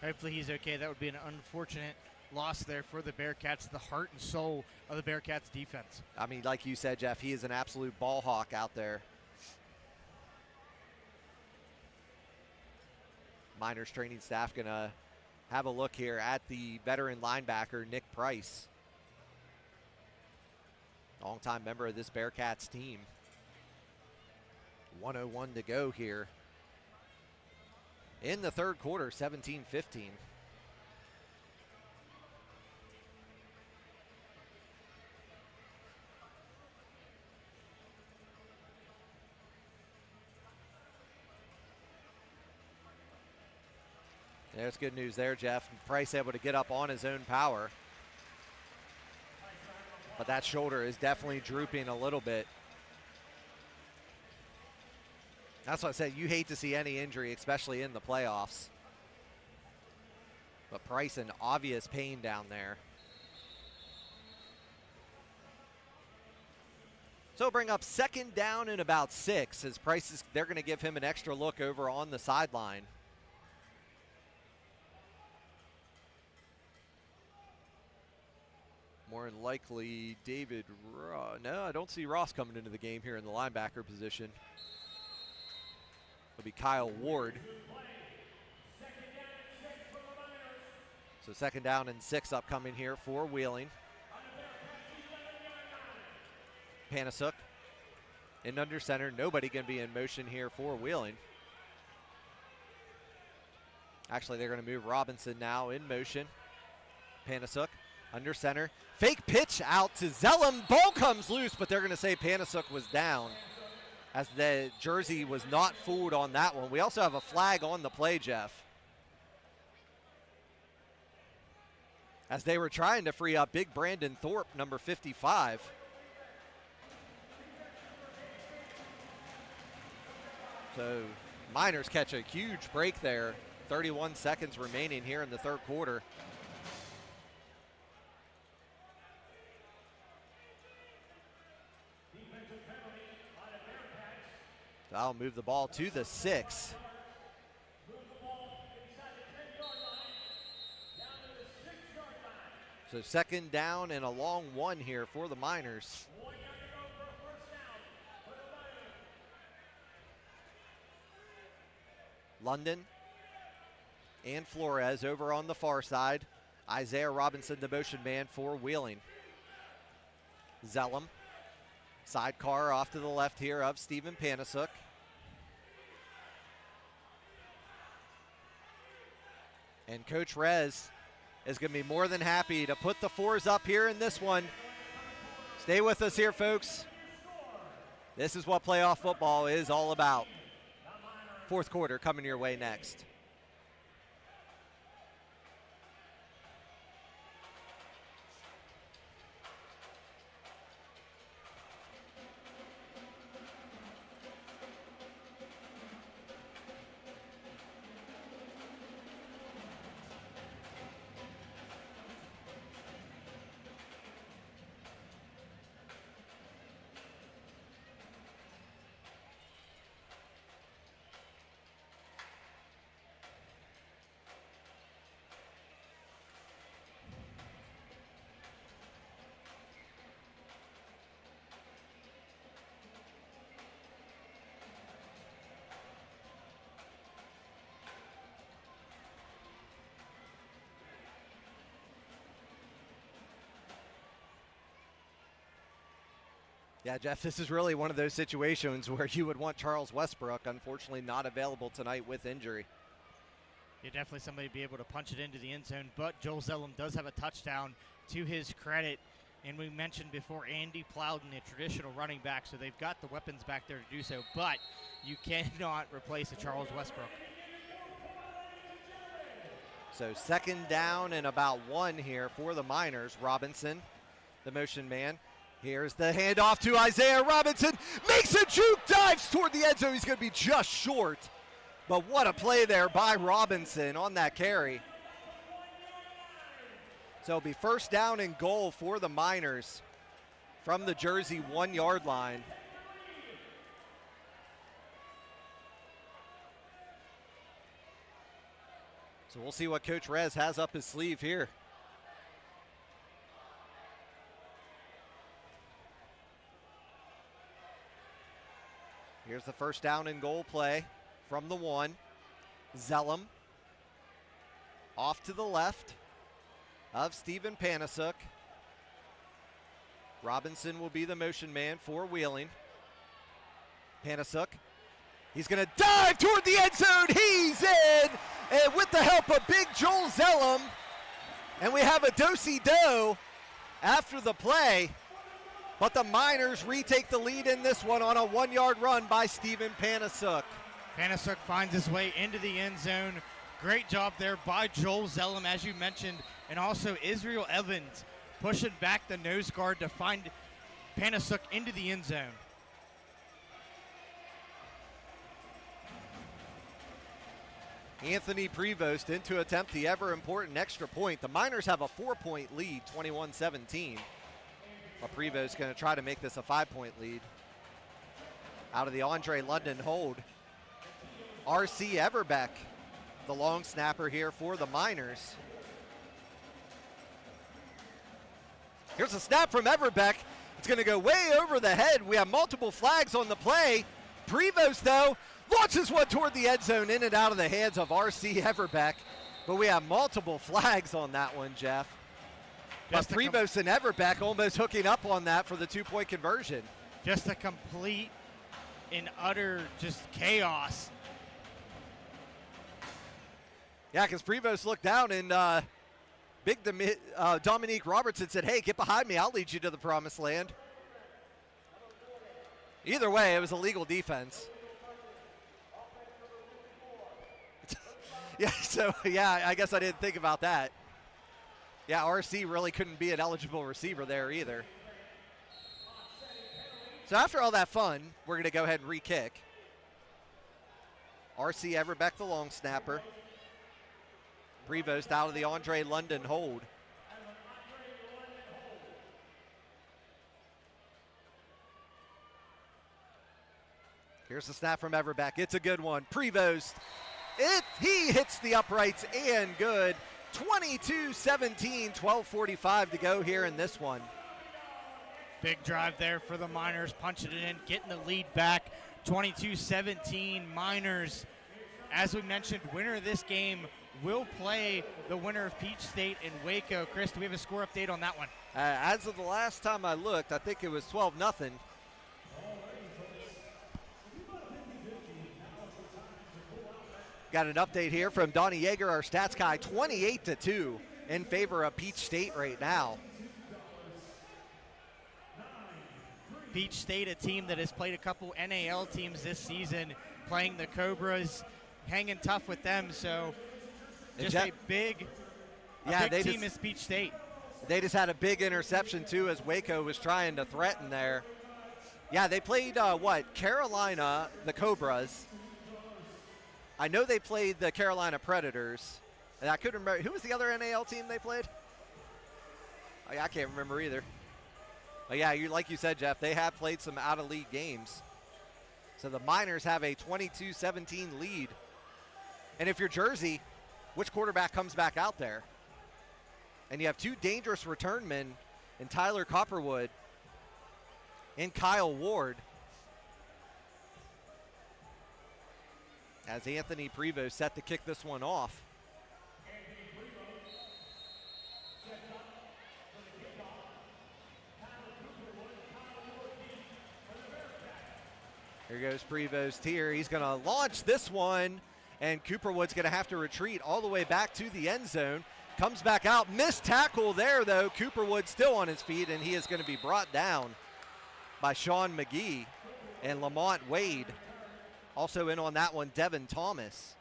Hopefully he's okay. That would be an unfortunate loss there for the Bearcats, the heart and soul of the Bearcats defense. I mean, like you said, Jeff, he is an absolute ball hawk out there. Miners training staff going to have a look here at the veteran linebacker, Nick Price. Longtime member of this Bearcats team. 1:01 to go here in the third quarter, 17-15. There's good news there, Jeff. Price able to get up on his own power. But that shoulder is definitely drooping a little bit. That's what I said. You hate to see any injury, especially in the playoffs. But Price in obvious pain down there. So bring up second down and about 6 as Price they're going to give him an extra look over on the sideline. More than likely, David Ross. No, I don't see Ross coming into the game here in the linebacker position. It'll be Kyle Ward. So second down and 6 upcoming here for Wheeling. Panasuk in under center. Nobody going to be in motion here for Wheeling. Actually, they're going to move Robinson now in motion. Panasuk under center. Fake pitch out to Zellum. Ball comes loose, but they're going to say Panasuk was down as the Jersey was not fooled on that one. We also have a flag on the play, Jeff, as they were trying to free up big Brandon Thorpe, number 55. So Miners catch a huge break there. 31 seconds remaining here in the third quarter. I'll move the ball to the 6. So second down and a long one here for the Miners. London and Flores over on the far side. Isaiah Robinson, the motion man for Wheeling. Zellum. Sidecar off to the left here of Stephen Panasuk. And Coach Rez is going to be more than happy to put the 4s up here in this one. Stay with us here, folks. This is what playoff football is all about. Fourth quarter coming your way next. Yeah, Jeff, this is really one of those situations where you would want Charles Westbrook, unfortunately not available tonight with injury. Yeah, definitely somebody to be able to punch it into the end zone, but Joel Zellum does have a touchdown to his credit. And we mentioned before Andy Plowden, a traditional running back, so they've got the weapons back there to do so, but you cannot replace a Charles Westbrook. So second down and about 1 here for the Miners. Robinson, the motion man. Here's the handoff to Isaiah Robinson. Makes a juke, dives toward the end zone. He's going to be just short. But what a play there by Robinson on that carry. So it'll be first down and goal for the Miners from the Jersey 1-yard line. So we'll see what Coach Rez has up his sleeve here. Here's the first down and goal play from the 1. Zellum off to the left of Stephen Panasuk. Robinson will be the motion man for Wheeling. Panasuk, he's going to dive toward the end zone. He's in, and with the help of big Joel Zellum. And we have a do-si-do after the play. But the Miners retake the lead in this one on a 1-yard run by Stephen Panasuk. Panasuk finds his way into the end zone. Great job there by Joel Zellum, as you mentioned, and also Israel Evans pushing back the nose guard to find Panasuk into the end zone. Anthony Prevost in to attempt the ever-important extra point. The Miners have a 4-point lead, 21-17. But Prevost going to try to make this a 5-point lead. Out of the Andre London hold. R.C. Everbeck, the long snapper here for the Miners. Here's a snap from Everbeck. It's going to go way over the head. We have multiple flags on the play. Prevost, though, launches one toward the end zone, in and out of the hands of R.C. Everbeck. But we have multiple flags on that one, Jeff. But Prevost and Everbeck almost hooking up on that for the 2-point conversion. Just a complete and utter just chaos. Yeah, because Prevost looked down and big Dominique Robertson said, hey, get behind me. I'll lead you to the promised land. Either way, it was a legal defense. I guess I didn't think about that. Yeah, RC really couldn't be an eligible receiver there either. So after all that fun, we're going to go ahead and re-kick. RC Everbeck, the long snapper. Prevost out of the Andre London hold. Here's the snap from Everbeck. It's a good one. Prevost, he hits the uprights and good. 22-17, 12:45 to go here in this one. Big drive there for the Miners, punching it in, getting the lead back. 22-17 Miners. As we mentioned, winner of this game will play the winner of Peach State and Waco. Chris, do we have a score update on that one? As of the last time I looked, I think it was 12-0. Got an update here from Donnie Yeager, our stats guy, 28-2 in favor of Peach State right now. Peach State, a team that has played a couple NAL teams this season, playing the Cobras, hanging tough with them. So just a big team is Peach State. They just had a big interception, too, as Waco was trying to threaten there. Yeah, they played, Carolina, the Cobras. I know they played the Carolina Predators. And I couldn't remember. Who was the other NAL team they played? I can't remember either. But yeah, like you said, Jeff, they have played some out-of-league games. So the Miners have a 22-17 lead. And if you're Jersey, which quarterback comes back out there? And you have two dangerous return men in Tyler Copperwood and Kyle Ward. As Anthony Prevost set to kick this one off. Here goes Prevost here. He's going to launch this one, and Cooperwood's going to have to retreat all the way back to the end zone. Comes back out. Missed tackle there, though. Cooperwood still on his feet, and he is going to be brought down by Sean McGee and Lamont Wade. Also in on that one, Devin Thomas.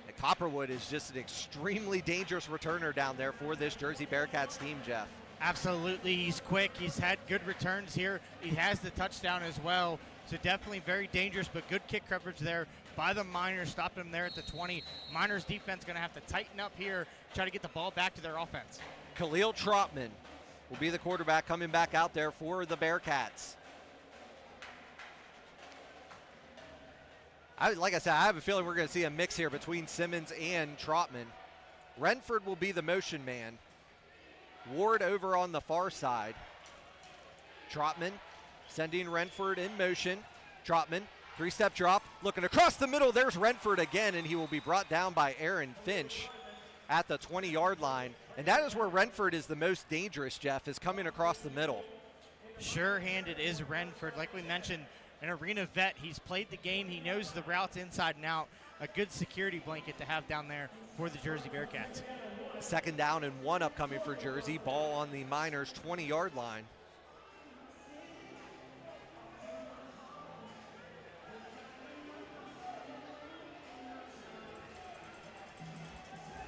And Copperwood is just an extremely dangerous returner down there for this Jersey Bearcats team, Jeff. Absolutely, he's quick. He's had good returns here. He has the touchdown as well. So definitely very dangerous, but good kick coverage there by the Miners. Stopped him there at the 20. Miners defense going to have to tighten up here, try to get the ball back to their offense. Khalil Trotman will be the quarterback coming back out there for the Bearcats. Like I said, I have a feeling we're going to see a mix here between Simmons and Trotman. Renford will be the motion man. Ward over on the far side. Trotman sending Renford in motion. Trotman, three-step drop, looking across the middle. There's Renford again, and he will be brought down by Aaron Finch at the 20-yard line. And that is where Renford is the most dangerous, Jeff, is coming across the middle. Sure-handed is Renford. Like we mentioned, an arena vet. He's played the game. He knows the routes inside and out. A good security blanket to have down there for the Jersey Bearcats. 2nd down and 1 upcoming for Jersey. Ball on the Miners' 20-yard line.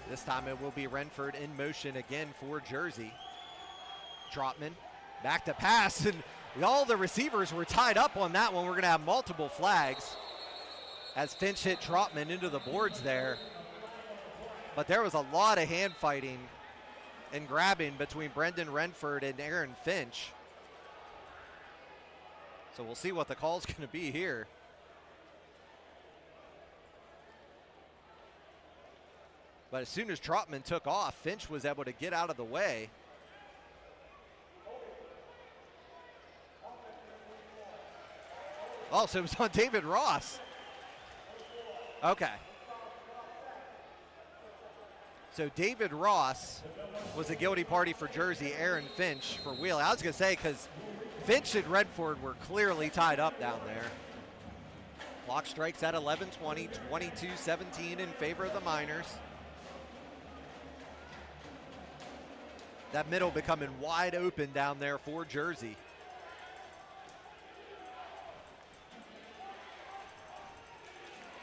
This time it will be Renford in motion again for Jersey. Trotman back to pass, and all the receivers were tied up on that one. We're going to have multiple flags as Finch hit Trotman into the boards there. But there was a lot of hand fighting and grabbing between Brendan Renford and Aaron Finch. So we'll see what the call's going to be here. But as soon as Trotman took off, Finch was able to get out of the way. Oh, so it was on David Ross. Okay. So David Ross was a guilty party for Jersey, Aaron Finch for Wheeling. I was going to say, because Finch and Redford were clearly tied up down there. Clock strikes at 11:20, 22-17 in favor of the Miners. That middle becoming wide open down there for Jersey.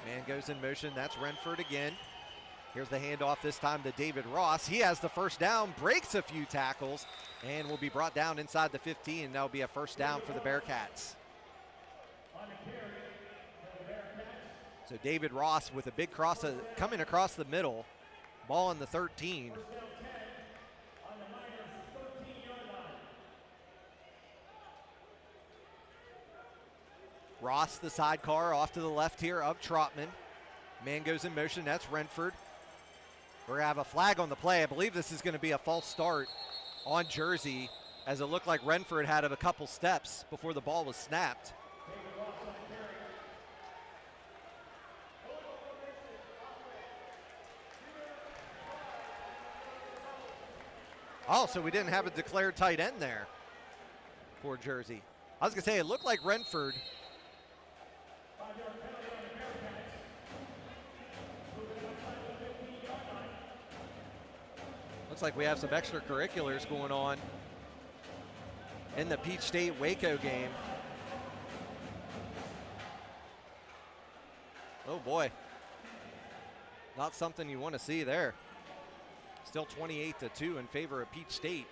Man goes in motion, that's Renford again. Here's the handoff this time to David Ross. He has the first down, breaks a few tackles, and will be brought down inside the 15. That'll be a first down for the Bearcats. So David Ross with a big cross coming across the middle. Ball on the 13. Ross, the sidecar, off to the left here of Trotman. Man goes in motion, that's Renford. We're gonna have a flag on the play. I believe this is gonna be a false start on Jersey, as it looked like Renford had a couple steps before the ball was snapped. Oh, so we didn't have a declared tight end there for Jersey. I was gonna say, it looked like Renford. Looks like we have some extracurriculars going on in the Peach State Waco game. Oh boy. Not something you want to see there. Still 28-2 in favor of Peach State.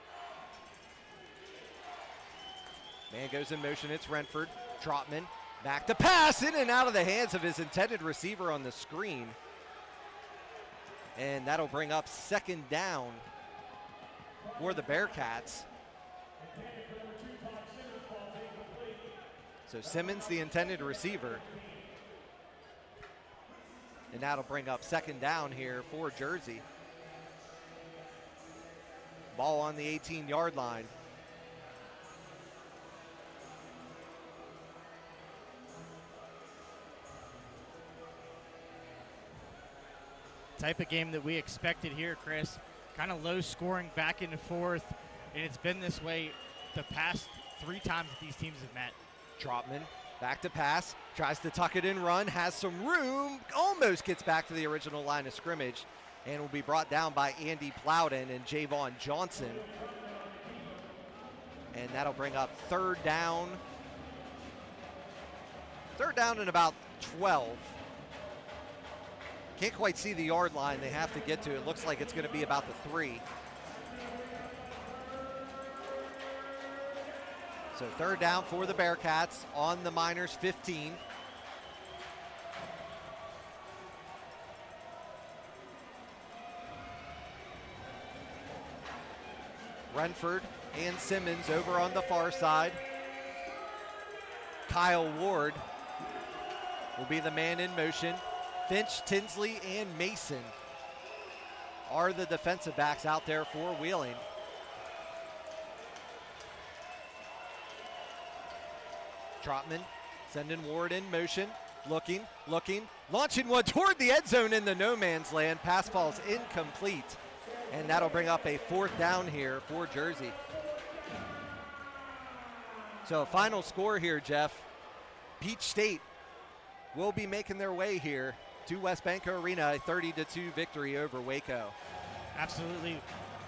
Man goes in motion, it's Renford. Trotman back to pass, in and out of the hands of his intended receiver on the screen. And that'll bring up 2nd down for the Bearcats. So Simmons, the intended receiver. And that'll bring up 2nd down here for Jersey. Ball on the 18-yard line. Type of game that we expected here, Chris. Kind of low scoring, back and forth, and it's been this way the past 3 times that these teams have met. Trotman back to pass, tries to tuck it in, run, has some room, almost gets back to the original line of scrimmage, and will be brought down by Andy Plowden and Javon Johnson. And that'll bring up third down. Third down and about 12. Can't quite see the yard line they have to get to. It looks like it's going to be about the 3. So third down for the Bearcats on the Miners 15. Renford and Simmons over on the far side. Kyle Ward will be the man in motion. Finch, Tinsley, and Mason are the defensive backs out there for Wheeling. Trotman sending Ward in motion, looking, launching one toward the end zone in the no man's land. Pass falls incomplete, and that'll bring up a fourth down here for Jersey. So final score here, Jeff. Peach State will be making their way here to WesBanco Arena, a 30-2 victory over Waco. Absolutely.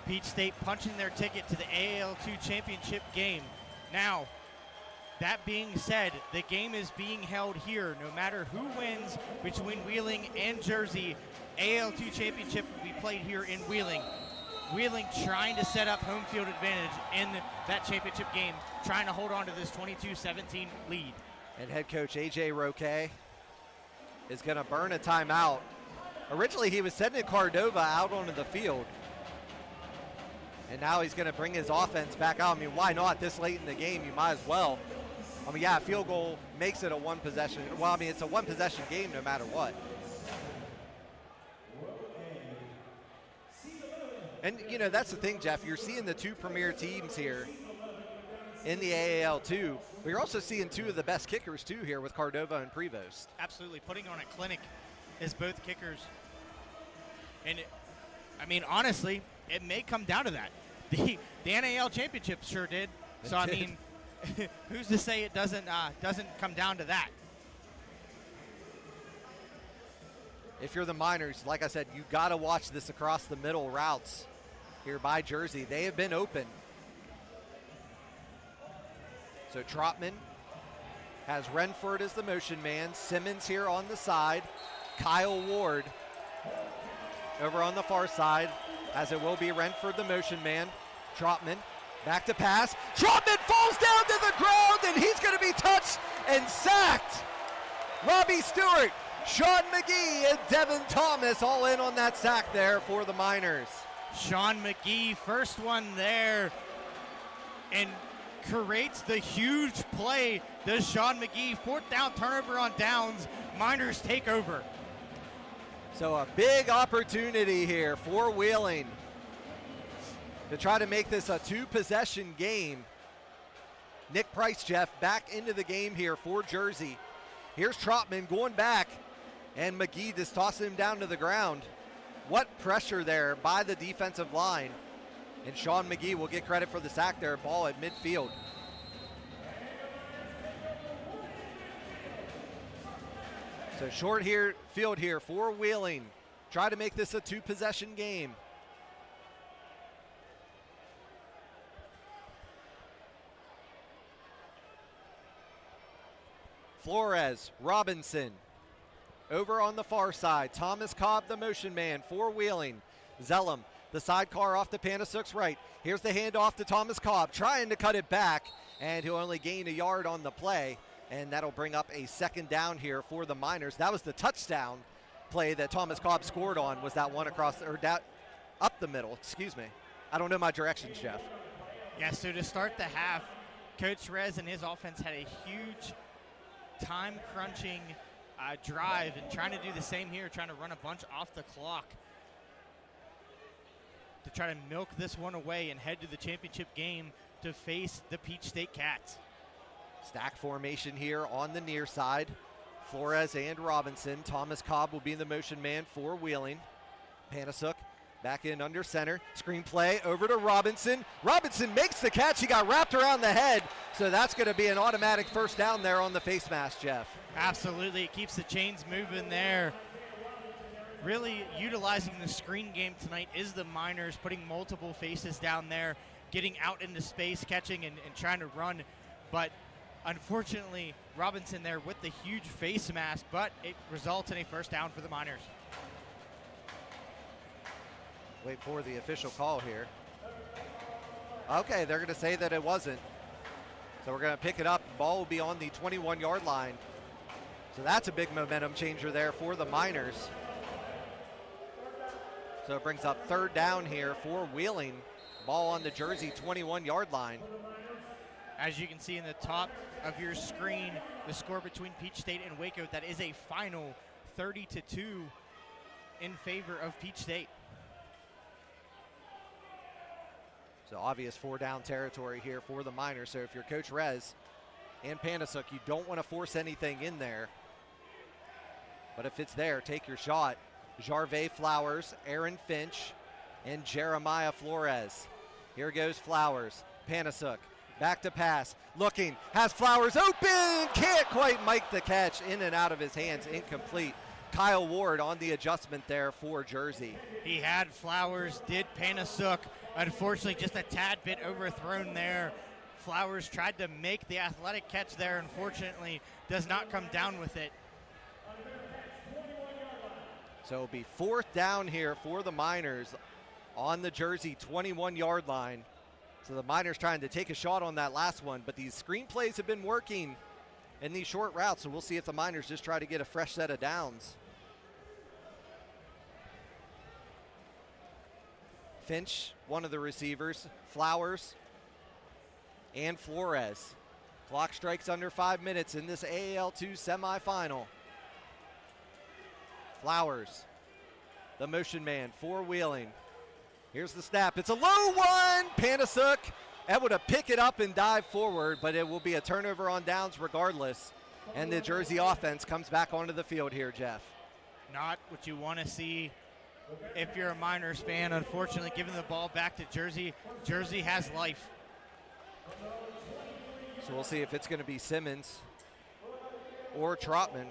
Peach State punching their ticket to the AAL2 championship game. Now, that being said, the game is being held here. No matter who wins between Wheeling and Jersey, AAL2 championship will be played here in Wheeling. Wheeling trying to set up home field advantage in that championship game, trying to hold on to this 22-17 lead. And head coach A.J. Roque is going to burn a timeout. Originally, he was sending Cordova out onto the field. And now he's going to bring his offense back out. I mean, why not? This late in the game, you might as well. I mean, yeah, field goal makes it a one possession. Well, I mean, it's a one possession game no matter what. And, you know, that's the thing, Jeff. You're seeing the two premier teams here in the AAL2, but you're also seeing two of the best kickers, too, here with Cordova and Prevost. Absolutely. Putting on a clinic is both kickers. And, I mean, honestly, it may come down to that. The NAL championship sure did. So, I mean, who's to say it doesn't come down to that? If you're the Miners, like I said, you got to watch this across the middle routes here by Jersey. They have been open. So Trotman has Renford as the motion man. Simmons here on the side. Kyle Ward over on the far side, as it will be Renford the motion man. Trotman back to pass. Trotman falls down to the ground, and he's going to be touched and sacked. Robbie Stewart, Sean McGee, and Devin Thomas all in on that sack there for the Miners. Sean McGee, first one there, and creates the huge play. Does Sean McGee, fourth down turnover on downs. Miners take over. So a big opportunity here for Wheeling to try to make this a two-possession game. Nick Price, Jeff, back into the game here for Jersey. Here's Trotman going back, and McGee just tossing him down to the ground. What pressure there by the defensive line. And Sean McGee will get credit for the sack there, ball at midfield. So short field here for Wheeling. Try to make this a two-possession game. Flores, Robinson. Over on the far side, Thomas Cobb, the motion man for Wheeling. Zellum, the sidecar off to Panasuk's right. Here's the handoff to Thomas Cobb, trying to cut it back, and he'll only gain a yard on the play, and that'll bring up a second down here for the Miners. That was the touchdown play that Thomas Cobb scored on, was that one across, or that up the middle, excuse me. I don't know my directions, Jeff. Yeah, so to start the half, Coach Rez and his offense had a huge time-crunching drive, and trying to do the same here, trying to run a bunch off the clock to try to milk this one away and head to the championship game to face the Peach State Cats. Stack formation here on the near side. Flores and Robinson. Thomas Cobb will be the motion man for Wheeling. Panasuk Back in under center. Screen play over to Robinson. Robinson makes the catch. He got wrapped around the head. So that's going to be an automatic first down there on the face mask, Jeff. Absolutely. It keeps the chains moving there. Really utilizing the screen game tonight is the Miners, putting multiple faces down there, getting out into space, catching and trying to run. But unfortunately, Robinson there with the huge face mask, but it results in a first down for the Miners. Wait for the official call here. Okay, they're going to say that it wasn't. So we're going to pick it up. The ball will be on the 21-yard line. So that's a big momentum changer there for the Miners. So it brings up third down here for Wheeling. Ball on the Jersey 21-yard line. As you can see in the top of your screen, the score between Peach State and Waco, that is a final 30-2 in favor of Peach State. So obvious 4-down territory here for the Miners. So if you're Coach Rez and Panasuk, you don't want to force anything in there. But if it's there, take your shot. Jarvey Flowers, Aaron Finch, and Jeremiah Flores. Here goes Flowers. Panasuk, back to pass. Looking, has Flowers open! Can't quite make the catch. In and out of his hands, incomplete. Kyle Ward on the adjustment there for Jersey. He had Flowers, did Panasuk. Unfortunately, just a tad bit overthrown there. Flowers tried to make the athletic catch there. Unfortunately, does not come down with it. So it'll be fourth down here for the Miners on the Jersey 21-yard line. So the Miners trying to take a shot on that last one, but these screen plays have been working in these short routes, so we'll see if the Miners just try to get a fresh set of downs. Finch, one of the receivers, Flowers, and Flores. Clock strikes under 5 minutes in this AAL2 semifinal. Flowers, the motion man for Wheeling. Here's the snap. It's a low one. Panasuk able to pick it up and dive forward, but it will be a turnover on downs regardless. And the Jersey offense comes back onto the field here, Jeff. Not what you want to see if you're a Miners fan. Unfortunately, giving the ball back to Jersey. Jersey has life. So we'll see if it's going to be Simmons or Trotman.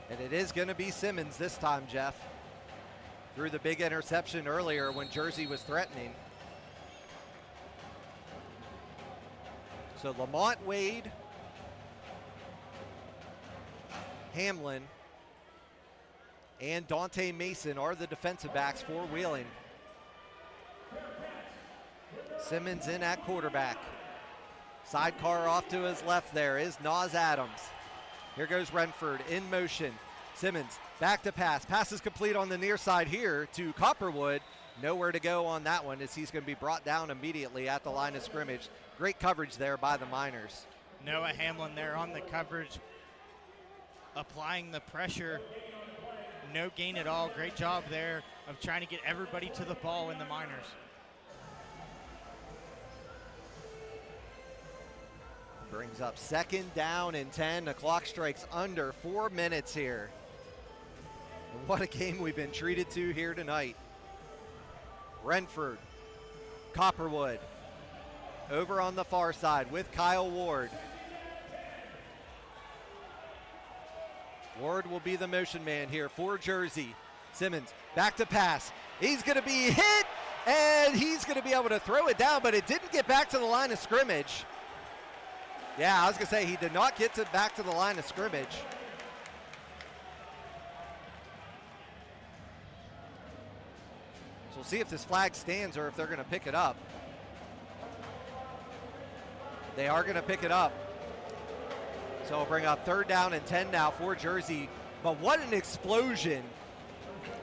And it is going to be Simmons this time, Jeff. Threw the big interception earlier when Jersey was threatening. So Lamont Wade, Hamlin, and Dante Mason are the defensive backs for Wheeling. Simmons in at quarterback. Sidecar off to his left there is Nas Adams. Here goes Renford in motion. Simmons back to pass. Pass is complete on the near side here to Copperwood. Nowhere to go on that one as he's going to be brought down immediately at the line of scrimmage. Great coverage there by the Miners. Noah Hamlin there on the coverage, applying the pressure. No gain at all. Great job there of trying to get everybody to the ball in the Miners. Brings up second down and 10. The clock strikes under 4 minutes here. And what a game we've been treated to here tonight. Renford, Copperwood, over on the far side with Kyle Ward. Ward will be the motion man here for Jersey. Simmons back to pass. He's going to be hit, and he's going to be able to throw it down, but it didn't get back to the line of scrimmage. Yeah, I was going to say he did not get back to the line of scrimmage. So we'll see if this flag stands or if they're going to pick it up. They are going to pick it up. So we'll bring up third down and 10 now for Jersey. But what an explosion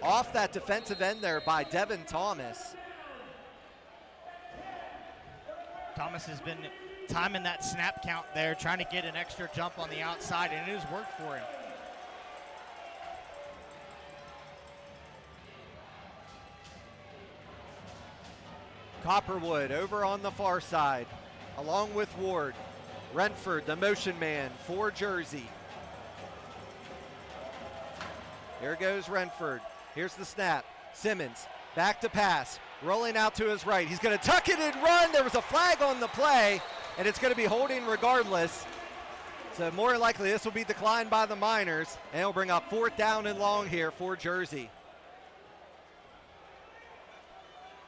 off that defensive end there by Devin Thomas. Thomas has been timing that snap count there, trying to get an extra jump on the outside, and it has worked for him. Copperwood over on the far side. along with Ward. Renford, the motion man for Jersey. Here goes Renford. Here's the snap. Simmons, back to pass. Rolling out to his right. He's going to tuck it and run. There was a flag on the play, and it's going to be holding regardless. So more likely this will be declined by the Miners, and it'll bring up 4th down and long here for Jersey.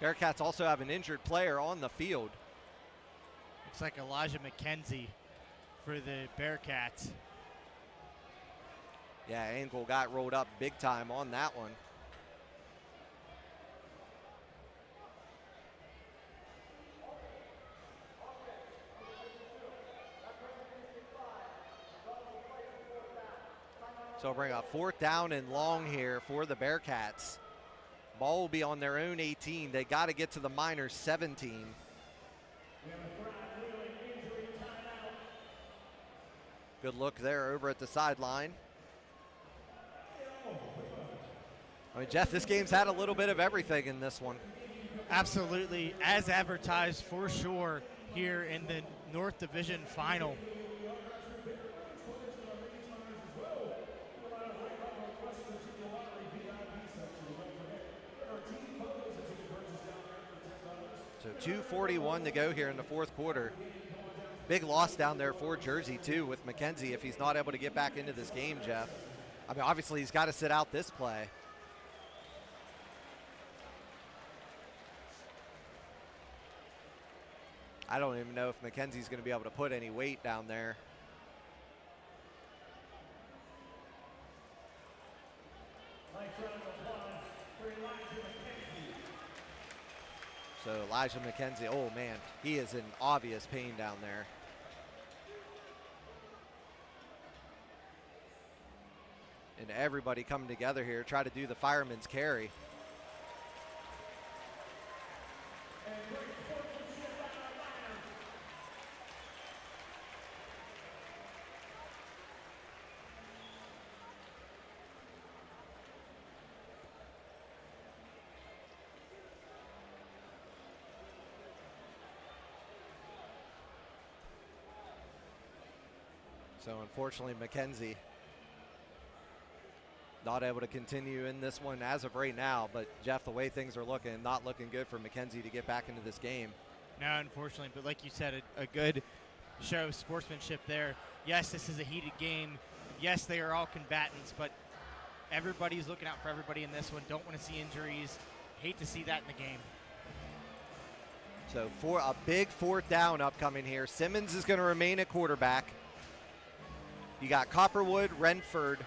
Bearcats also have an injured player on the field. Looks like Elijah McKenzie for the Bearcats. Yeah, ankle got rolled up big time on that one. So we'll bring up 4th down and long here for the Bearcats. Ball will be on their own 18. They got to get to the Miners 17. Good look there over at the sideline. I mean, Jeff, this game's had a little bit of everything in this one. Absolutely, as advertised for sure here in the North Division Final. So 2:41 to go here in the 4th quarter. Big loss down there for Jersey, too, with McKenzie if he's not able to get back into this game, Jeff. I mean, obviously, he's got to sit out this play. I don't even know if McKenzie's going to be able to put any weight down there. So Elijah McKenzie, oh man, he is in obvious pain down there. And everybody coming together here, try to do the fireman's carry. So unfortunately, McKenzie not able to continue in this one as of right now. But Jeff, the way things are looking, not looking good for McKenzie to get back into this game. No, unfortunately, but like you said, a good show of sportsmanship there. Yes, this is a heated game. Yes, they are all combatants, but everybody's looking out for everybody in this one. Don't want to see injuries. Hate to see that in the game. So for a big 4th down upcoming here. Simmons is going to remain at quarterback. You got Copperwood, Renford,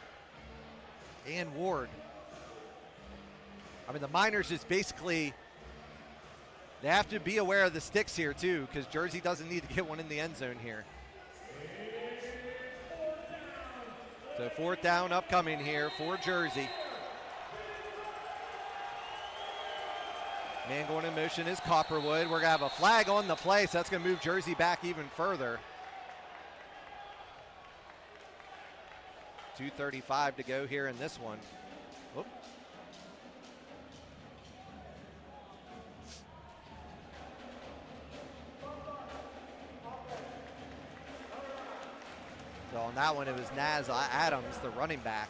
and Ward. I mean, the Miners just basically, they have to be aware of the sticks here too, because Jersey doesn't need to get one in the end zone here. So 4th down upcoming here for Jersey. Man going in motion is Copperwood. We're going to have a flag on the play, so that's going to move Jersey back even further. 2:35 to go here in this one. Whoop. So on that one, it was Naz Adams, the running back.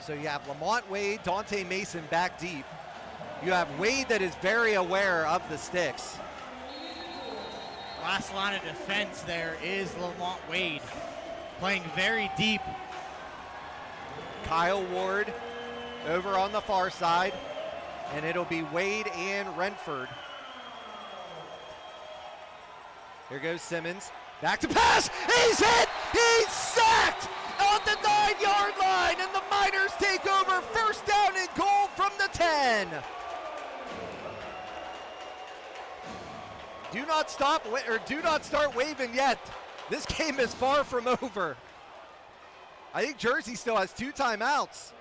So you have Lamont Wade, Dante Mason back deep. You have Wade that is very aware of the sticks. Last line of defense there is Lamont Wade, playing very deep. Kyle Ward over on the far side, and it'll be Wade and Renford. Here goes Simmons, back to pass, he's hit, he's sacked on the 9-yard line, and the Miners take over 1st down and goal from the 10. Do not stop, or do not start waving yet. This game is far from over. I think Jersey still has 2 timeouts.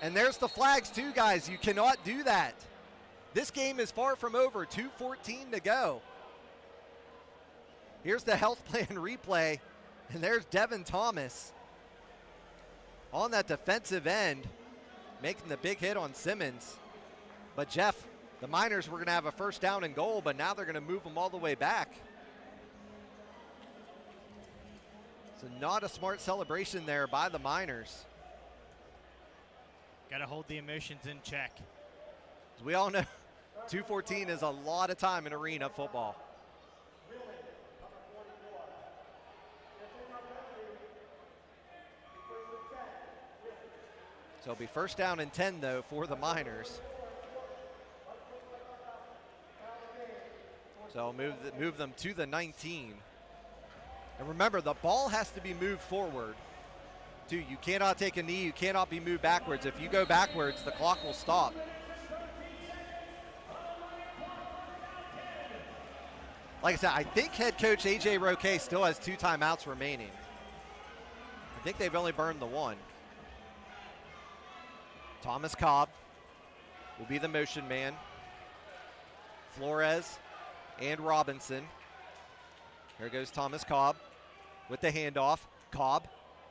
And there's the flags too, guys. You cannot do that. This game is far from over. 2:14 to go. Here's the health plan replay. And there's Devin Thomas on that defensive end, making the big hit on Simmons. But Jeff, the Miners were going to have a first down and goal, but now they're going to move them all the way back. So not a smart celebration there by the Miners. Got to hold the emotions in check. As we all know, 2:14 is a lot of time in arena football. So it'll be first down and 10, though, for the Miners. So I'll move them to the 19. And remember, the ball has to be moved forward, too. You cannot take a knee. You cannot be moved backwards. If you go backwards, the clock will stop. Like I said, I think head coach A.J. Roquet still has 2 timeouts remaining. I think they've only burned the 1. Thomas Cobb will be the motion man. Flores and Robinson. Here goes Thomas Cobb with the handoff. Cobb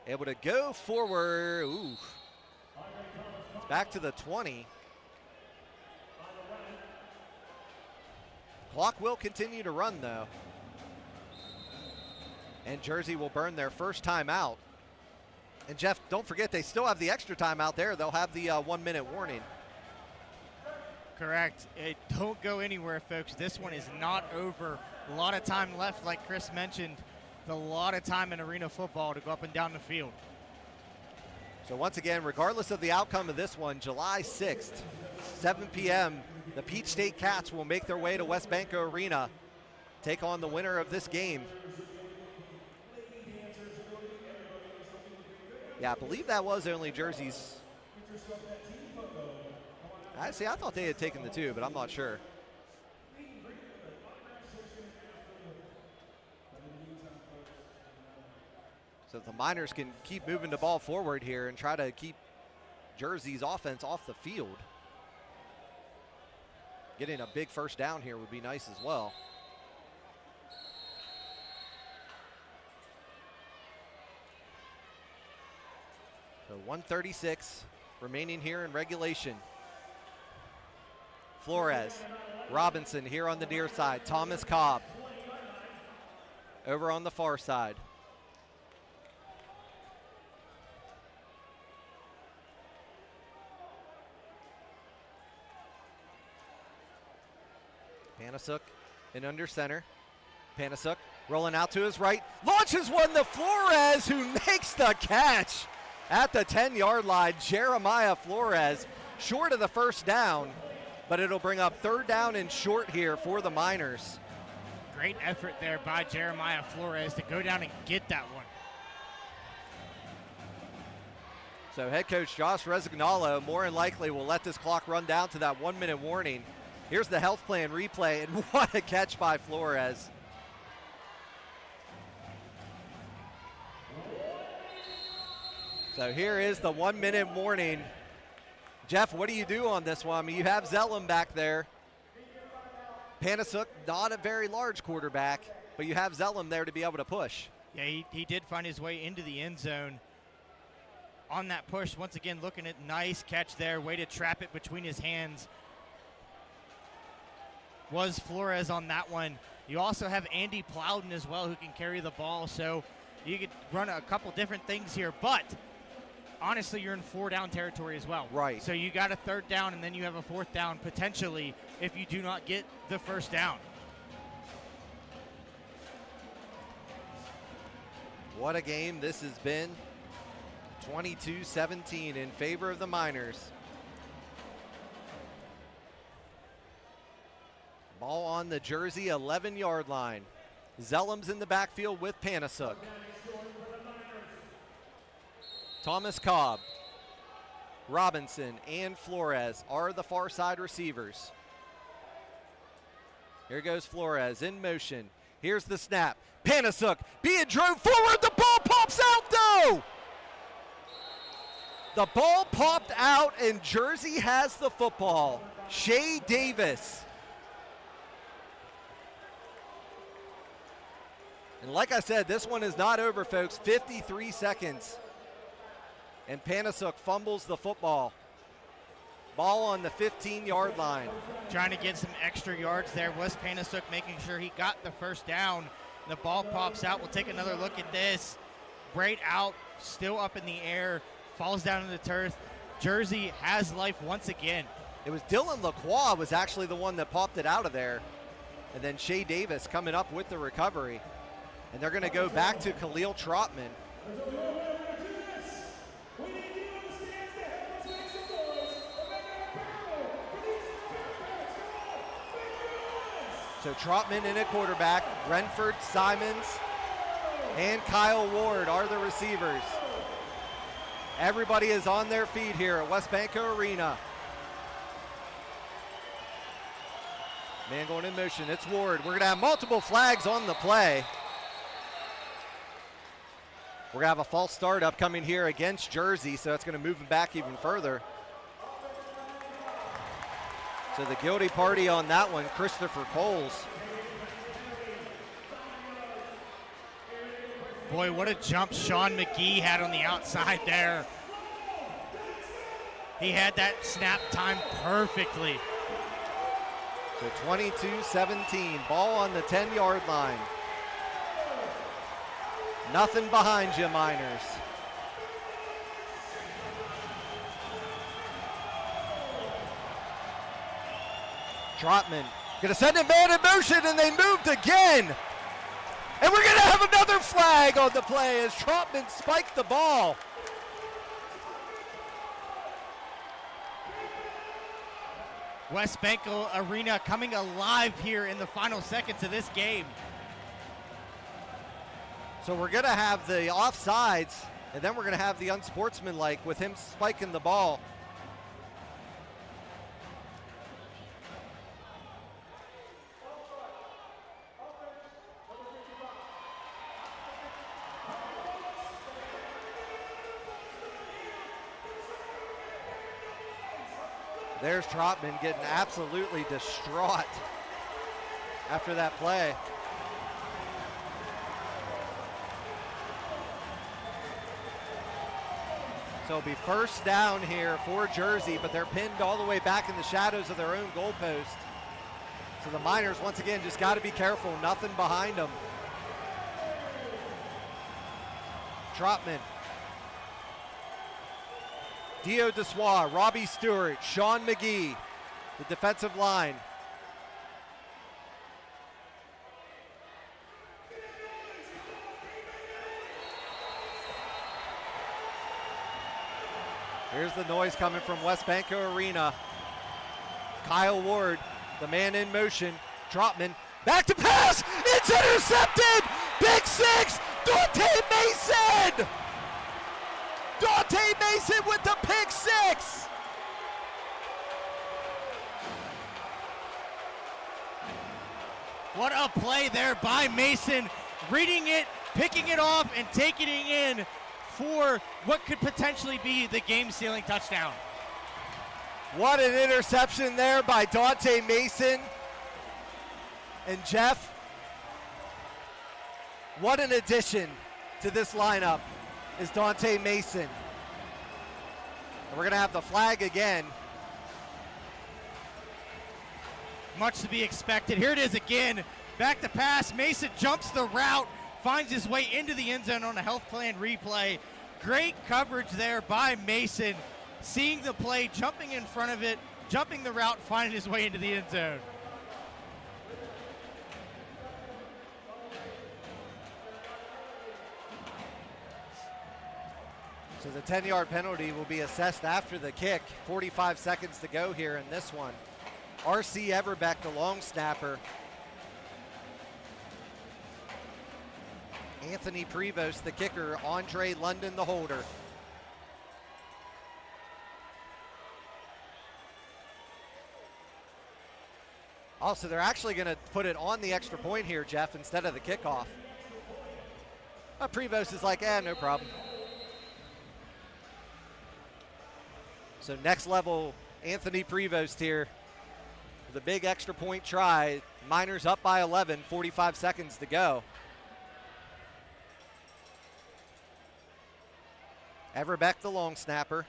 able to go forward. Ooh. Back to the 20. Clock will continue to run, though. And Jersey will burn their first timeout. And Jeff, don't forget, they still have the extra time out there. They'll have the 1-minute warning. Correct. Don't go anywhere, folks. This one is not over. A lot of time left, like Chris mentioned. A lot of time in arena football to go up and down the field. So once again, regardless of the outcome of this one, July 6th, 7 p.m., the Peach State Cats will make their way to WesBanco Arena, take on the winner of this game. Yeah, I believe that was only Jersey's. I thought they had taken the 2, but I'm not sure. So the Miners can keep moving the ball forward here and try to keep Jersey's offense off the field. Getting a big first down here would be nice as well. So 1:36 remaining here in regulation. Flores, Robinson here on the near side. Thomas Cobb over on the far side. Panasuk in under center. Panasuk rolling out to his right. Launches one to Flores, who makes the catch at the 10-yard line. Jeremiah Flores short of the first down, but it'll bring up third down and short here for the Miners. Great effort there by Jeremiah Flores to go down and get that one. So head coach Josh Resignalo more than likely will let this clock run down to that 1-minute warning. Here's the health plan replay, and what a catch by Flores. So here is the 1-minute warning. Jeff, what do you do on this one? I mean, you have Zellum back there. Panasuk, not a very large quarterback, but you have Zellum there to be able to push. Yeah, he did find his way into the end zone on that push. Once again, looking at nice catch there. Way to trap it between his hands. Was Flores on that one. You also have Andy Plowden as well, who can carry the ball. So you could run a couple different things here, but honestly, you're in 4-down territory as well. Right. So you got a third down, and then you have a fourth down potentially if you do not get the first down. What a game this has been. 22-17 in favor of the Miners. Ball on the Jersey 11-yard line. Zellum's in the backfield with Panasuk. Thomas Cobb, Robinson, and Flores are the far side receivers. Here goes Flores in motion. Here's the snap. Panasuk being drove forward. The ball pops out, though. The ball popped out, and Jersey has the football. Shea Davis. And like I said, this one is not over, folks. 53 seconds. And Panasuk fumbles the football. Ball on the 15-yard line. Trying to get some extra yards there. Wes Panasuk making sure he got the first down. The ball pops out. We'll take another look at this. Right out, still up in the air, falls down in the turf. Jersey has life once again. It was Dylan Lacroix was actually the one that popped it out of there. And then Shea Davis coming up with the recovery. And they're going to go back to Khalil Trotman. So Trotman in at quarterback, Renford, Simons, and Kyle Ward are the receivers. Everybody is on their feet here at WesBanco Arena. Man going in motion, it's Ward. We're gonna have multiple flags on the play. We're gonna have a false start upcoming here against Jersey, so it's gonna move them back even further. So the guilty party on that one, Christopher Coles. Boy, what a jump Sean McGee had on the outside there. He had that snap time perfectly. So 22-17, ball on the 10-yard line. Nothing behind you, Miners. Trotman gonna send a man in motion, and they moved again. And we're gonna have another flag on the play as Trotman spiked the ball. WesBanco Arena coming alive here in the final seconds of this game. So we're gonna have the offsides, and then we're gonna have the unsportsmanlike with him spiking the ball. There's Trotman getting absolutely distraught after that play. So it'll be first down here for Jersey, but they're pinned all the way back in the shadows of their own goalpost. So the Miners, once again, just got to be careful. Nothing behind them. Trotman. Dio Dessois, Robbie Stewart, Sean McGee, the defensive line. Here's the noise coming from WesBanco Arena. Kyle Ward, the man in motion. Trotman, back to pass, it's intercepted! Big six, Dante Mason! Dante Mason with the pick six! What a play there by Mason, reading it, picking it off, and taking it in for what could potentially be the game-sealing touchdown. What an interception there by Dante Mason. And Jeff, what an addition to this lineup is Dante Mason. And we're gonna have the flag again. Much to be expected. Here it is again. Back to pass. Mason jumps the route, finds his way into the end zone on a health plan replay. Great coverage there by Mason. Seeing the play, jumping in front of it, jumping the route, finding his way into the end zone. So the 10-yard penalty will be assessed after the kick. 45 seconds to go here in this one. R.C. Everbeck, the long snapper. Anthony Prevost, the kicker. Andre London, the holder. Also, they're actually going to put it on the extra point here, Jeff, instead of the kickoff. Prevost is like, no problem. So next level, Anthony Prevost here. The big extra point try. Miners up by 11, 45 seconds to go. Everbeck, the long snapper.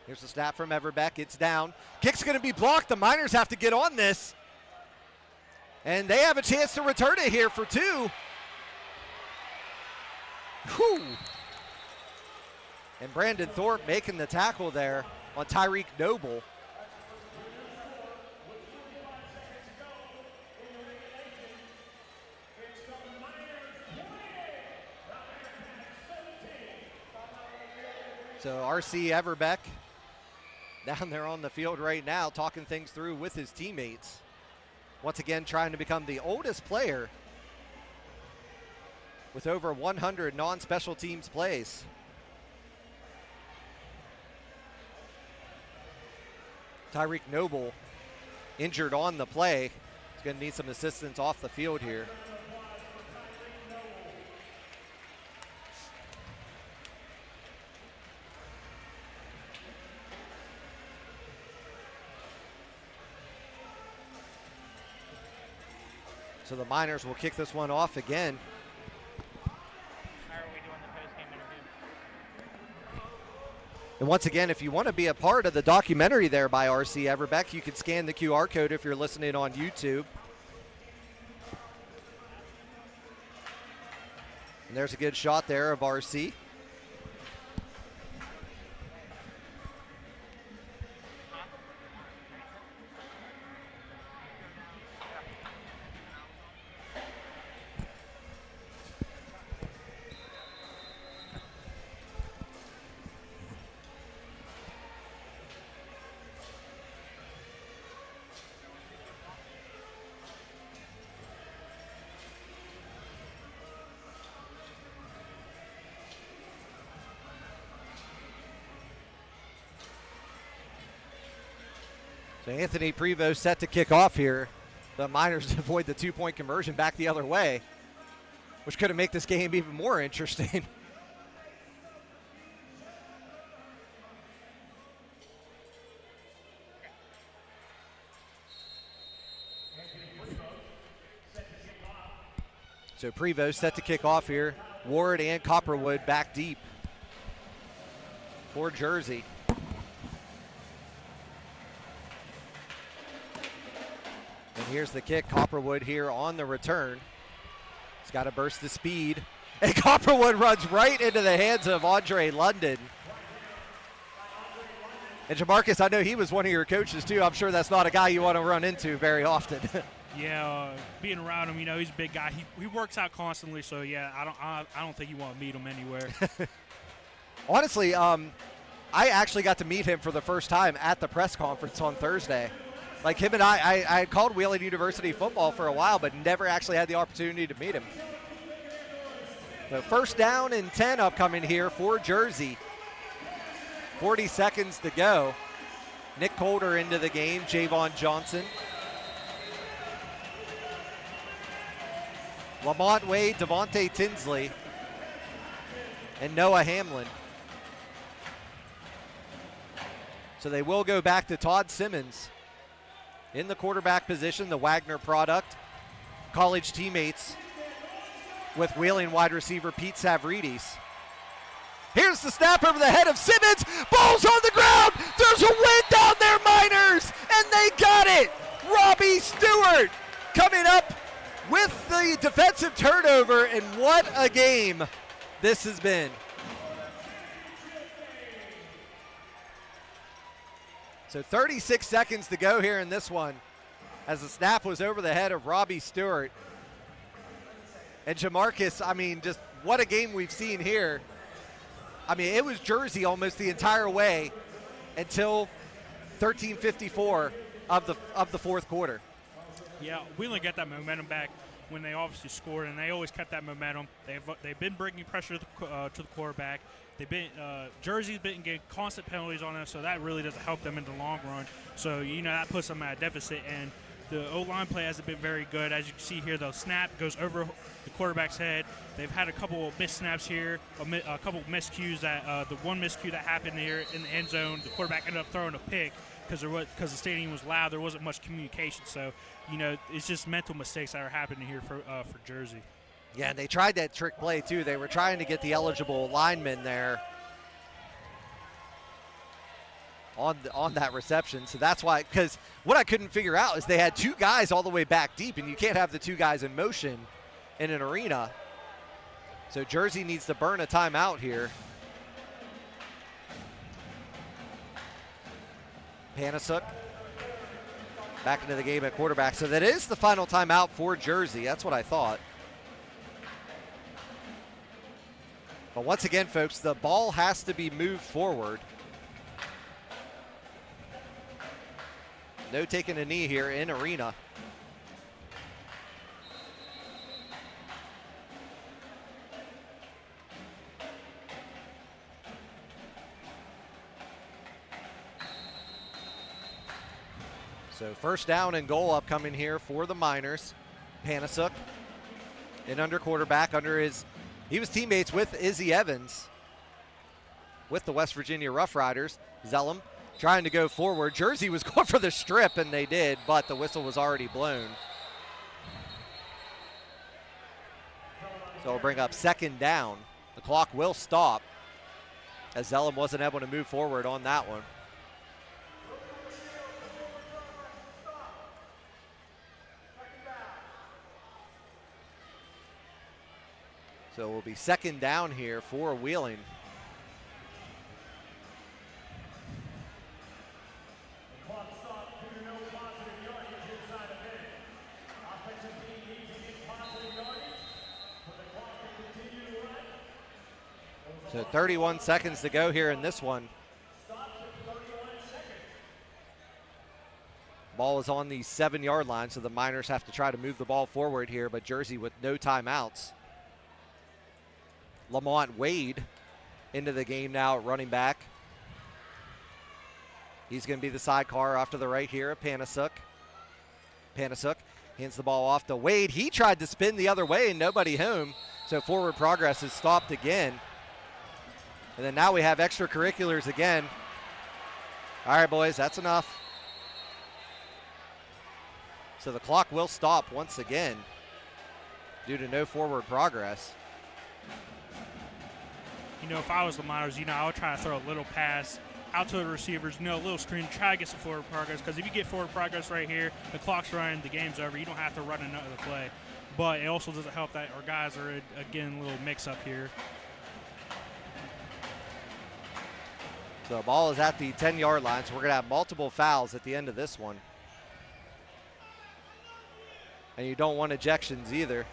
Here's the snap from Everbeck. It's down. Kick's going to be blocked. The Miners have to get on this. And they have a chance to return it here for 2. Whew. And Brandon Thorpe making the tackle there on Tyreek Noble. So RC Everbeck down there on the field right now talking things through with his teammates. Once again trying to become the oldest player with over 100 non-special teams plays. Tyreek Noble injured on the play. He's going to need some assistance off the field here. So the Miners will kick this one off again. How are we doing the post-game interview? And once again, if you want to be a part of the documentary there by RC Everbeck, you can scan the QR code if you're listening on YouTube. And there's a good shot there of RC. So Anthony Prevost set to kick off here. The Miners avoid the 2-point conversion back the other way, which could have made this game even more interesting. So Prevost set to kick off here. Ward and Copperwood back deep for Jersey. And here's the kick. Copperwood here on the return. He's got a burst of speed. And Copperwood runs right into the hands of Andre London. And Jamarcus, I know he was one of your coaches too. I'm sure that's not a guy you want to run into very often. Yeah, being around him, you know, he's a big guy. He works out constantly, so yeah, I don't think you want to meet him anywhere. Honestly, I actually got to meet him for the first time at the press conference on Thursday. Like him and I had called Wheeling University football for a while, but never actually had the opportunity to meet him. The first down and 10 upcoming here for Jersey. 40 seconds to go. Nick Coulter into the game, Javon Johnson. Lamont Wade, Devontae Tinsley, and Noah Hamlin. So they will go back to Todd Simmons in the quarterback position, the Wagner product. College teammates with Wheeling wide receiver Pete Savridis. Here's the snap over the head of Simmons. Ball's on the ground. There's a wind down there, Miners, and they got it. Robbie Stewart coming up with the defensive turnover, and what a game this has been. So 36 seconds to go here in this one as the snap was over the head of Robbie Stewart. And Jamarcus, I mean, just what a game we've seen here. I mean, it was Jersey almost the entire way until 13:54 of the fourth quarter. Yeah, Wheeling got that momentum back when they obviously scored, and they always kept that momentum. They've been bringing pressure to the quarterback. Jersey's been getting constant penalties on them, so that really doesn't help them in the long run. So, you know, that puts them at a deficit, and the O-line play hasn't been very good. As you can see here, the snap goes over the quarterback's head. They've had a couple of missed snaps here, a couple of miscues. The one miscue that happened here in the end zone, the quarterback ended up throwing a pick because the stadium was loud. There wasn't much communication. So, you know, it's just mental mistakes that are happening here for Jersey. Yeah, and they tried that trick play too. They were trying to get the eligible lineman there. on that reception. So that's why, because what I couldn't figure out is they had 2 guys all the way back deep, and you can't have the 2 guys in motion in an arena. So Jersey needs to burn a timeout here. Panasuk back into the game at quarterback. So that is the final timeout for Jersey. That's what I thought. But once again, folks, the ball has to be moved forward. No taking a knee here in arena. So first down and goal upcoming here for the Miners. Panasuk in under quarterback, he was teammates with Izzy Evans with the West Virginia Rough Riders. Zellum trying to go forward. Jersey was going for the strip, and they did, but the whistle was already blown. So we'll bring up second down. The clock will stop as Zellum wasn't able to move forward on that one. So it will be second down here for Wheeling. So 31 seconds to go here in this one. Ball is on the 7-yard line, so the Miners have to try to move the ball forward here, but Jersey with no timeouts. Lamont Wade into the game now at running back. He's going to be the sidecar off to the right here at Panasuk. Panasuk hands the ball off to Wade. He tried to spin the other way and nobody home, so forward progress is stopped again. And then now we have extracurriculars again. All right, boys, that's enough. So the clock will stop once again due to no forward progress. You know, if I was the Miners, I would try to throw a little pass out to the receivers, a little screen, try to get some forward progress, because if you get forward progress right here, the clock's running, the game's over. You don't have to run another play. But it also doesn't help that our guys are, again, a little mix-up here. So the ball is at the 10-yard line, so we're going to have multiple fouls at the end of this one. And you don't want ejections either.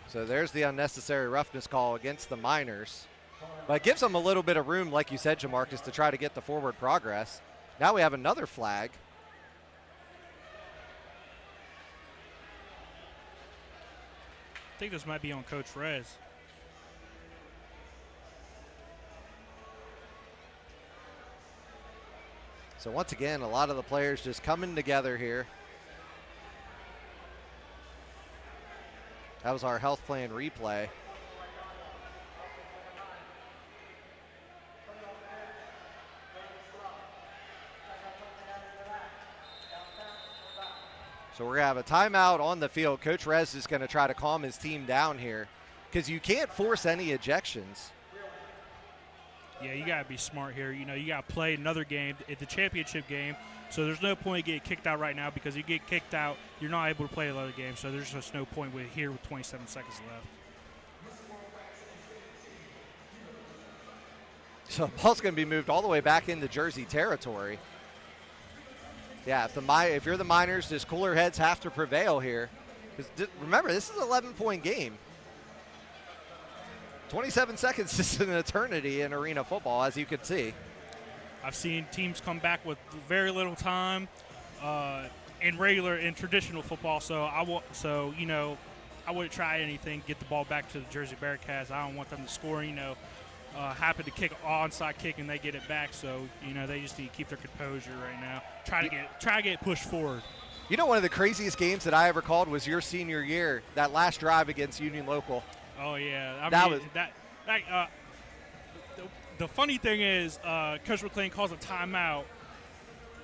So there's the unnecessary roughness call against the Miners. But it gives them a little bit of room, like you said, Jamarcus, to try to get the forward progress. Now we have another flag. I think this might be on Coach Rez. So once again, a lot of the players just coming together here. That was our health plan replay. So we're going to have a timeout on the field. Coach Rez is going to try to calm his team down here because you can't force any ejections. Yeah, you got to be smart here. You got to play another game, at the championship game. So there's no point in getting kicked out right now, because if you get kicked out, you're not able to play another game. So there's just no point with 27 seconds left. So the ball's going to be moved all the way back into Jersey territory. Yeah, if you're the Miners, just cooler heads have to prevail here. Remember, this is an 11-point game. 27 seconds is an eternity in arena football, as you can see. I've seen teams come back with very little time in traditional football. So I wouldn't try anything. Get the ball back to the Jersey Bearcats. I don't want them to score. Happen to kick an onside kick and they get it back. So they just need to keep their composure right now. Try to get pushed forward. One of the craziest games that I ever called was your senior year. That last drive against Union Local. Oh yeah, the funny thing is, Coach McLean calls a timeout.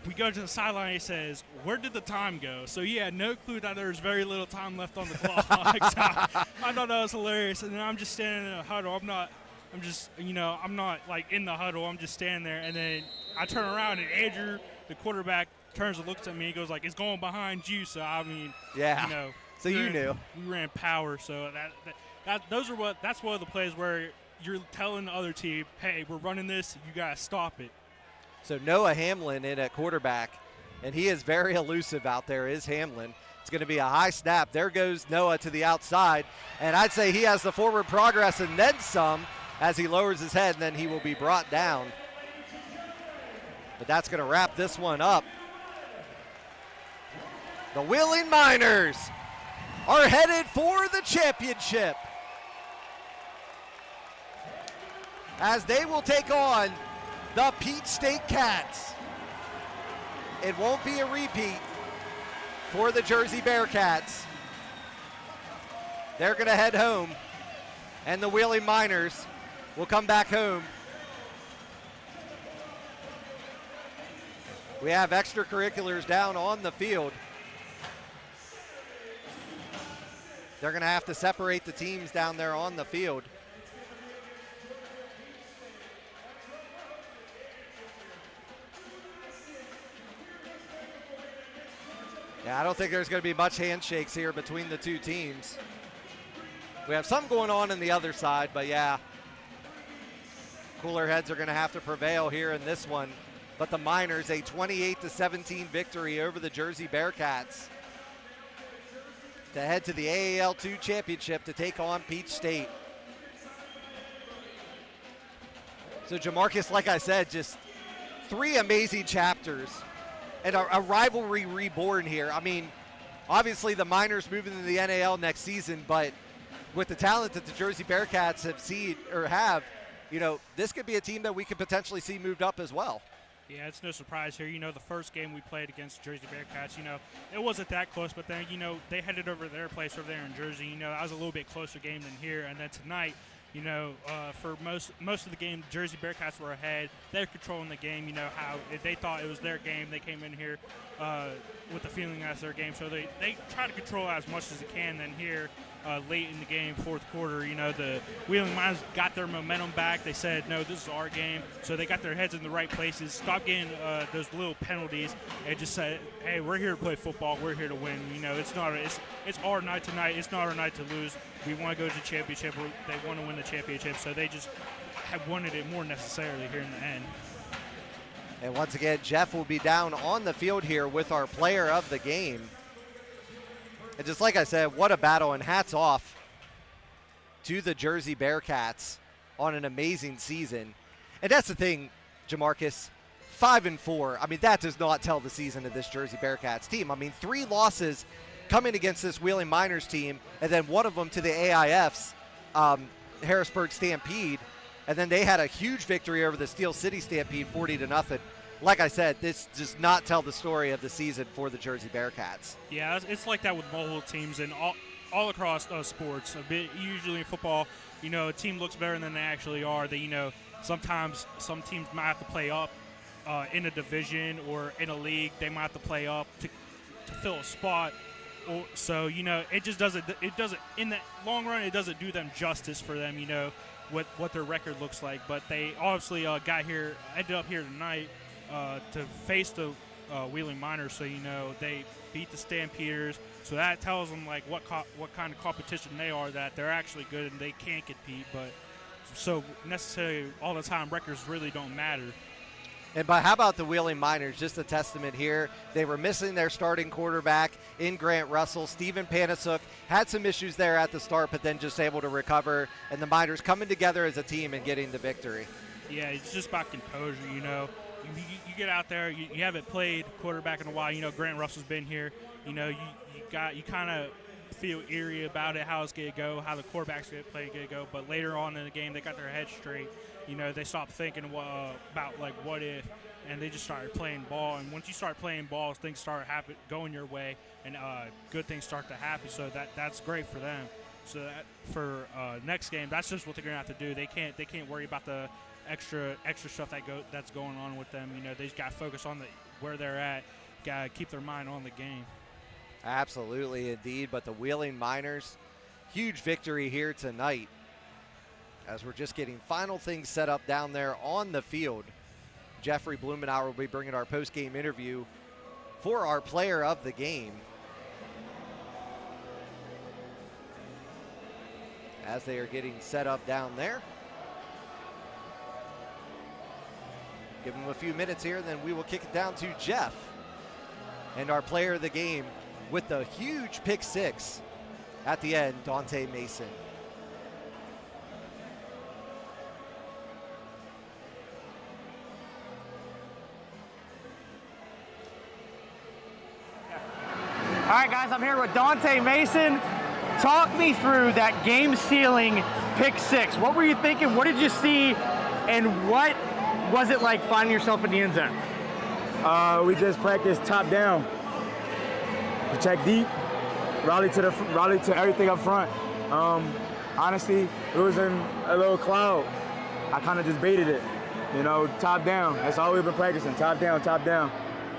We go to the sideline and he says, "Where did the time go?" So he had no clue that there was very little time left on the clock. So I thought that was hilarious. And then I'm just standing in a huddle. I'm not like in the huddle. I'm just standing there. And then I turn around and Andrew, the quarterback, turns and looks at me. He goes like, "It's going behind you." So I mean, yeah. So you knew. We ran power. So that's one of the plays where you're telling the other team, "Hey, we're running this. You gotta stop it." So Noah Hamlin in at quarterback, and he is very elusive out there, is Hamlin. It's going to be a high snap. There goes Noah to the outside, and I'd say he has the forward progress and then some as he lowers his head, and then he will be brought down. But that's going to wrap this one up. The Wheeling Miners are headed for the championship as they will take on the Peach State Cats. It won't be a repeat for the Jersey Bearcats. They're going to head home, and the Wheeling Miners will come back home. We have extracurriculars down on the field. They're going to have to separate the teams down there on the field. Yeah, I don't think there's going to be much handshakes here between the two teams. We have some going on the other side, but yeah. Cooler heads are going to have to prevail here in this one. But the Miners, a 28-17 victory over the Jersey Bearcats to head to the AAL2 championship to take on Peach State. So Jamarcus, like I said, just 3 amazing chapters. And a rivalry reborn here. I mean, obviously the Miners moving to the NAL next season, but with the talent that the Jersey Bearcats have, this could be a team that we could potentially see moved up as well. Yeah, it's no surprise here. The first game we played against Jersey Bearcats, it wasn't that close, but then, they headed over to their place over there in Jersey. That was a little bit closer game than here. And then tonight, for most of the game, Jersey Bearcats were ahead. They're controlling the game. How they thought it was their game. They came in here with the feeling that's their game. So they try to control as much as they can. Then here, late in the game, fourth quarter, the Wheeling Miners got their momentum back. They said, no, this is our game. So they got their heads in the right places, stopped getting those little penalties, and just said, hey, we're here to play football. We're here to win. It's our night tonight. It's not our night to lose. We want to go to the championship. They want to win the championship. So they just have wanted it more necessarily here in the end. And once again, Jeff will be down on the field here with our player of the game. And just like I said, what a battle, and hats off to the Jersey Bearcats on an amazing season. And that's the thing, Jamarcus, 5-4. I mean, that does not tell the season of this Jersey Bearcats team. I mean, 3 losses coming against this Wheeling Miners team, and then one of them to the AIF's Harrisburg Stampede. And then they had a huge victory over the Steel City Stampede, 40-0. Like I said, this does not tell the story of the season for the Jersey Bearcats. Yeah, it's like that with multiple teams and all across sports. Usually in football, a team looks better than they actually are. Sometimes some teams might have to play up in a division or in a league. They might have to play up to fill a spot. So it just doesn't. It doesn't in the long run. It doesn't do them justice for them. What their record looks like. But they obviously ended up here tonight to face the Wheeling Miners. So they beat the Stampeders. So that tells them what kind of competition they are. That they're actually good and they can compete. But so necessarily all the time records really don't matter. And how about the Wheeling Miners? Just a testament here. They were missing their starting quarterback in Grant Russell. Stephen Panasuk had some issues there at the start, but then just able to recover. And the Miners coming together as a team and getting the victory. Yeah, it's just about composure, You get out there, you haven't played quarterback in a while. Grant Russell's been here. You kind of feel eerie about it, how it's going to go, how the quarterback's going to go. But later on in the game, they got their heads straight. They stopped thinking about what if, and they just started playing ball. And once you start playing ball, things start going your way, and good things start to happen. So that's great for them. So that for next game, that's just what they're gonna have to do. They can't worry about the extra stuff that's going on with them. You know, they just got to focus on where they're at. Got to keep their mind on the game. Absolutely, indeed. But the Wheeling Miners, huge victory here tonight as we're just getting final things set up down there on the field. Jeffrey Blumenauer will be bringing our post-game interview for our player of the game, as they are getting set up down there. Give them a few minutes here, then we will kick it down to Jeff and our player of the game with the huge pick six at the end, Dante Mason. All right, guys, I'm here with Dante Mason. Talk me through that game-sealing pick six. What were you thinking? What did you see? And what was it like finding yourself in the end zone? We just practiced top down. Protect deep, rally to everything up front. Honestly, it was in a little cloud. I kind of just baited it, you know, top down. That's all we've been practicing, top down, top down.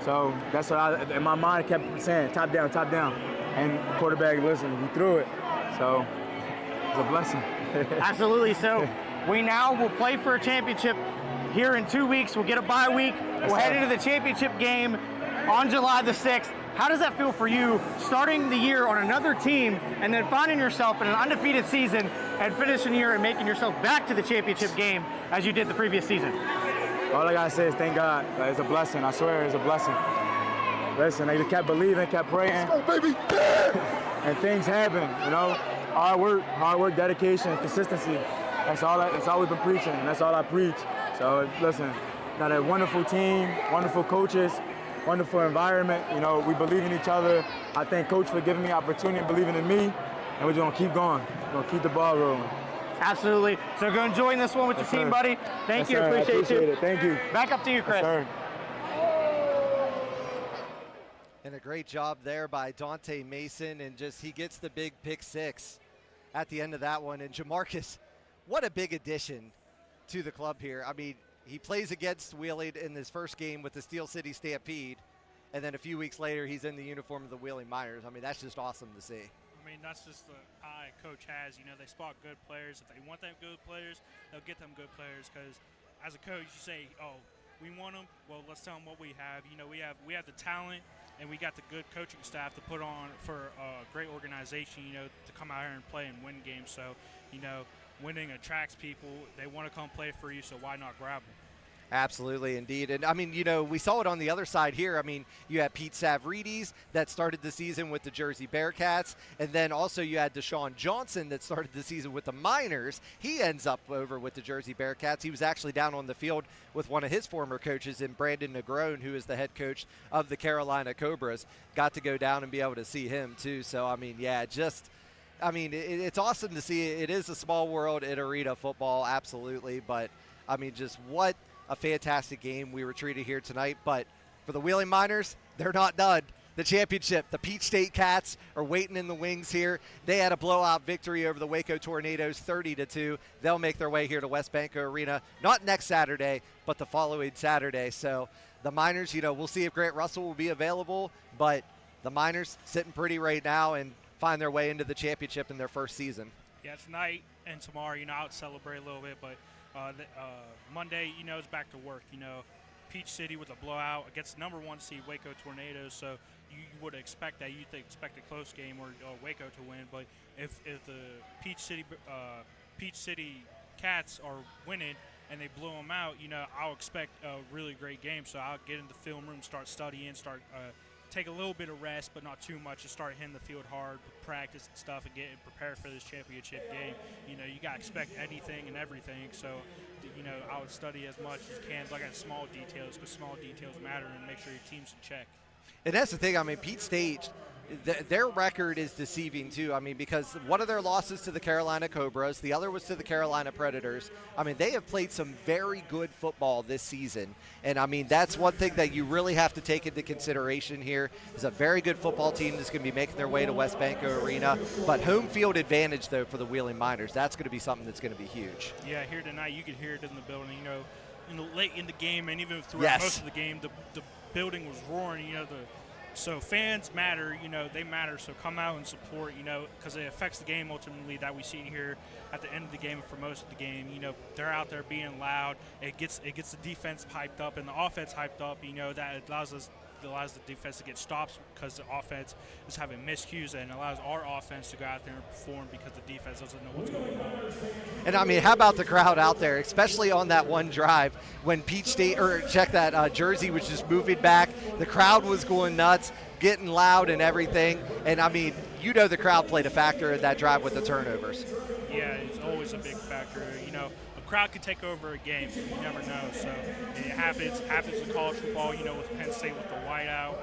So that's what in my mind kept saying, top down, top down. And the quarterback, listen, he threw it. So it's a blessing. Absolutely. So we now will play for a championship here in 2 weeks. We'll get a bye week. We'll head into the championship game on July the 6th. How does that feel for you, starting the year on another team and then finding yourself in an undefeated season and finishing the year and making yourself back to the championship game as you did the previous season? All I gotta say is thank God. It's a blessing. I swear it's a blessing. Listen, I just kept believing, kept praying. Let's go, baby! And things happen, you know. Hard work, dedication, consistency. That's all we've been preaching, and that's all I preach. So listen, got a wonderful team, wonderful coaches, wonderful environment. You know, we believe in each other. I thank Coach for giving me the opportunity and believing in me, and we're gonna keep going. We're gonna keep the ball rolling. Absolutely. So go and join this one with your team, buddy. Thank you. Sir. Appreciate you. It. Thank you. Back up to you, Chris. Yes, And a great job there by Dante Mason, and he gets the big pick six at the end of that one. And Jamarcus, what a big addition to the club here. I mean, he plays against Wheeling in his first game with the Steel City Stampede, and then a few weeks later, he's in the uniform of the Wheeling Miners. I mean, that's just awesome to see. I mean, that's just the eye Coach has. You know, they spot good players. If they want them good players, they'll get them good players. Because as a coach, you say, "Oh, we want them. Well, let's tell them what we have." You know, we have the talent, and we got the good coaching staff to put on for a great organization. You know, to come out here and play and win games. So, you know, winning attracts people. They want to come play for you. So why not grab them? Absolutely, indeed. And, I mean, you know, we saw it on the other side here. I mean, you had Pete Savridis that started the season with the Jersey Bearcats, and then also you had Deshaun Johnson that started the season with the Miners. He ends up over with the Jersey Bearcats. He was actually down on the field with one of his former coaches in Brandon Negrone, who is the head coach of the Carolina Cobras. Got to go down and be able to see him, too. So, I mean, yeah, it's awesome to see. It is a small world in arena football, absolutely. But, I mean, just what a fantastic game we were treated here tonight. But for the Wheeling Miners, they're not done. The championship, the Peach State Cats are waiting in the wings here. They had a blowout victory over the Waco Tornadoes, 30-2. They'll make their way here to WesBanco Arena, not next Saturday, but the following Saturday. So the Miners, you know, we'll see if Grant Russell will be available, but the Miners sitting pretty right now and find their way into the championship in their first season. Yeah, tonight and tomorrow, you know, I would celebrate a little bit, but Monday, you know, it's back to work. You know, Peach City with a blowout against number 1 seed Waco Tornadoes, so you would expect that. You'd expect a close game or Waco to win. But if the Peach City Cats are winning and they blow them out, you know, I'll expect a really great game. So I'll get in the film room, start studying, take a little bit of rest, but not too much, and start hitting the field hard, practice and stuff, and getting prepared for this championship game. You know, you got to expect anything and everything. So, you know, I would study as much as can, look at small details, because small details matter, and make sure your team's in check. And that's the thing. I mean, Pete State, their record is deceiving too. I mean, because one of their losses to the Carolina Cobras, the other was to the Carolina Predators. I mean, they have played some very good football this season. And I mean, that's one thing that you really have to take into consideration here is a very good football team that's going to be making their way to WesBanco Arena. But home field advantage, though, for the Wheeling Miners, that's going to be something that's going to be huge. Yeah, here tonight, you could hear it in the building, you know, late in the game and even throughout most of the game, the building was roaring, you know, so fans matter, you know, they matter. So come out and support, you know, because it affects the game ultimately that we see here at the end of the game and for most of the game. You know, they're out there being loud. It gets the defense hyped up and the offense hyped up. You know, that allows the defense to get stops because the offense is having miscues, and allows our offense to go out there and perform because the defense doesn't know what's going on. And I mean, how about the crowd out there, especially on that one drive when Peach State, or check that, Jersey was just moving back. The crowd was going nuts, getting loud and everything. And I mean, you know, the crowd played a factor in that drive with the turnovers. Yeah, it's always a big factor. You know, a crowd could take over a game. You never know. So it happens in college football. You know, with Penn State with the whiteout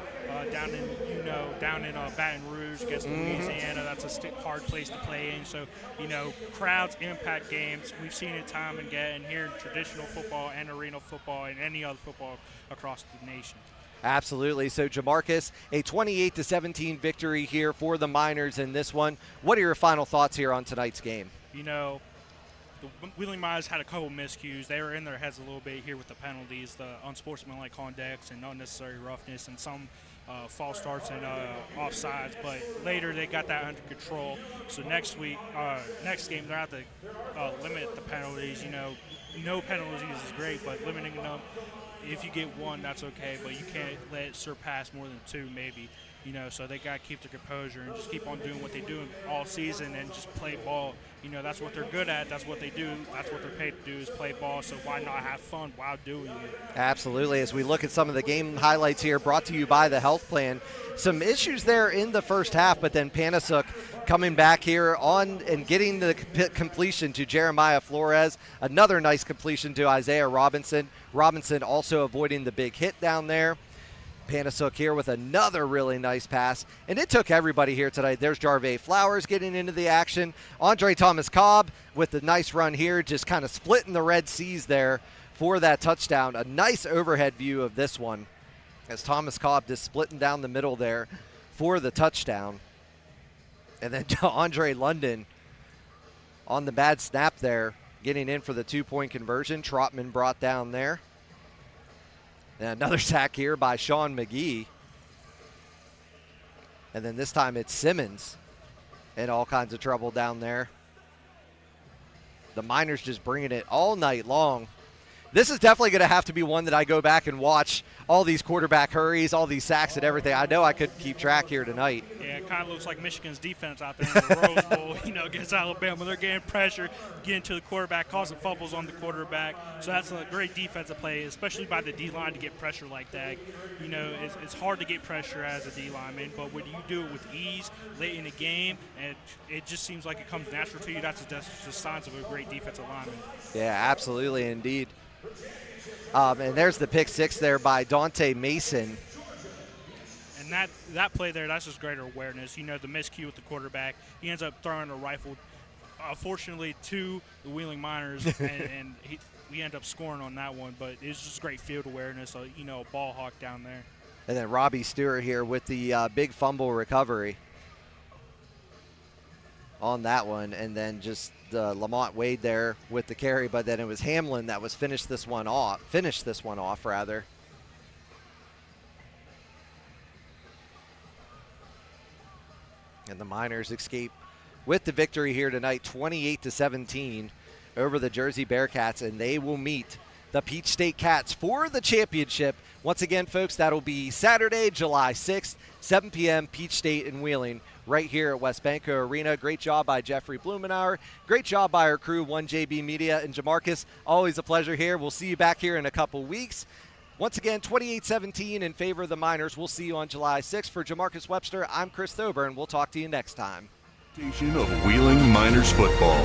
down in Baton Rouge against Louisiana. That's a hard place to play in. So you know, crowds impact games. We've seen it time and again here in traditional football and arena football and any other football across the nation. Absolutely. So, Jamarcus, a 28-17 victory here for the Miners in this one. What are your final thoughts here on tonight's game? You know, the Wheeling Miners had a couple miscues. They were in their heads a little bit here with the penalties, the unsportsmanlike conduct and unnecessary roughness, and some false starts and offsides. But later they got that under control. So next game they're out to limit the penalties. You know, no penalties is great, but limiting them. If you get one, that's okay, but you can't let it surpass more than two, maybe. You know, so they got to keep their composure and just keep on doing what they do all season and just play ball. You know, that's what they're good at. That's what they do. That's what they're paid to do is play ball. So why not have fun while doing it? Absolutely. As we look at some of the game highlights here, brought to you by the Health Plan. Some issues there in the first half, but then Panasuk coming back here on and getting the completion to Jeremiah Flores. Another nice completion to Isaiah Robinson. Robinson also avoiding the big hit down there. Panasuk here with another really nice pass. And it took everybody here tonight. There's Jarvay Flowers getting into the action. Andre Thomas Cobb with the nice run here, just kind of splitting the Red Seas there for that touchdown. A nice overhead view of this one as Thomas Cobb just splitting down the middle there for the touchdown. And then Andre London on the bad snap there, getting in for the 2-point conversion. Trotman brought down there. And another sack here by Sean McGee. And then this time it's Simmons in all kinds of trouble down there. The Miners just bringing it all night long. This is definitely going to have to be one that I go back and watch all these quarterback hurries, all these sacks and everything. I know I could keep track here tonight. Yeah, it kind of looks like Michigan's defense out there in the Rose Bowl, you know, against Alabama. They're getting pressure, getting to the quarterback, causing fumbles on the quarterback. So that's a great defensive play, especially by the D-line to get pressure like that. You know, it's hard to get pressure as a D-lineman, but when you do it with ease late in the game, and it just seems like it comes natural to you, that's the signs of a great defensive lineman. Yeah, absolutely, indeed. And there's the pick six there by Dante Mason. And that play there, that's just greater awareness. You know, the miscue with the quarterback. He ends up throwing a rifle, unfortunately, to the Wheeling Miners, and we end up scoring on that one. But it's just great field awareness, you know, a ball hawk down there. And then Robbie Stewart here with the big fumble recovery on that one, and then just Lamont Wade there with the carry, but then it was Hamlin that was finished this one off. And the Miners escape with the victory here tonight, 28-17 over the Jersey Bearcats, and they will meet the Peach State Cats for the championship. Once again, folks, that'll be Saturday, July 6th, 7 p.m., Peach State and Wheeling, right here at WesBanco Arena. Great job by Jeffrey Blumenauer. Great job by our crew, 1JB Media. And Jamarcus, always a pleasure here. We'll see you back here in a couple weeks. Once again, 28-17 in favor of the Miners. We'll see you on July 6th. For Jamarcus Webster, I'm Chris Thoburn. We'll talk to you next time. Of Wheeling Miners football.